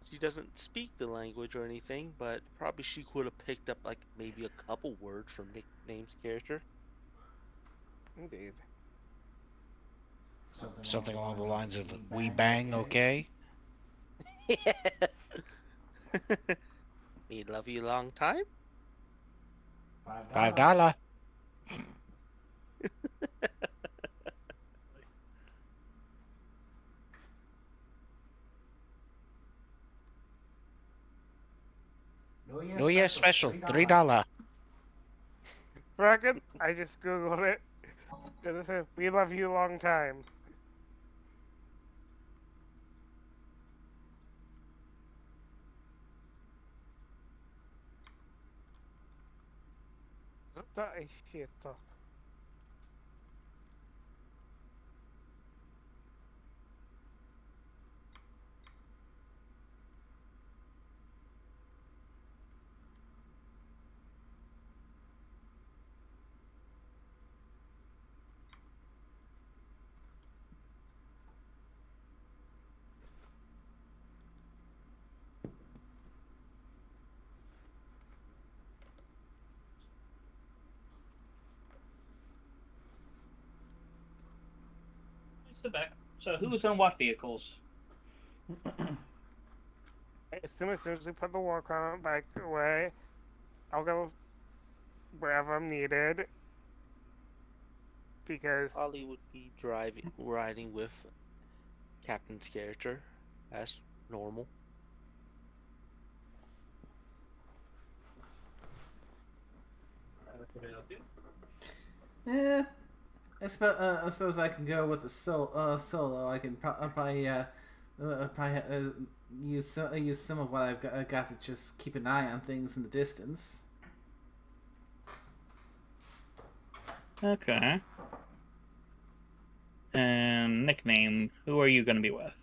F: She doesn't speak the language or anything, but probably she could have picked up like maybe a couple words from nickname's character.
E: Indeed.
G: Something along the lines of "We bang, okay?"
F: Me love you long time.
G: $5. New Year special, $3.
E: Bracket, I just googled it. It says, "We love you long time." Dai shit.
C: So who's on what vehicles?
E: As soon as we put the war crime back away, I'll go wherever I'm needed. Because
F: Holly would be riding with Captain's character as normal.
A: I suppose I can go with the solo. I can probably use some of what I've got to just keep an eye on things in the distance.
C: Okay. And nickname, who are you going to be with?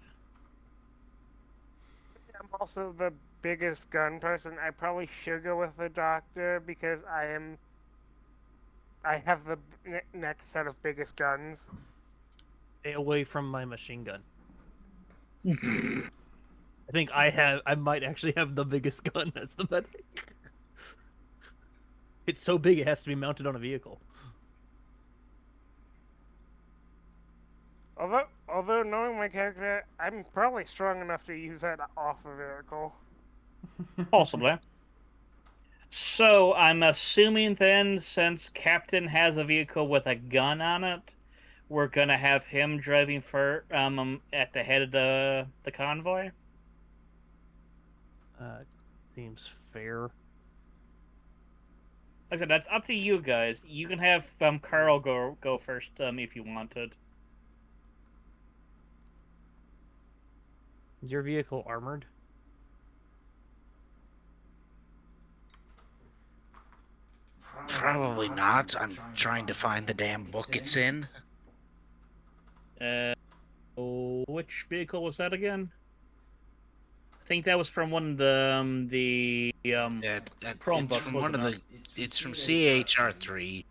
E: I'm also the biggest gun person. I probably should go with the doctor because I have the next set of biggest guns.
B: Stay away from my machine gun. I think I might actually have the biggest gun as the medic. It's so big it has to be mounted on a vehicle.
E: Although knowing my character, I'm probably strong enough to use that off a vehicle.
C: Possibly. So I'm assuming then, since Captain has a vehicle with a gun on it, we're gonna have him driving for at the head of the convoy.
B: Seems fair.
C: Like I said, that's up to you guys. You can have Carl go first if you wanted.
B: Is your vehicle armored?
G: Probably not. I'm trying to find the damn book it's in.
C: Which vehicle was that again? I think that was from one of the Chromebooks.
G: It's from one of the. It's from CHR3.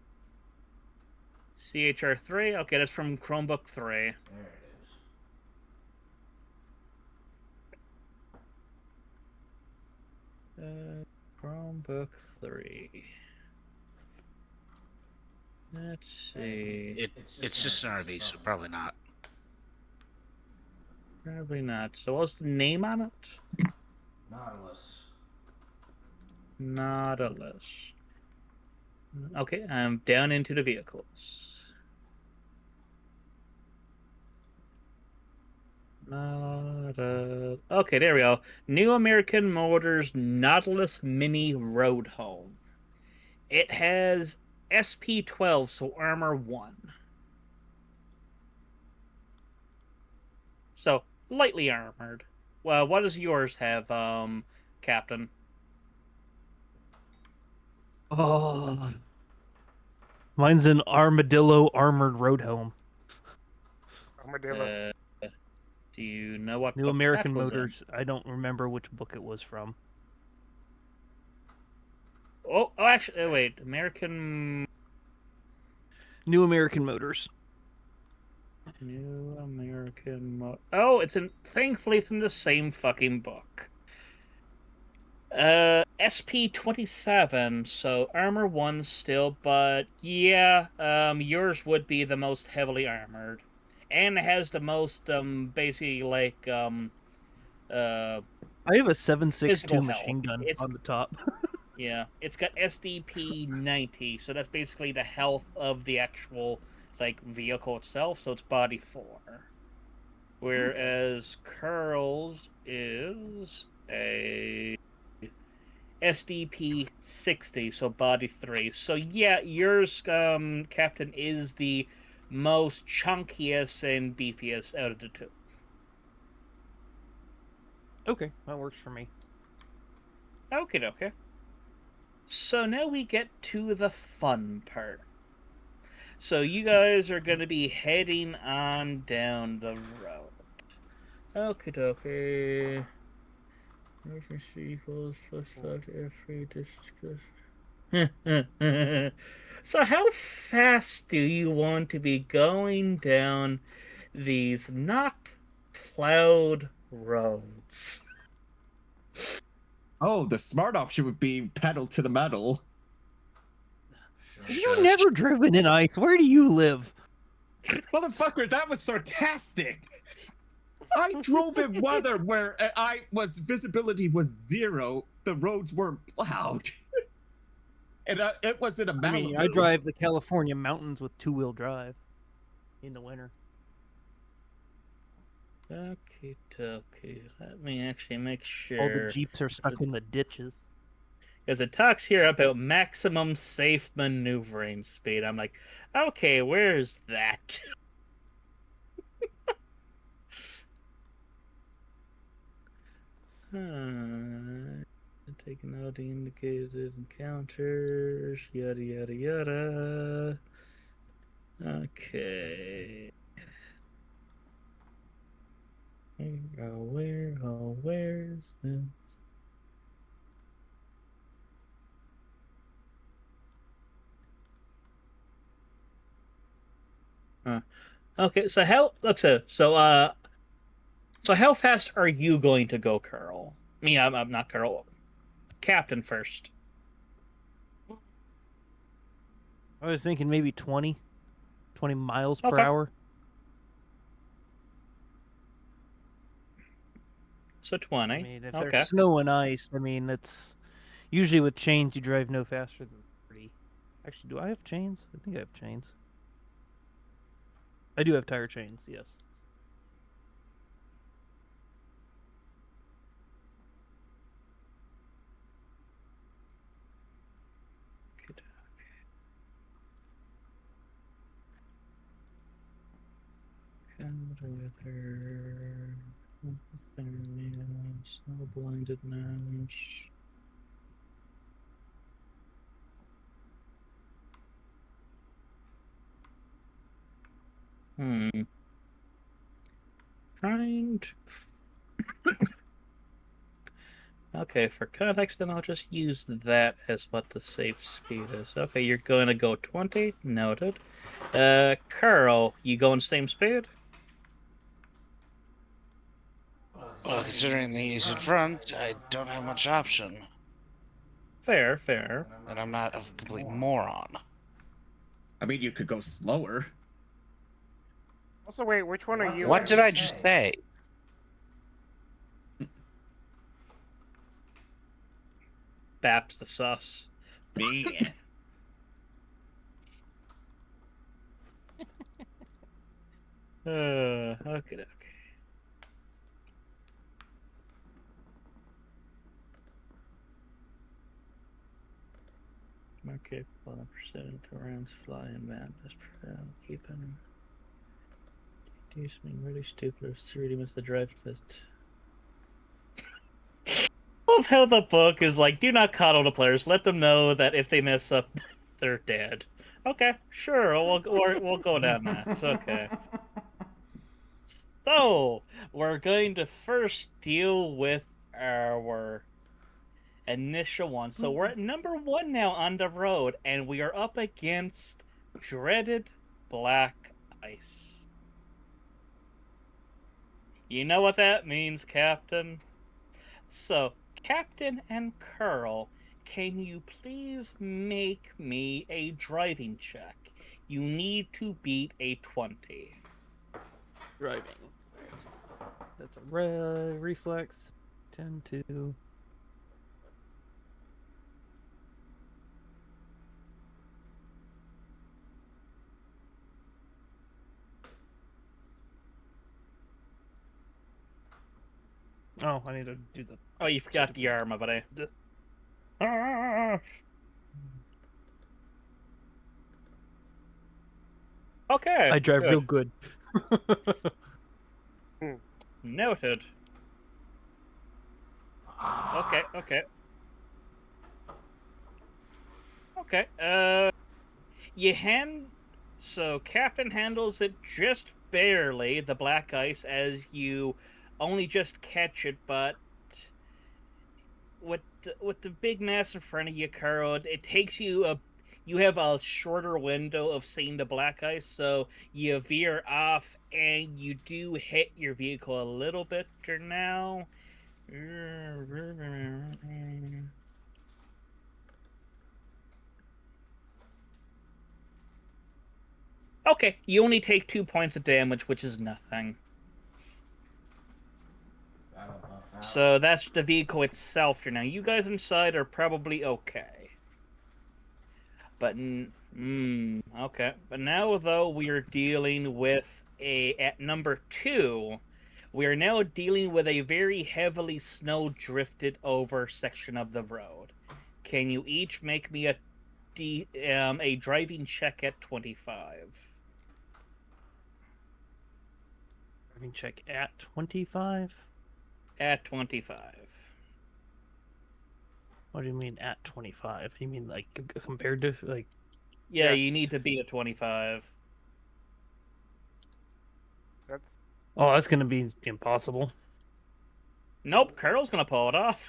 C: CHR3. Okay, that's from Chromebook 3.
A: There it is.
C: Chromebook 3. Let's see.
G: It's just an RV, so probably not.
C: Probably not. So what's the name on it?
A: Nautilus.
C: Nautilus. Okay, I'm down into the vehicles. Okay, there we go. New American Motors Nautilus Mini Road Home. It has SP12, so armor 1. So, lightly armored. Well, what does yours have, Captain?
B: Oh, mine's an armadillo armored road home.
E: Armadillo.
C: Do you know what
B: New
C: book
B: American
C: that was in?
B: Motors. I don't remember which book it was from.
C: Oh, actually, wait. American...
B: New American Motors.
C: New American... Oh, thankfully, it's in the same fucking book. SP27, so armor 1 still, but yeah, yours would be the most heavily armored. And it has the most, basically, like,
B: I have a 7.62
C: physical
B: machine
C: health.
B: gun
C: It's-
B: on the top.
C: Yeah, it's got SDP 90, so that's basically the health of the actual like vehicle itself. So it's body 4, whereas Curl's is a SDP 60, so body 3. So yeah, yours, Captain, is the most chunkiest and beefiest out of the two.
B: Okay, that works for me.
C: Okay. So now we get to the fun part. So you guys are going to be heading on down the road. Okay. Reference equals plus that every discuss. So how fast do you want to be going down these not plowed roads?
D: Oh, the smart option would be pedal to the metal.
B: Have you never driven in ice? Where do you live?
D: Motherfucker, that was sarcastic. I drove in weather where visibility was 0. The roads weren't plowed. And it wasn't a Malibu.
B: I drive the California mountains with 2-wheel drive in the winter.
C: Okay. Let me actually make sure.
B: All the Jeeps are stuck in the ditches.
C: Because it talks here about maximum safe maneuvering speed. I'm like, okay, where's that? Taking out the indicated encounters, yada. Okay. Where is this? Okay, so how fast are you going to go, Carl? I'm not Carl. Captain first.
B: I was thinking maybe 20 miles per
C: Okay.
B: hour.
C: So 20.
B: I mean, if
C: Okay.
B: there's snow and ice, I mean, it's usually with chains you drive no faster than 30. Actually, do I have chains? I think I have chains. I do have tire chains, yes.
C: Weather, snow blindedness. Trying to. Okay, for context, then I'll just use that as what the safe speed is. Okay, you're going to go 20. Noted. Carl, you going same speed?
G: Well, considering the he's in front, I don't have much option.
C: Fair, fair.
G: And I'm not a complete moron.
D: I mean, you could go slower.
E: Also, wait, which one are you?
G: What did I just say?
C: Baps the sus.
D: Me.
C: Okay. Market 1% rounds fly and madness prevail. Keeping. Do something really stupid if 3D missed the drive test. Love how the book is like, do not coddle the players. Let them know that if they mess up, they're dead. Okay, sure. We'll go down that. It's okay. So, we're going to first deal with our initial one. So we're at number 1 now on the road, and we are up against dreaded black ice. You know what that means, Captain? So, Captain and Curl, can you please make me a driving check? You need to beat a 20.
B: Driving. That's a reflex. 10-2. Oh, I need to do the...
C: Oh, you forgot the armor, buddy.
B: This.
C: Okay.
B: I drive
C: good.
B: real good.
C: Noted. Okay. So Captain handles it just barely, the black ice, as you only just catch it, but with the big mass in front of you, Carl, it takes you you have a shorter window of seeing the black ice, so you veer off and you do hit your vehicle a little bit now. Okay, you only take 2 points of damage, which is nothing. So that's the vehicle itself for now. You guys inside are probably okay. But, okay. But now, though, we are dealing with at number 2, we are now dealing with a very heavily snow-drifted over section of the road. Can you each make me a driving check at 25?
B: Driving check at 25?
C: At 25.
B: What do you mean at 25? You mean like compared to like?
C: Yeah, you need to beat a 25.
B: That's gonna be impossible.
C: Nope, Carl's gonna pull it off.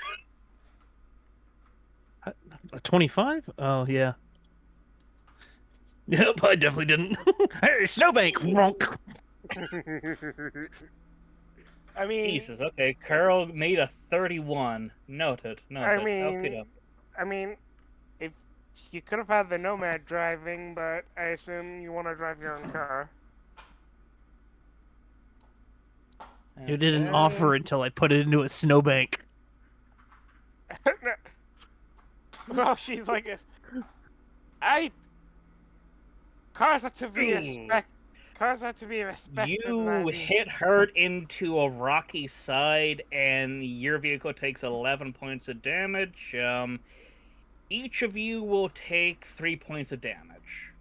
B: A 25? Oh yeah. Yep, I definitely didn't. Hey, snowbank!
E: I mean,
C: Jesus. Okay, Carl made a 31. Noted.
E: I mean, if You could have had the Nomad driving, but I assume you want to drive your own car.
B: You didn't
C: Okay.
B: offer until I put it into a snowbank.
E: Well, she's like, cars are to be cars are to be respected.
C: You
E: Mandy.
C: hit her into a rocky side, and your vehicle takes 11 points of damage. Each of you will take 3 points of damage.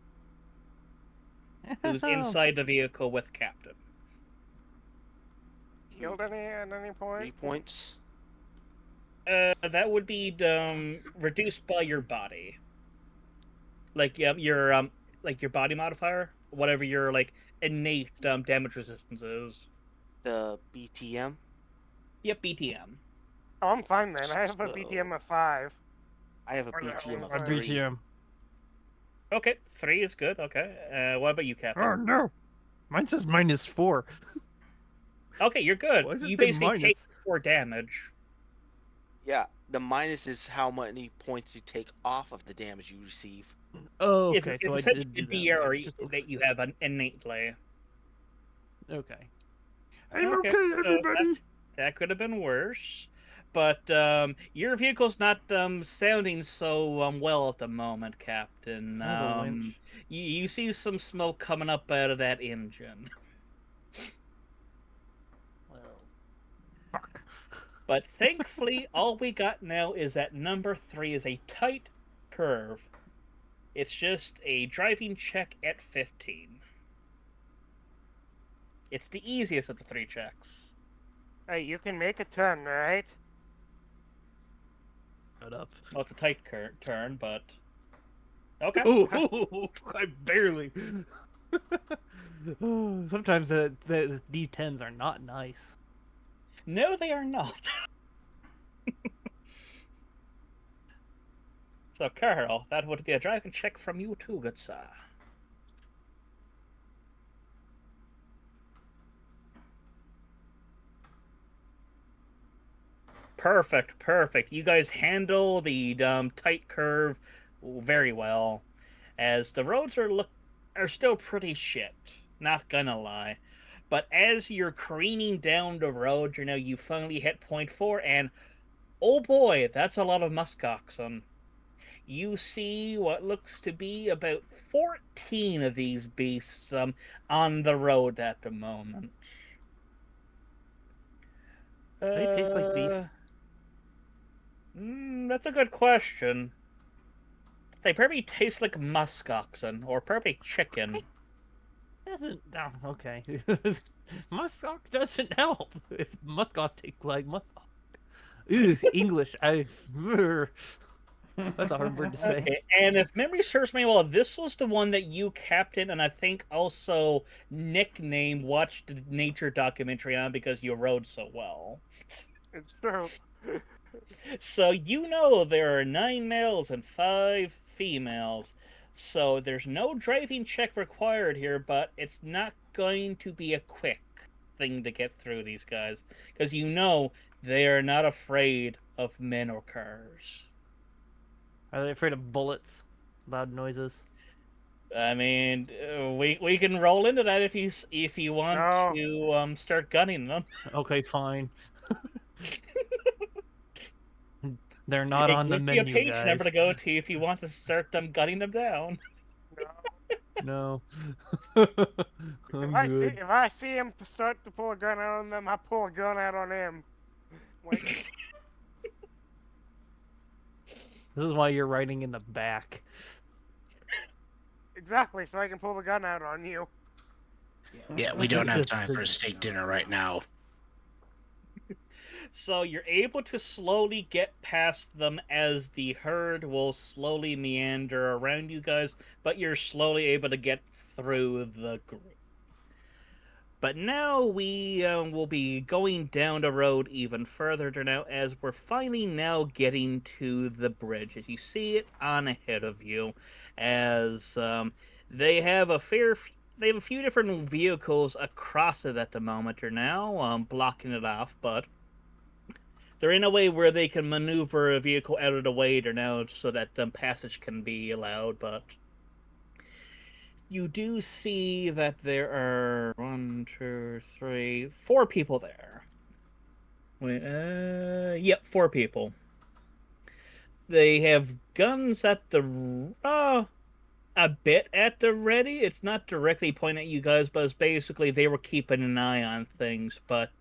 C: Who's inside the vehicle with Captain?
E: Healed at any point?
F: 3 points.
C: That would be reduced by your body. Like your body modifier, whatever your innate damage resistance is.
F: The BTM.
C: Yep, BTM.
E: Oh, I'm fine then. I have a
F: So-
E: BTM of 5.
F: I have a
E: Or that
F: BTM
E: was
F: of
E: my
F: 3.
B: BTM.
C: Okay, 3 is good. Okay. What about you, Captain?
B: Oh no, mine says -4.
C: Okay, you're good.
B: Why does it
C: You
B: say
C: basically take
B: minus?
C: 4 damage.
F: Yeah, the minus is how many points you take off of the damage you receive.
B: Oh,
C: It's
B: okay. So I
C: essentially
B: did do
C: the
B: that.
C: DR
B: Just-
C: that you have innately.
B: Okay. I'm
C: Okay,
B: okay,
C: so
B: everybody.
C: That could have been worse. But your vehicle's not sounding so well at the moment, Captain.
B: Oh, the winch.
C: You see some smoke coming up out of that engine.
B: Well, fuck.
C: But thankfully, all we got now is that number 3 is a tight curve. It's just a driving check at 15. It's the easiest of the 3 checks.
E: Hey, you can make a turn, right?
B: Shut up.
C: Well, it's a tight turn, but... Okay.
B: Ooh, I barely. Sometimes the D10s are not nice.
C: No, they are not. So, Carl, that would be a driving check from you too, good sir. Perfect. You guys handle the tight curve very well, as the roads are still pretty shit. Not gonna lie, but as you're careening down the road, you finally hit point 4, and oh boy, that's a lot of muskoxen. You see what looks to be about 14 of these beasts on the road at the moment.
B: Do they taste like beef?
C: That's a good question. They probably taste like muskoxen, or probably chicken.
B: Doesn't. Oh, okay. Muskox doesn't help. Muskox tastes like muskox. Ew, English. That's a hard word to say.
C: Okay, and if memory serves me well, this was the one that you, Captain, and I think also nicknamed watched the nature documentary on because you rode so well.
E: It's true.
C: So there are 9 males and 5 females. So there's no driving check required here, but it's not going to be a quick thing to get through these guys. Because they are not afraid of men or cars.
B: Are they afraid of bullets? Loud noises?
C: I mean, we can roll into that if you want to start gunning them.
B: Okay, fine. They're not on the
C: It gives
B: menu,
C: you a page
B: guys.
C: number to go to if you want to start gunning them down.
B: No. I'm
E: If
B: good.
E: I see him start to pull a gun out on them, I pull a gun out on him. Like,
B: This is why you're riding in the back.
E: exactly, so I can pull the gun out on you.
G: Yeah, we don't have time for a steak dinner right now.
C: So you're able to slowly get past them as the herd will slowly meander around you guys, but you're slowly able to get through the group. But now we will be going down the road even further now, as we're finally now getting to the bridge. As you see it on ahead of you, as they have a few different vehicles across it at the moment. They're now blocking it off, but They're in a way where they can maneuver a vehicle out of the way there now so that the passage can be allowed, but you do see that there are 1, 2, 3, 4 people there. Wait, yep, 4 people. They have guns at the a bit at the ready. It's not directly pointing at you guys, but it's basically they were keeping an eye on things. But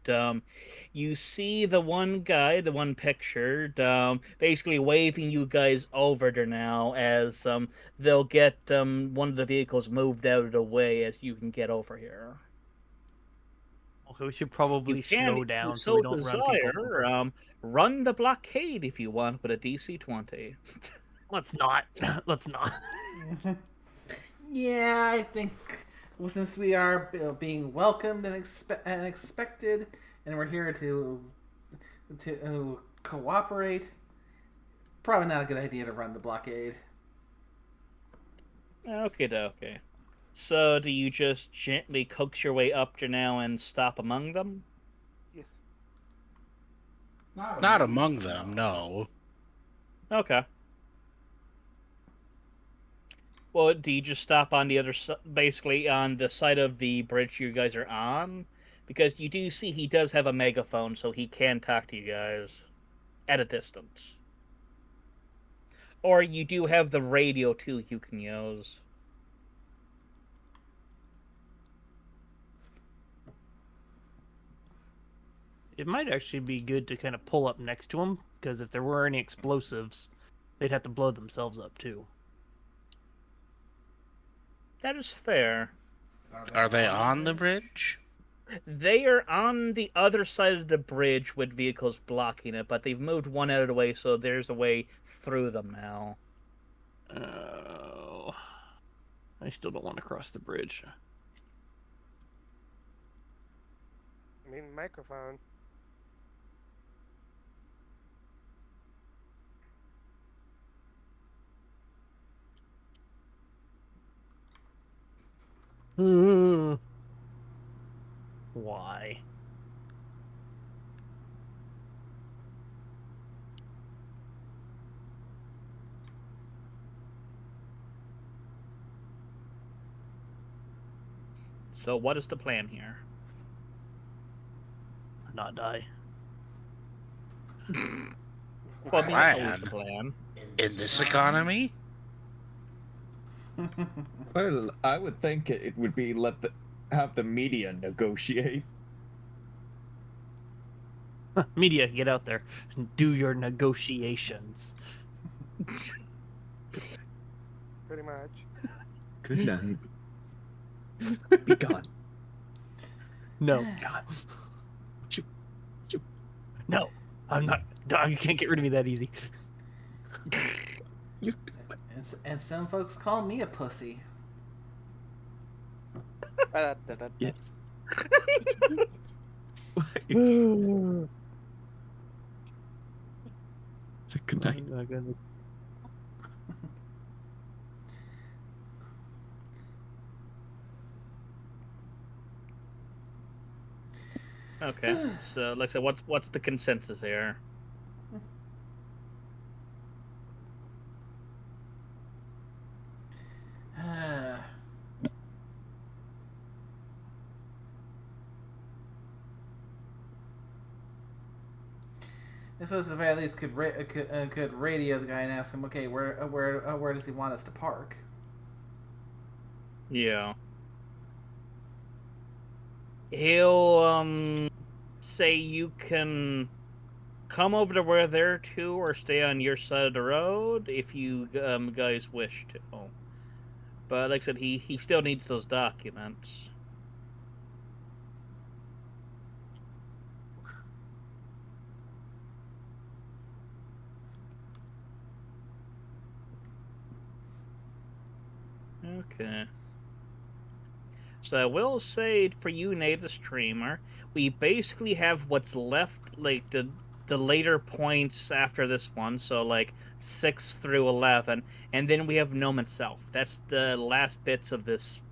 C: you see the one guy, the one pictured, basically waving you guys over there now as they'll get one of the vehicles moved out of the way as you can get over here.
B: Okay, we should probably
C: You can,
B: slow
C: if
B: down
C: you
B: so we
C: so
B: don't run people
C: desire,
B: over.
C: run the blockade if you want with a DC 20.
B: Let's not. Let's not.
A: Yeah, I think since we are being welcomed and expected, and we're here to cooperate, probably not a good idea to run the blockade.
C: Okay. So, do you just gently coax your way up to now and stop among them?
E: Yes.
G: Not among them, no.
C: Okay. Well, do you just stop on the other side, basically on the side of the bridge you guys are on? Because you do see he does have a megaphone, so he can talk to you guys at a distance. Or you do have the radio, too, you can use.
B: It might actually be good to kind of pull up next to them, because if there were any explosives, they'd have to blow themselves up, too.
C: That is fair.
G: Are they on the bridge?
C: They are on the other side of the bridge with vehicles blocking it, but they've moved one out of the way, so there's a way through them now.
B: Oh. I still don't want to cross the bridge.
E: I mean, microphone.
B: Why?
C: So what is the plan here?
B: Not die.
C: Well, I mean, that's always the plan.
G: In this economy?
D: Well, I would think it would be have the media negotiate.
B: Media, get out there and do your negotiations.
E: Pretty much.
D: Good night. Be gone.
B: No.
D: God.
B: No. I'm not. You can't get rid of me that easy.
A: And some folks call me a pussy.
D: Yes. It's a good night.
C: Okay, so like I said, what's the consensus here?
A: I suppose at the very least could radio the guy and ask him, okay, where does he want us to park?
C: Yeah. He'll say you can come over to where they're to or stay on your side of the road if you guys wish to. But like I said, he still needs those documents. Okay. So I will say for you, Nate the streamer, we basically have what's left, like the later points after this one, so like 6 through 11, and then we have Nome itself. That's the last bits of this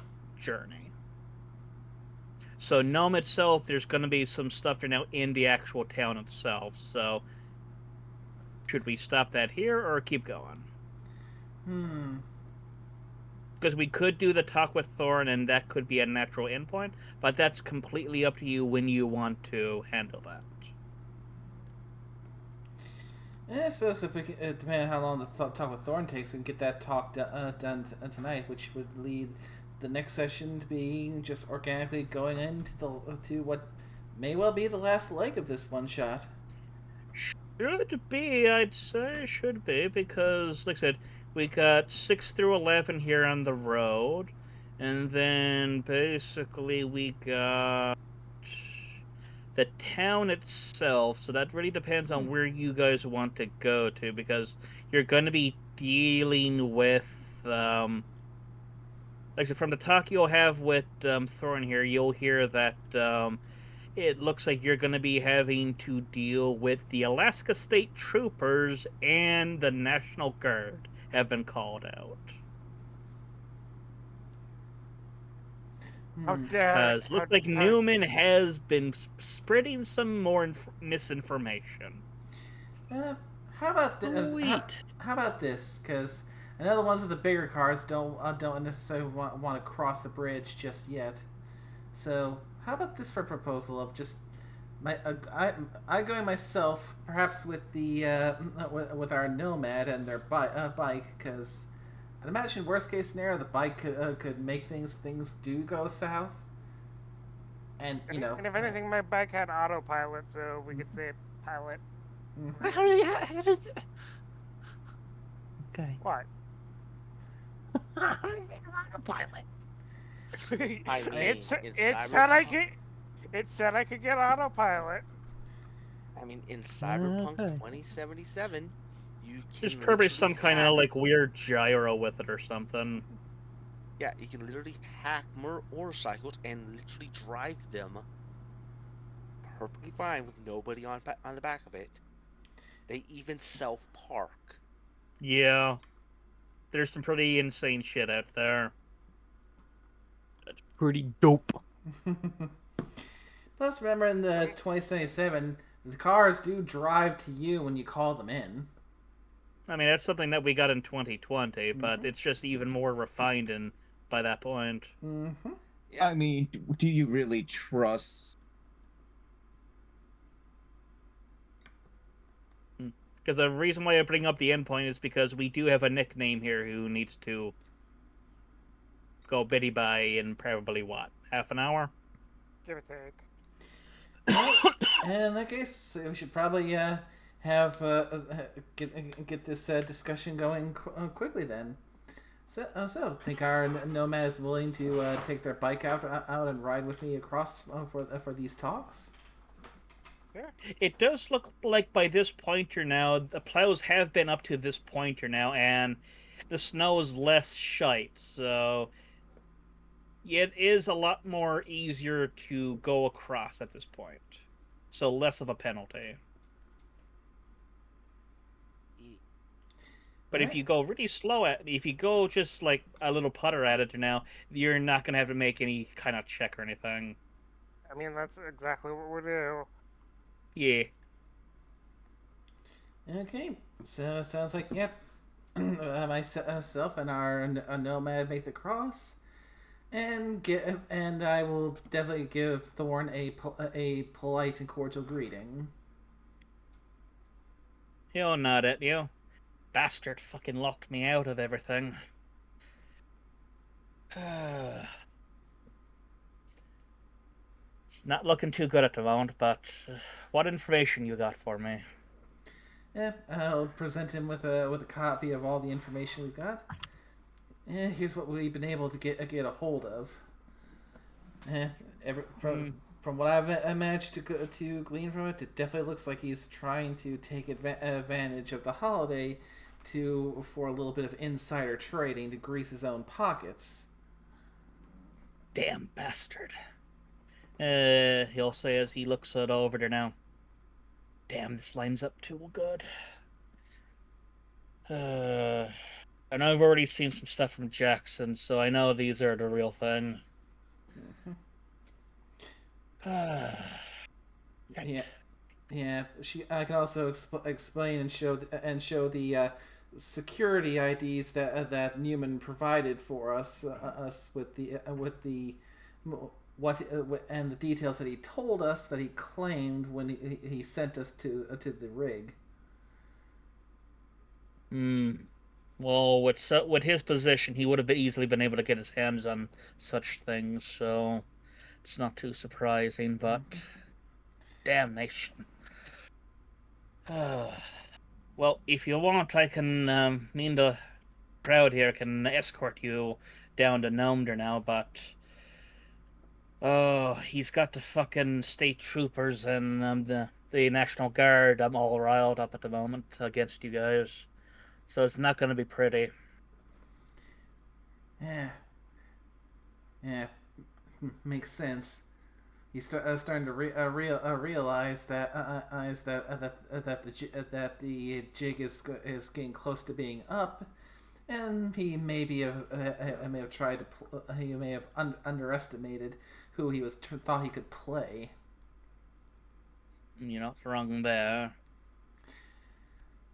C: journey. So Nome itself, there's going to be some stuff there now in the actual town itself. So Should we stop that here or keep going? Because we could do the talk with Thorn, and that could be a natural endpoint, but that's completely up to you when you want to handle that.
A: I suppose if we can, depending on how long the talk with Thorn takes, we can get that talk done tonight, which would lead the next session to be just organically going into to what may well be the last leg of this one shot.
C: Should be, I'd say, should be, because, like I said, we got 6 through 11 here on the road, and then basically we got the town itself, so that really depends on where you guys want to go to, because you're going to be dealing with, like I said, from the talk you'll have with Thorn here, you'll hear that it looks like you're going to be having to deal with the Alaska State Troopers and the National Guard have been called out. Because looks like Newman has been spreading some more misinformation.
A: How about how about this? Because I know the ones with the bigger cars don't necessarily want to cross the bridge just yet. So how about this for a proposal of just I going myself, perhaps with the with our Nomad and their bike, because I'd imagine worst case scenario the bike could make things do go south. And you know,
E: and if anything, my bike had autopilot, so we could say pilot.
B: Okay.
E: What?
B: Autopilot.
F: I mean,
E: it said I could get autopilot.
F: I mean, in Cyberpunk 2077, you can.
C: There's probably
F: literally
C: some kind of like weird gyro with it or something.
F: Yeah, you can literally hack motorcycles and literally drive them perfectly fine with nobody on the back of it. They even self-park.
C: Yeah. There's some pretty insane shit out there.
B: That's pretty dope.
A: Plus, remember in the 2077, the cars do drive to you when you call them in.
C: I mean, that's something that we got in 2020, but it's just even more refined by that point.
D: I mean, do you really trust?
C: Because the reason why I bring up the endpoint is because we do have a nickname here who needs to go biddy by in probably, what, half an hour?
E: Give or take.
A: And in that case, we should probably have get this discussion going quickly then. So think our Nomad is willing to take their bike out and ride with me across for these talks?
E: Yeah.
C: It does look like by this pointer now, the plows have been up to this pointer now, and the snow is less shite, so it is a lot more easier to go across at this point. So less of a penalty. But if you go really slow if you go just like a little putter at it now, you're not going to have to make any kind of check or anything.
E: I mean, that's exactly what we do.
C: Yeah.
A: Okay, so it sounds like, yep, myself and our Nomad make the cross, and I will definitely give Thorn a polite and cordial greeting.
C: He'll nod at you. Bastard fucking locked me out of everything. It's not looking too good at the moment, but what information you got for me?
A: Yeah, I'll present him with a copy of all the information we've got. Here's what we've been able to get a hold of. From what I've managed to glean from it, it definitely looks like he's trying to take advantage of the holiday for a little bit of insider trading to grease his own pockets.
C: Damn bastard. He'll say as he looks it over there now. Damn, this lines up too good. And I've already seen some stuff from Jackson, so I know these are the real thing.
A: Yeah. Yeah, I can also explain and show the security IDs that Newman provided for us with the and the details that he told us that he claimed when he sent us to the rig.
C: Hmm. Well, with his position, he would have easily been able to get his hands on such things, so it's not too surprising. But damnation. Well, if you want, I can. Me and the crowd here can escort you down to Nomder now, but oh, he's got the fucking state troopers and the National Guard. I'm all riled up at the moment against you guys, so it's not going to be pretty.
A: Yeah, yeah, makes sense. He's starting to realize that that the jig is getting close to being up, and he may have tried to he may have underestimated who thought he could play.
C: You know what's wrong there.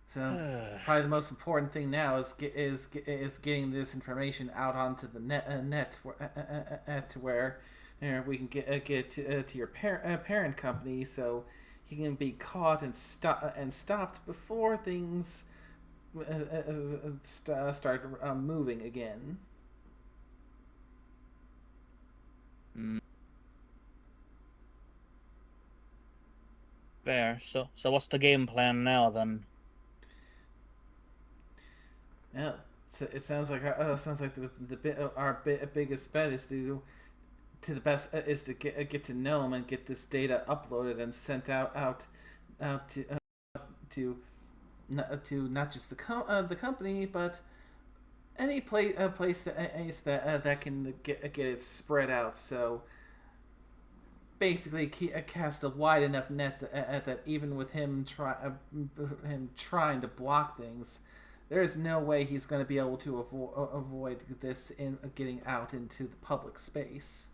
A: So probably the most important thing now is getting this information out onto the net to where we can get to your parent company, so he can be caught and stopped before things start moving again.
C: Fair. So what's the game plan now then?
A: Yeah, it sounds like our biggest bet is to get to Gnome and get this data uploaded and sent out to not just the company, but any place that can get it spread out. So basically, cast a wide enough net that even with him trying to block things, there is no way he's going to be able to avoid this in getting out into the public space.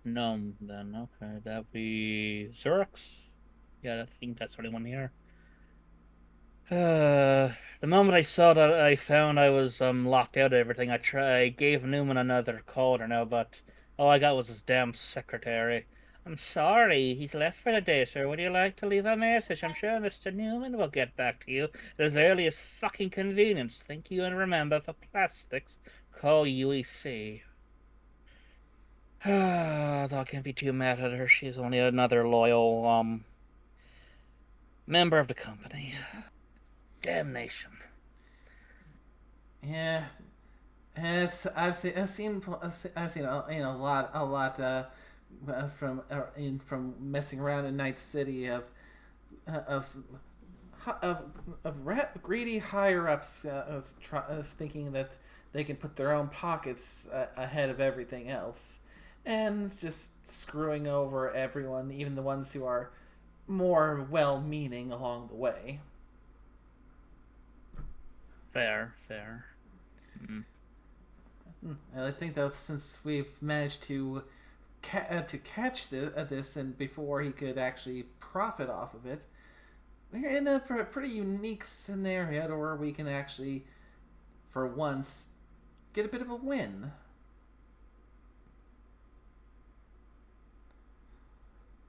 C: No, then okay, that'd be Xerox. Yeah, I think that's the only one here. The moment I saw that, I found I was locked out of everything. I gave Newman another caller now, but all I got was his damn secretary. I'm sorry, he's left for the day, sir. Would you like to leave a message? I'm sure Mr. Newman will get back to you at his earliest fucking convenience. Thank you, and remember, for plastics, call UEC. Though I can't be too mad at her. She's only another loyal member of the company. Damnation.
A: Yeah, and I've seen a lot from messing around in Night City of greedy higher ups thinking that they can put their own pockets ahead of everything else, and just screwing over everyone, even the ones who are more well-meaning along the way.
C: Fair.
A: And I think that since we've managed to catch this, and before he could actually profit off of it, we're in a pretty unique scenario where we can actually, for once, get a bit of a win.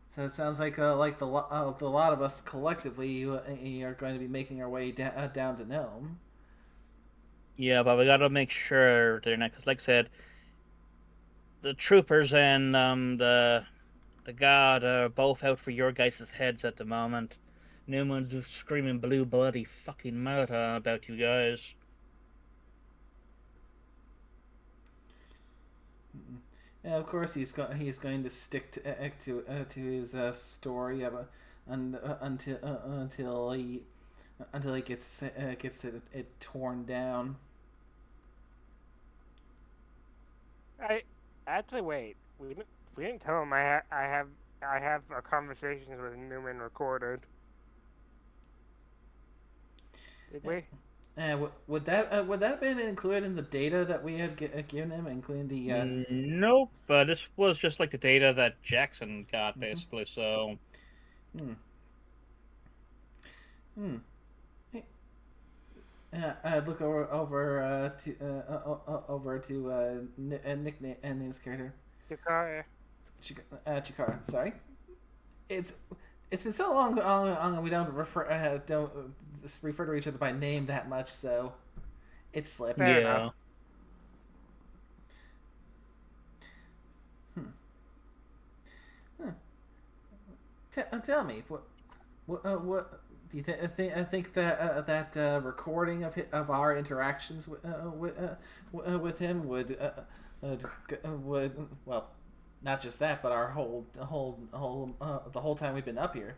A: So it sounds like the lot of us collectively are going to be making our way down to Nome.
C: Yeah, but we gotta make sure they're not, because like I said, the troopers and the guard are both out for your guys' heads at the moment. Newman's screaming blue bloody fucking murder about you guys.
A: Yeah, of course he's going to stick to his story until he gets it torn down.
E: I actually wait. We didn't tell him I have a conversation with Newman recorded. Did we?
A: Would that have been included in the data that we had given him, including the?
C: Nope. This was just like the data that Jackson got, basically. So.
A: Hmm. Hmm. Hey, I'd look over to nickname's character.
E: Yakari.
A: Chikara. Sorry. It's it's been so long we don't refer to each other by name that much, so it slipped.
E: Fair
C: Yeah.
E: enough.
A: Huh. Tell me what do you think that that recording of our interactions with him would well, not just that, but our the whole time we've been up here,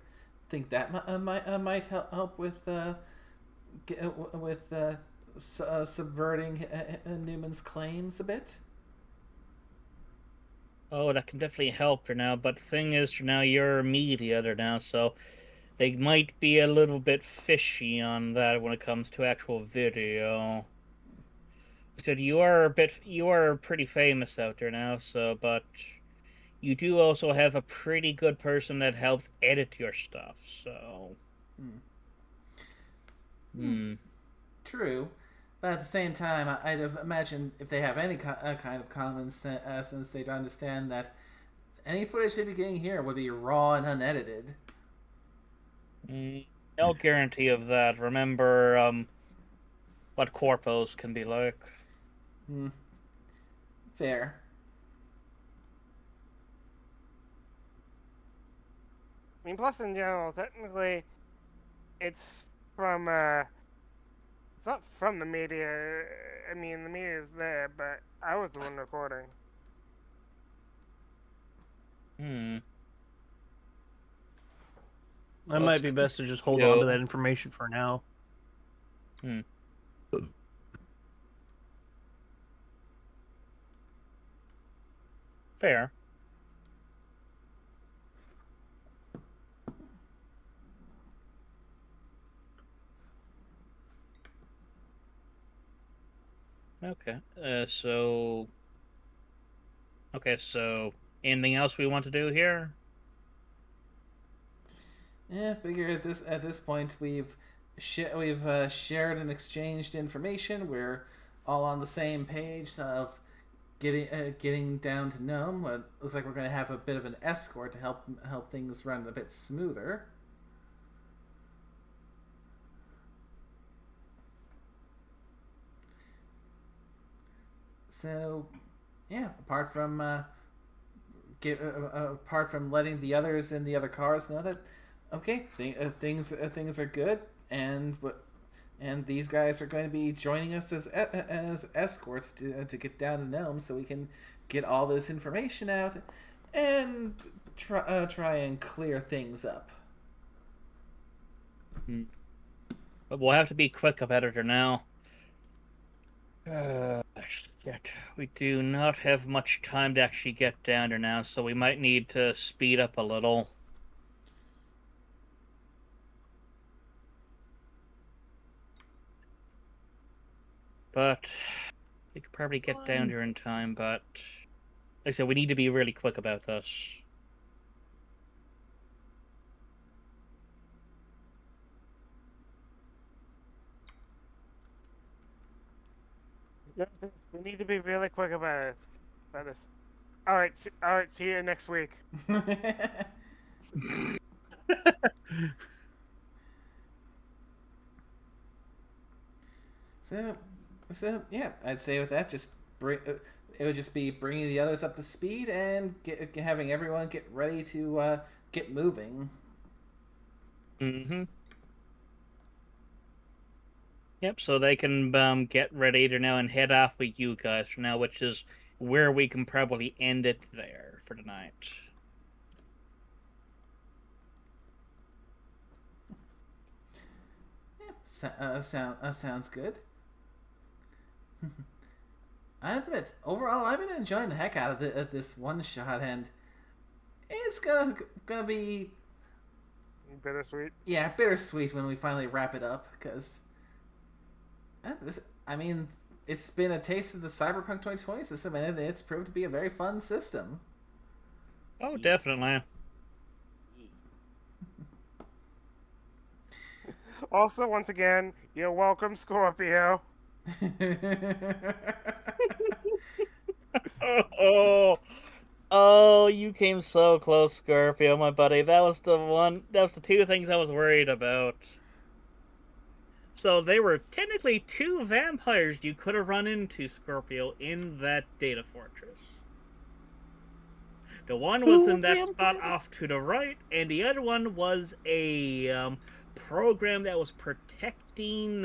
A: think that might help with subverting Newman's claims a bit.
C: Oh, that can definitely help her now, but the thing is, for now, you're mediator now, so they might be a little bit fishy on that when it comes to actual video. So you are pretty famous out there now, so, but you do also have a pretty good person that helps edit your stuff, so.
A: True, but at the same time, I'd have imagined if they have any kind of common sense, they'd understand that any footage they'd be getting here would be raw and unedited.
C: No guarantee of that. Remember, what corpos can be like.
A: Fair.
E: I mean, plus in general, technically, it's from it's not from the media. I mean, the media is there, but I was the one recording.
B: It might be best to just hold on to that information for now.
C: Fair. Okay. So anything else we want to do here?
A: Yeah, figure at this point we've shared and exchanged information. We're all on the same page of getting down to Nome. It looks like we're going to have a bit of an escort to help things run a bit smoother. So, yeah. Apart from letting the others in the other cars know that, okay, things are good, and these guys are going to be joining us as escorts to get down to Nome, so we can get all this information out and try and clear things up.
C: But we'll have to be quick about it now. Shit. We do not have much time to actually get down there now, so we might need to speed up a little. But we could probably get down there in time, but like I said, we need to be really quick about this.
E: We need to be really quick about this. All right, see you next week.
A: So yeah, I'd say with that, just it would just be bringing the others up to speed and having everyone get ready to get moving.
C: Yep, so they can get ready to now and head off with you guys for now, which is where we can probably end it there for tonight.
A: Yeah, sounds good. I have to admit, overall, I've been enjoying the heck out of this one shot, and it's gonna be
E: bittersweet.
A: Yeah, bittersweet when we finally wrap it up, because I mean, it's been a taste of the Cyberpunk 2020 system, and it's proved to be a very fun system.
C: Oh, definitely.
E: Also, once again, you're welcome, Scorpio.
C: Oh, you came so close, Scorpio, my buddy. That was the two things I was worried about. So they were technically two vampires you could have run into, Scorpio, in that data fortress. The one was in that spot off to the right, and the other one was a program that was protecting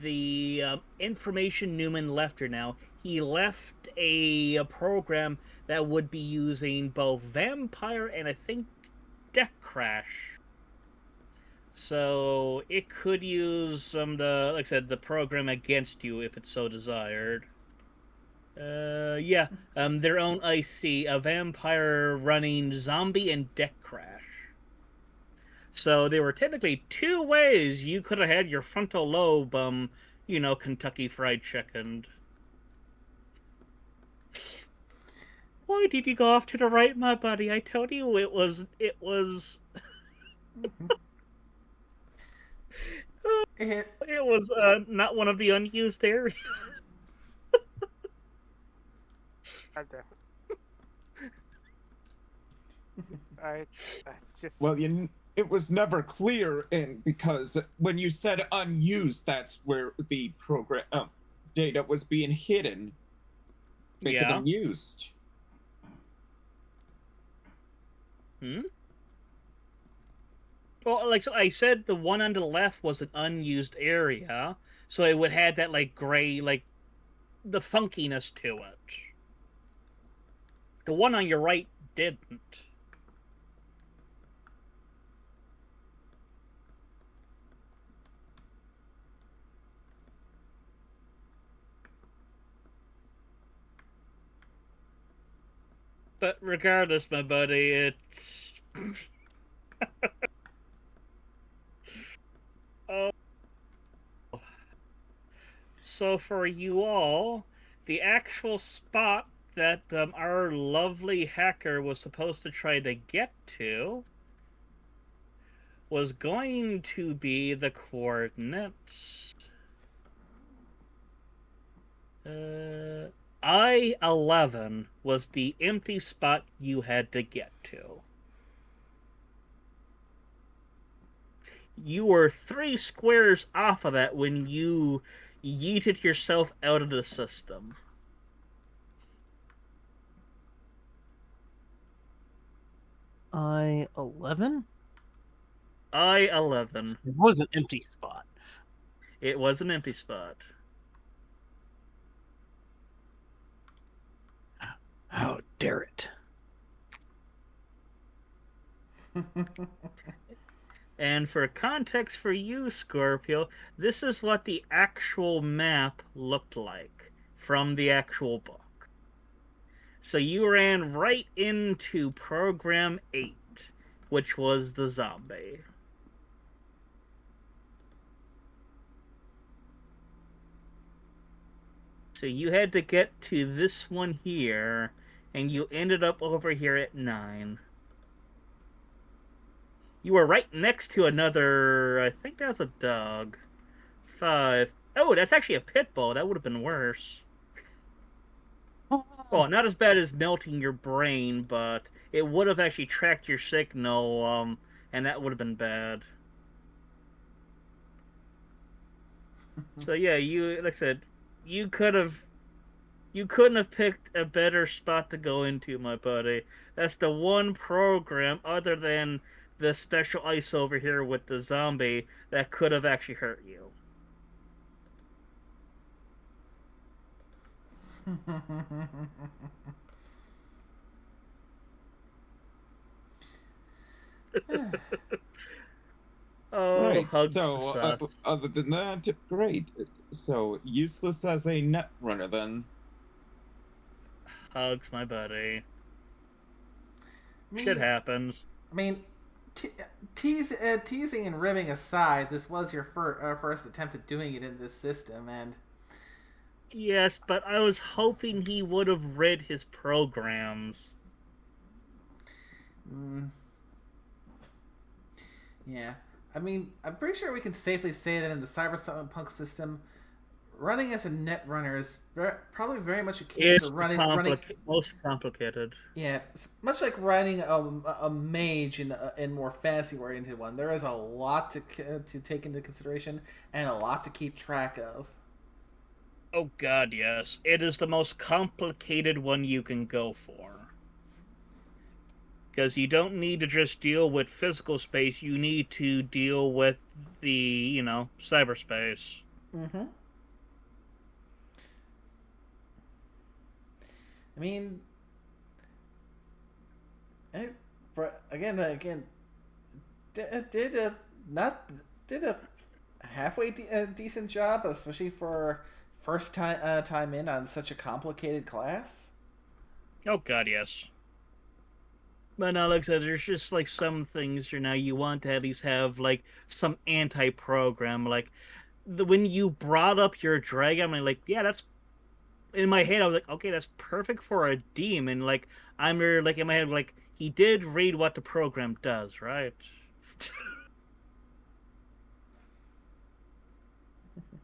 C: the information Newman left her now. He left a program that would be using both vampire and I think deck crash. So it could use like I said, the program against you if it so desired. Their own IC, a vampire running zombie and deck crash. So there were technically two ways you could have had your frontal lobe, Kentucky Fried Chicken. Why did you go off to the right, my buddy? I told you it was.
A: It
C: It was not one of the unused areas.
E: I just.
D: Well, it was never clear, because when you said unused, that's where the program data was being hidden. Make it unused.
C: Well, like so I said, the one on the left was an unused area, so it would have that like gray, like the funkiness to it. The one on your right didn't. But regardless, my buddy, it's... So for you all, the actual spot that our lovely hacker was supposed to try to get to was going to be the coordinates. I-11 was the empty spot you had to get to. You were 3 squares off of that when you yeeted yourself out of the system.
B: I-11?
C: I-11.
B: It was an empty spot.
C: It was an empty spot.
B: How dare it?
C: And for context for you, Scorpio, this is what the actual map looked like from the actual book. So you ran right into Program 8, which was the zombie. So you had to get to this one here, and you ended up over here at 9. You were right next to another, I think that's a dog. 5. Oh, that's actually a pit bull. That would have been worse. Well, not as bad as melting your brain, but it would have actually tracked your signal, and that would have been bad. So yeah, like I said, you couldn't have picked a better spot to go into, my buddy. That's the one program, other than the special ice over here with the zombie, that could have actually hurt you. Oh,
D: Right.
C: hugs
D: So,
C: sus.
D: other than that, great. So, useless as a net runner, then.
C: Hugs, my buddy.
A: Me-
C: Shit happens.
A: I mean, teasing and ribbing aside, this was your first attempt at doing it in this system, and
C: Yes, but I was hoping he would have read his programs.
A: yeah, I mean, I'm pretty sure we can safely say that in the Cyberpunk system, running as a netrunner is probably very much akin to
C: It's
A: running.
C: most complicated.
A: Yeah, it's much like riding a mage in more fantasy oriented one. There is a lot to take into consideration and a lot to keep track of.
C: Oh god, yes. It is the most complicated one you can go for. Because you don't need to just deal with physical space, you need to deal with the, cyberspace.
A: Mm-hmm. I mean, again, did a halfway decent job, especially for first time in on such a complicated class.
C: Oh god, yes. But now, like I said, there's just like some things you want to at least have like some anti-program. Like when you brought up your dragon, I'm like, yeah, that's in my head. I was like, okay, that's perfect for a demon. Like I'm like in my head, like he did read what the program does, right?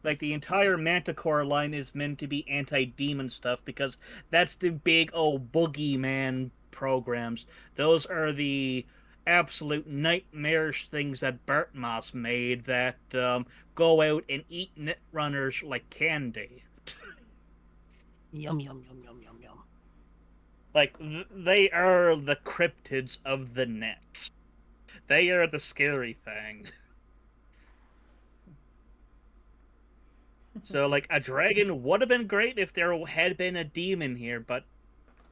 C: Like the entire Manticore line is meant to be anti-demon stuff because that's the big boogeyman programs. Those are the absolute nightmarish things that Bartmoss made that go out and eat netrunners like candy.
B: Yum yum yum yum yum yum.
C: Like they are the cryptids of the net. They are the scary thing. So, like, a dragon would have been great if there had been a demon here, but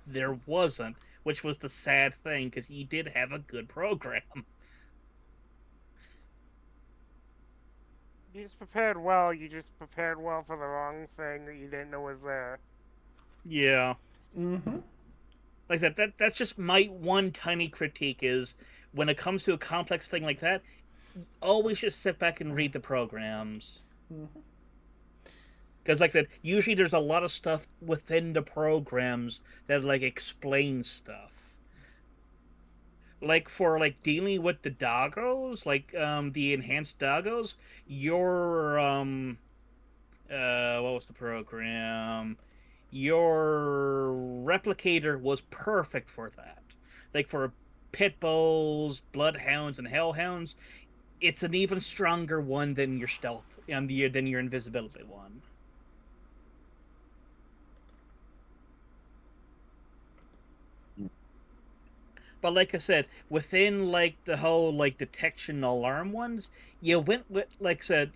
C: there wasn't, which was the sad thing, because he did have a good program.
E: You just prepared well, you just prepared well for the wrong thing that you didn't know was there.
C: Yeah.
A: Mm-hmm.
C: Like I said, that's just my one tiny critique is, when it comes to a complex thing like that, always just sit back and read the programs.
A: Mm-hmm.
C: Because, like I said, usually there's a lot of stuff within the programs that, like, explain stuff. Like, for, like, dealing with the doggos, like, the enhanced doggos, your, what was the program? Your replicator was perfect for that. Like, for pit bulls, bloodhounds, and hellhounds, it's an even stronger one than your stealth, than your invisibility one. But like I said, within like the whole like detection alarm ones, you went with the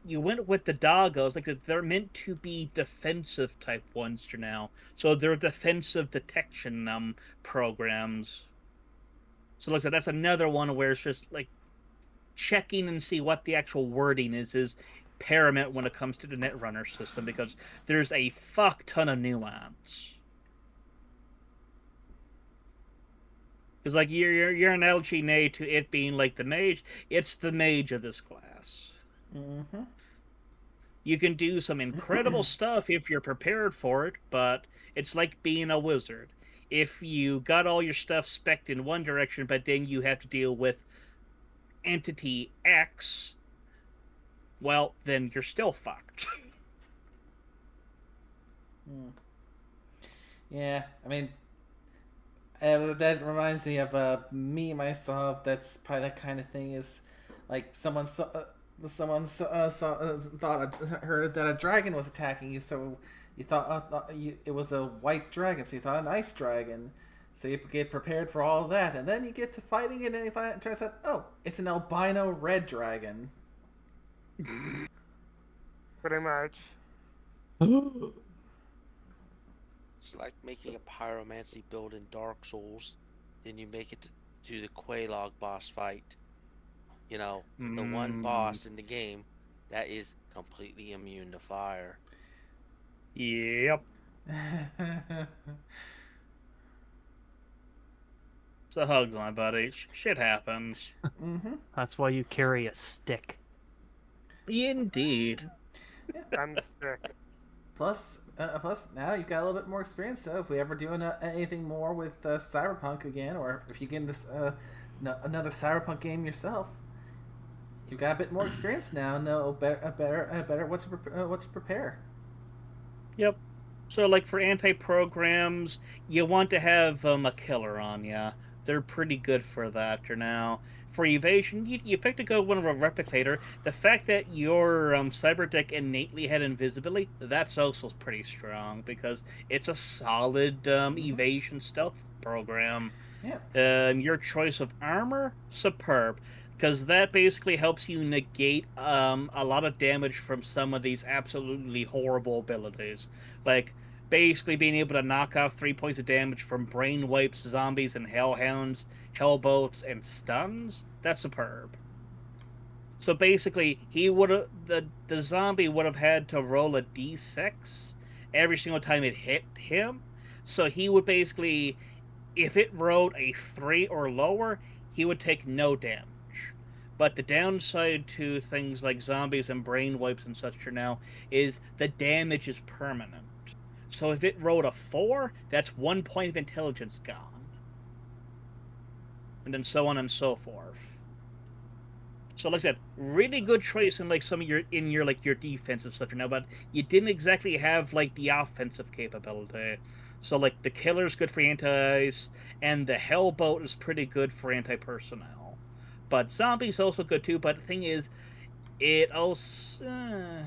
C: doggos. Like they're meant to be defensive type ones for now, so they're defensive detection programs. So like I said, that's another one where it's just like checking and see what the actual wording is paramount when it comes to the netrunner system because there's a fuck ton of nuance. Because, like, you're an LG to it being, like, the mage. It's the mage of this class.
A: Mm-hmm.
C: You can do some incredible stuff if you're prepared for it, but it's like being a wizard. If you got all your stuff spec'd in one direction, but then you have to deal with entity X, well, then you're still fucked.
A: Yeah, I mean... that reminds me of a meme I saw. That's probably that kind of thing. Is like someone thought heard that a dragon was attacking you, so you thought it was a white dragon, so you thought an ice dragon. So you get prepared for all of that, and then you get to fighting it, and it turns out, oh, it's an albino red dragon.
E: Pretty much.
F: It's like making a pyromancy build in Dark Souls, then you make it to the Quelaag boss fight. You know, the one boss in the game that is completely immune to fire.
C: Yep. So hugs, my buddy. Shit happens.
A: Mm-hmm.
B: That's why you carry a stick.
C: Indeed.
E: I'm sick.
A: Plus, now you've got a little bit more experience. So if we ever do anything more with Cyberpunk again, or if you get into another Cyberpunk game yourself, you got a bit more experience now. Know better what to prepare.
C: Yep. So, like for anti-programs, you want to have a killer on ya. They're pretty good for that. Or now for evasion, you picked a good one of a replicator. The fact that your cyber deck innately had invisibility, that's also pretty strong because it's a solid evasion stealth program.
A: Yeah.
C: Your choice of armor, superb, because that basically helps you negate a lot of damage from some of these absolutely horrible abilities. Like, basically being able to knock off 3 points of damage from brain wipes, zombies, and hellhounds, hellbolts, and stuns. That's superb. So basically, the zombie would have had to roll a d6 every single time it hit him. So he would basically, if it rolled a 3 or lower, he would take no damage. But the downside to things like zombies and brain wipes and such for now is the damage is permanent. So if it rolled a 4, that's 1 point of intelligence gone. And then so on and so forth. So like I said, really good choice in like some of your your defensive stuff now, but you didn't exactly have like the offensive capability. So like the killer's good for antis, and the hellboat is pretty good for anti-personnel. But zombies also good too. But the thing is, it also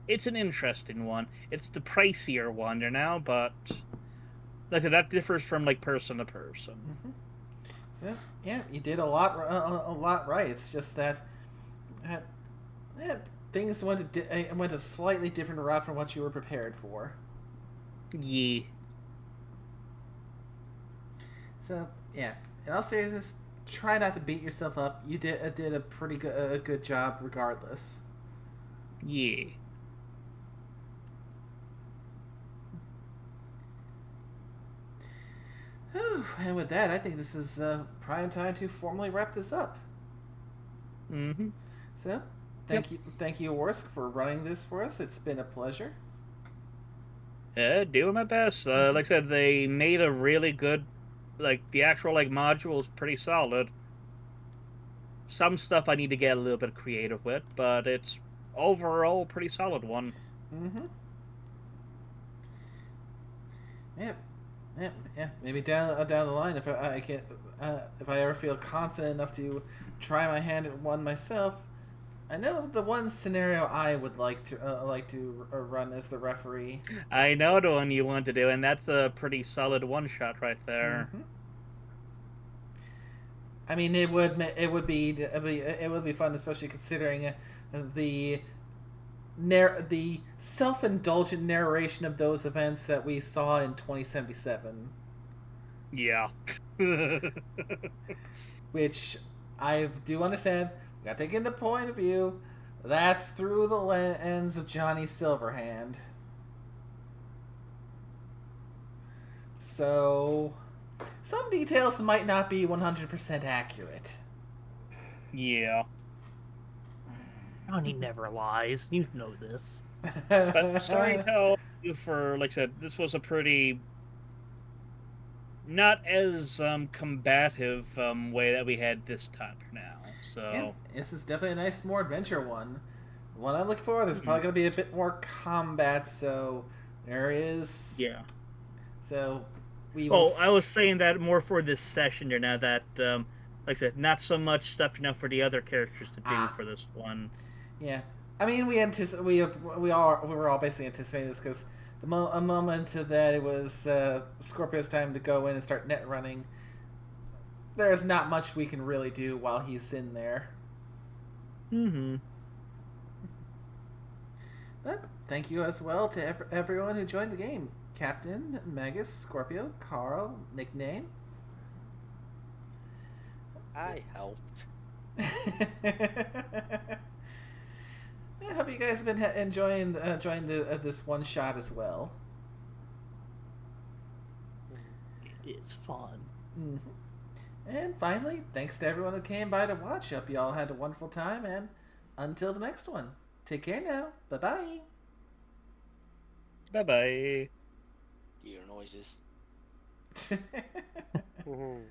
C: it's an interesting one. It's the pricier one now, but like that differs from like person to person.
A: Mm-hmm. So, yeah, you did a lot right. It's just that things went a slightly different route from what you were prepared for.
C: Yeah.
A: So yeah, in all seriousness, try not to beat yourself up. You did a pretty good job regardless.
C: Yeah.
A: And with that, I think this is prime time to formally wrap this up.
C: Mm-hmm.
A: So, thank you, Orsk, for running this for us. It's been a pleasure.
C: Doing my best. Like I said, they made a really good, like the actual like module is pretty solid. Some stuff I need to get a little bit creative with, but it's overall a pretty solid one.
A: Mm-hmm. Yeah. Maybe down the line, if I can, if I ever feel confident enough to try my hand at one myself, I know the one scenario I would like to run as the referee.
C: I know the one you want to do, and that's a pretty solid one shot right there.
A: Mm-hmm. I mean, it would be fun, especially considering the self-indulgent narration of those events that we saw in 2077.
C: Yeah.
A: Which I do understand. Gotta take into point of view. That's through the lens of Johnny Silverhand. So, some details might not be 100% accurate.
C: Yeah.
B: Johnny never lies. You know this.
C: But sorry to tell you for, like I said, this was a pretty not as combative way that we had this time now. So
A: yeah, this is definitely a nice, more adventure one. The one I'm looking for, there's probably going to be a bit more combat, so there is...
C: Yeah.
A: So, we will...
C: I was saying that more for this session here now that, like I said, not so much stuff for the other characters to do for this one.
A: Yeah. I mean, we were all basically anticipating this because a moment that it was Scorpio's time to go in and start net running, there's not much we can really do while he's in there.
C: Mm-hmm.
A: But thank you as well to everyone who joined the game. Captain, Magus, Scorpio, Carl, nickname.
F: I helped.
A: I hope you guys have been enjoying this one shot as well.
B: It's fun.
A: Mm-hmm. And finally, thanks to everyone who came by to watch. Hope you all had a wonderful time, and until the next one, take care now. Bye-bye.
C: Bye-bye.
F: Ear noises.
E: Mhm.